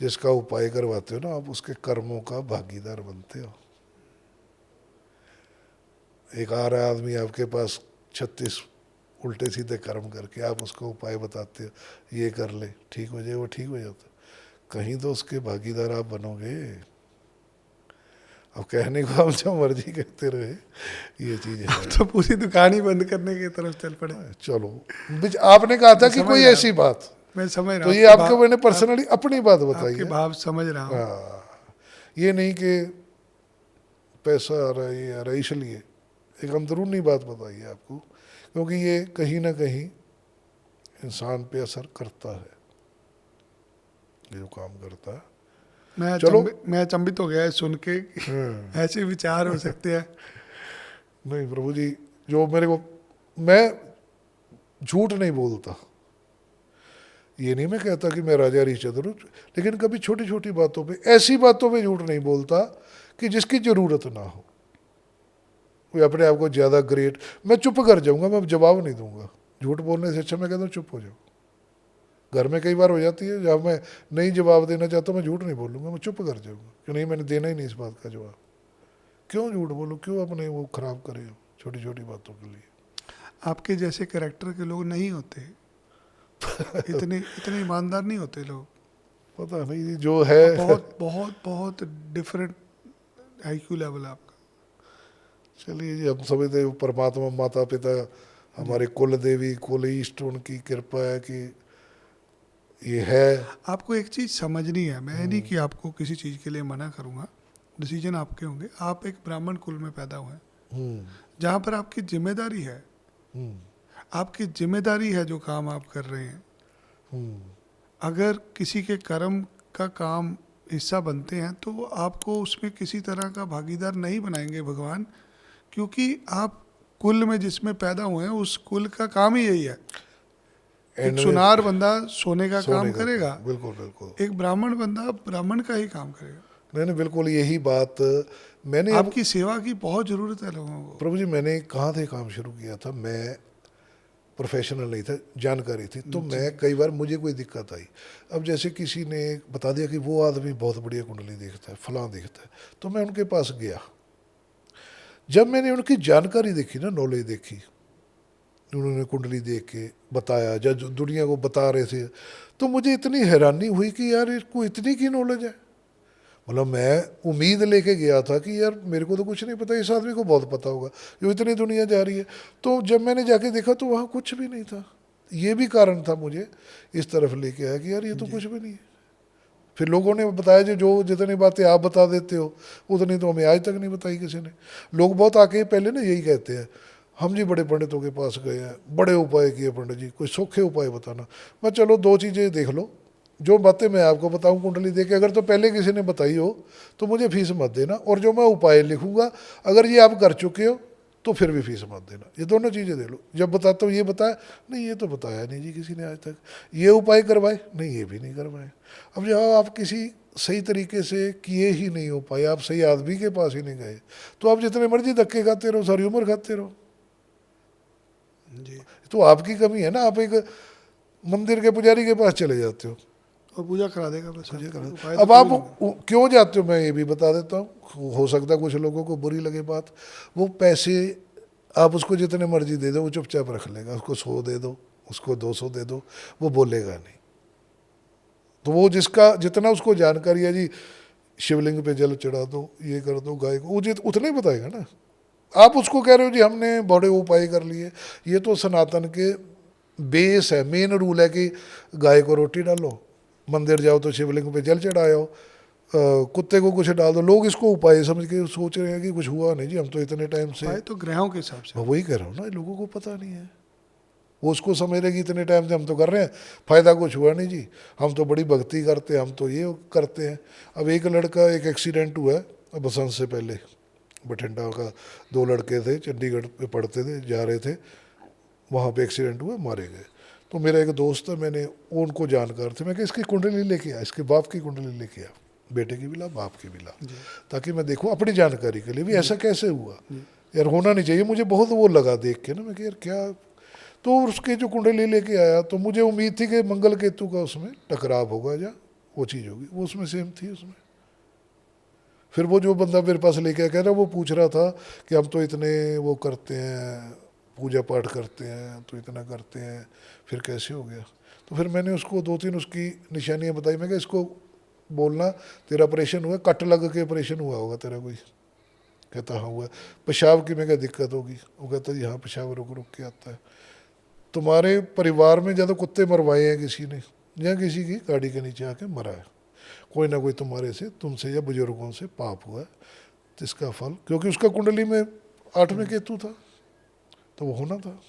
जिसका उपाय करवाते हो ना, आप उसके कर्मों का भागीदार बनते हो। एक आ रहा आदमी आपके पास 36 उल्टे सीधे कर्म करके, आप उसको उपाय बताते हो ये कर ले ठीक हो जाए, वो ठीक हो जाता। कहीं तो उसके भागीदार आप बनोगे। अब कहने को हम जो मर्जी कहते रहे, ये चीज़ है। तो पूरी दुकान ही बंद करने की तरफ चल पड़े। चलो आपने कहा था कि समझ कोई रहा हूँ। ऐसी बात, मैं समझ रहा तो हूँ ये आपके आपको भाव- मैंने पर्सनली अपनी बात बताई आपके है। भाव समझ रहा हूँ। हाँ, ये नहीं कि पैसा आ रहा है ये आ रहा है, इसलिए एक अंदरूनी बात बताई है आपको, क्योंकि ये कहीं ना कहीं इंसान पे असर करता है, ये जो काम करता है। चलो। मैं अचंभित हो गया है सुन के कि ऐसे विचार हो सकते हैं। नहीं प्रभु जी, जो मेरे को, मैं झूठ नहीं बोलता, ये नहीं मैं कहता कि मैं राजा हरिश्चंद्र हूँ, लेकिन कभी छोटी छोटी बातों पे, ऐसी बातों पे झूठ नहीं बोलता कि जिसकी ज़रूरत ना हो। कोई अपने आप को ज़्यादा ग्रेट, मैं चुप कर जाऊंगा, मैं जवाब नहीं दूंगा। झूठ बोलने से अच्छा मैं कहता हूँ चुप हो जाओ। घर में कई बार हो जाती है जब मैं नहीं जवाब देना चाहता, मैं झूठ नहीं बोलूँगा, मैं चुप कर जाऊँगा कि नहीं मैंने देना ही नहीं इस बात का जवाब। क्यों झूठ बोलूँ, क्यों अपने वो खराब करे छोटी छोटी बातों के लिए। आपके जैसे कैरेक्टर के लोग नहीं होते, इतने इतने ईमानदार नहीं होते लोग। पता नहीं जो है। बहुत बहुत बहुत डिफरेंट आईक्यू लेवल है आपका। चलिए जी, हम समझते हैं परमात्मा माता पिता हमारे कुल देवी कुल ईष्ट, उनकी कृपा है कि ये है। आपको एक चीज़ समझनी है, मैं नहीं कि आपको किसी चीज़ के लिए मना करूँगा, डिसीजन आपके होंगे। आप एक ब्राह्मण कुल में पैदा हुए हैं, जहाँ पर आपकी जिम्मेदारी है, आपकी जिम्मेदारी है जो काम आप कर रहे हैं। अगर किसी के कर्म का काम हिस्सा बनते हैं तो आपको उसमें किसी तरह का भागीदार नहीं बनाएंगे भगवान, क्योंकि आप कुल में जिसमें पैदा हुए हैं उस कुल का काम ही यही है। एक सुनार बंदा सोने का काम करेगा, बिल्कुल बिल्कुल। एक ब्राह्मण बंदा ब्राह्मण का ही काम करेगा। नहीं नहीं, बिल्कुल यही बात मैंने आपकी सेवा की बहुत जरूरत है लोगों को। प्रभु जी, मैंने कहाँ थे काम शुरू किया था, मैं प्रोफेशनल नहीं था, जानकारी थी, तो मैं कई बार मुझे कोई दिक्कत आई। अब जैसे किसी ने बता दिया कि वो आदमी बहुत बढ़िया कुंडली देखता है, फलां देखता है, तो मैं उनके पास गया। जब मैंने उनकी जानकारी देखी ना, नॉलेज देखी, उन्होंने कुंडली देख के बताया, जब दुनिया को बता रहे थे, तो मुझे इतनी हैरानी हुई कि यार इसको इतनी की नॉलेज है। मतलब मैं उम्मीद लेके गया था कि यार मेरे को तो कुछ नहीं पता, इस आदमी को बहुत पता होगा, जो इतनी दुनिया जा रही है। तो जब मैंने जाके देखा तो वहाँ कुछ भी नहीं था। ये भी कारण था मुझे इस तरफ लेके आया कि यार ये तो कुछ भी नहीं है। फिर लोगों ने बताया जो जितनी बातें आप बता देते हो उतनी तो हमें आज तक नहीं बताई किसी ने। लोग बहुत आके पहले ना यही कहते हैं, हम जी बड़े पंडितों के पास गए हैं, बड़े उपाय किए पंडित जी, कोई सौखे उपाय बताना। मैं चलो दो चीज़ें देख लो, जो बातें मैं आपको बताऊं कुंडली देख के, अगर तो पहले किसी ने बताई हो तो मुझे फीस मत देना, और जो मैं उपाय लिखूंगा अगर ये आप कर चुके हो तो फिर भी फीस मत देना। ये दोनों चीज़ें दे लो। जब बताता हूँ ये बताया नहीं, ये तो बताया नहीं जी किसी ने आज तक। ये उपाय करवाए नहीं, ये भी नहीं करवाए। अब जब आप किसी सही तरीके से किए ही नहीं हो पाए, आप सही आदमी के पास ही नहीं गए, तो आप जितने मर्जी धक्के खाते रहो, सारी उम्र खाते रहो जी। तो आपकी कमी है ना। आप एक मंदिर के पुजारी के पास चले जाते हो, और पूजा करा देगा बस। पूजा करा। उपाय अब तो आप कोई नहीं। क्यों जाते हो मैं ये भी बता देता हूँ, हो सकता है कुछ लोगों को बुरी लगे बात। वो पैसे आप उसको जितने मर्जी दे दो, वो चुपचाप रख लेगा। उसको 100 दे दो, उसको 200 दे दो, वो बोलेगा नहीं। तो वो जिसका जितना उसको जानकारी है जी, शिवलिंग पे जल चढ़ा दो, ये कर दो, गाय को, वो उतना ही बताएगा ना। आप उसको कह रहे हो जी हमने बड़े उपाय कर लिए। ये तो सनातन के बेस है, मेन रूल है कि गाय को रोटी डालो, मंदिर जाओ तो शिवलिंग पे जल चढ़ाओ, कुत्ते को कुछ डाल दो। लोग इसको उपाय समझ के सोच रहे हैं कि कुछ हुआ नहीं जी, हम तो इतने टाइम से। उपाय तो ग्रहों के हिसाब से। मैं वही कह रहा हूँ ना, लोगों को पता नहीं है। वो उसको समझ रहे कि इतने टाइम से हम तो कर रहे हैं, फ़ायदा कुछ हुआ नहीं जी, हम तो बड़ी भक्ति करते हैं, हम तो ये करते हैं। अब एक लड़का, एक एक्सीडेंट हुआ है बसंत से पहले, बठिंडा का 2 लड़के थे, चंडीगढ़ पे पढ़ते थे, जा रहे थे, वहाँ पे एक्सीडेंट हुआ, मारे गए। तो मेरा एक दोस्त है, मैंने उनको जानकार थे, मैं कि इसकी कुंडली लेके आ, इसके बाप की कुंडली लेके आ, बेटे की भी ला, बाप की भी ला, ताकि मैं देखूँ अपनी जानकारी के लिए भी ऐसा कैसे हुआ यार, होना नहीं चाहिए। मुझे बहुत वो लगा देख के ना, मैं कि यार क्या। तो उसके जो कुंडली लेके आया तो मुझे उम्मीद थी कि मंगल केतु का उसमें टकराव होगा या वो चीज़ होगी, वो उसमें सेम थी उसमें। फिर वो जो बंदा मेरे पास लेके आया, कह रहा वो पूछ रहा था कि हम तो इतने वो करते हैं, पूजा पाठ करते हैं, तो इतना करते हैं, फिर कैसे हो गया? तो फिर मैंने उसको 2-3 उसकी निशानियां बताई। मैं कहा इसको बोलना तेरा ऑपरेशन हुआ, कट लग के ऑपरेशन हुआ होगा तेरा कोई। कहता हाँ हुआ। पेशाब की मैं क्या दिक्कत होगी? वो कहता जी हाँ पेशाब रुक रुक के आता है। तुम्हारे परिवार में ज़्यादा कुत्ते मरवाए हैं किसी ने, या किसी की गाड़ी के नीचे आके मरा है, कोई ना कोई तुम्हारे से, तुमसे या बुजुर्गों से पाप हुआ है, तो इसका फल, क्योंकि उसका कुंडली में 8वें केतु था, तो वो होना था।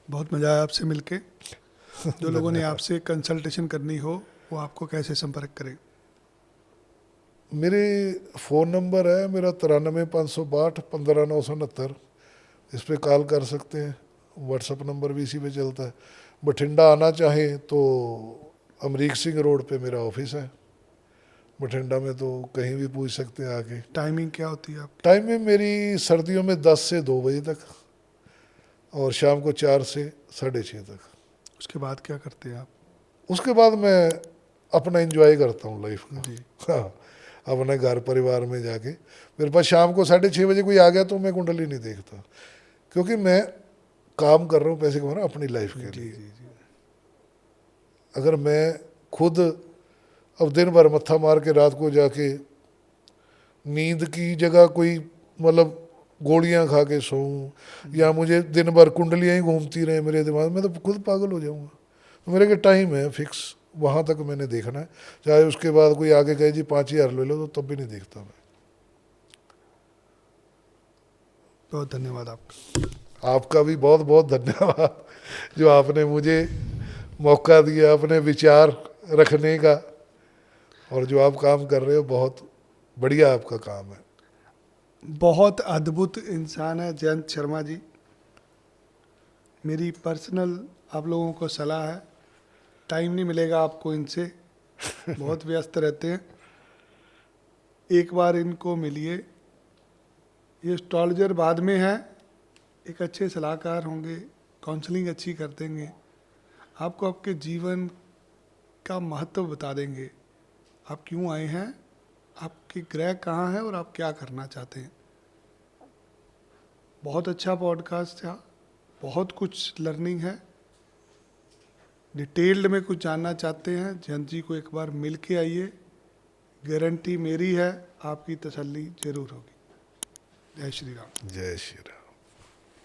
बहुत मज़ा आया आपसे मिलके। जो लोगों ने आपसे कंसल्टेशन करनी हो वो आपको कैसे संपर्क करें? मेरे फ़ोन नंबर है मेरा 93 562 15 969, इस पे कॉल कर सकते हैं। व्हाट्सअप नंबर भी इसी पे चलता है। बठिंडा आना चाहे तो अमरीक सिंह रोड पे मेरा ऑफिस है बठिंडा में, तो कहीं भी पूछ सकते हैं आके। टाइमिंग क्या होती है आपकी? टाइमिंग मेरी सर्दियों में 10 से 2 बजे तक, और शाम को 4 से 6:30 तक। उसके बाद क्या करते हैं आप? उसके बाद मैं अपना एंजॉय करता हूँ लाइफ का। जी। हाँ, अपने घर परिवार में जाके मेरे पास शाम को 6:30 बजे कोई आ गया तो मैं कुंडली नहीं देखता, क्योंकि मैं काम कर रहा हूँ, पैसे कमा रहा हूँ अपनी लाइफ के जी लिए। जी जी। अगर मैं खुद अब दिन भर मत्था मार के रात को जाके नींद की जगह कोई मतलब गोलियां खा के सोऊं, या मुझे दिन भर कुंडलियां ही घूमती रहे मेरे दिमाग में, तो खुद पागल हो जाऊंगा। तो मेरे के टाइम है फिक्स, वहाँ तक मैंने देखना है। चाहे उसके बाद कोई आगे कहे जी 5,000 ले लो, तो तब भी नहीं देखता मैं। बहुत धन्यवाद आपका। आपका भी बहुत बहुत धन्यवाद, जो आपने मुझे मौका दिया अपने विचार रखने का, और जो आप काम कर रहे हो बहुत बढ़िया आपका काम है। बहुत अद्भुत इंसान है जयंत शर्मा जी। मेरी पर्सनल आप लोगों को सलाह है, टाइम नहीं मिलेगा आपको इनसे, बहुत व्यस्त रहते हैं। एक बार इनको मिलिए। ये एस्ट्रोलॉजर बाद में है, एक अच्छे सलाहकार होंगे, काउंसलिंग अच्छी कर देंगे, आपको आपके जीवन का महत्व बता देंगे। आप क्यों आए हैं, आपके ग्रह कहाँ हैं और आप क्या करना चाहते हैं। बहुत अच्छा पॉडकास्ट था, बहुत कुछ लर्निंग है। डिटेल्ड में कुछ जानना चाहते हैं, जयंत जी को एक बार मिल के आइए, गारंटी मेरी है आपकी तसल्ली जरूर होगी। जय श्री राम। जय श्री राम।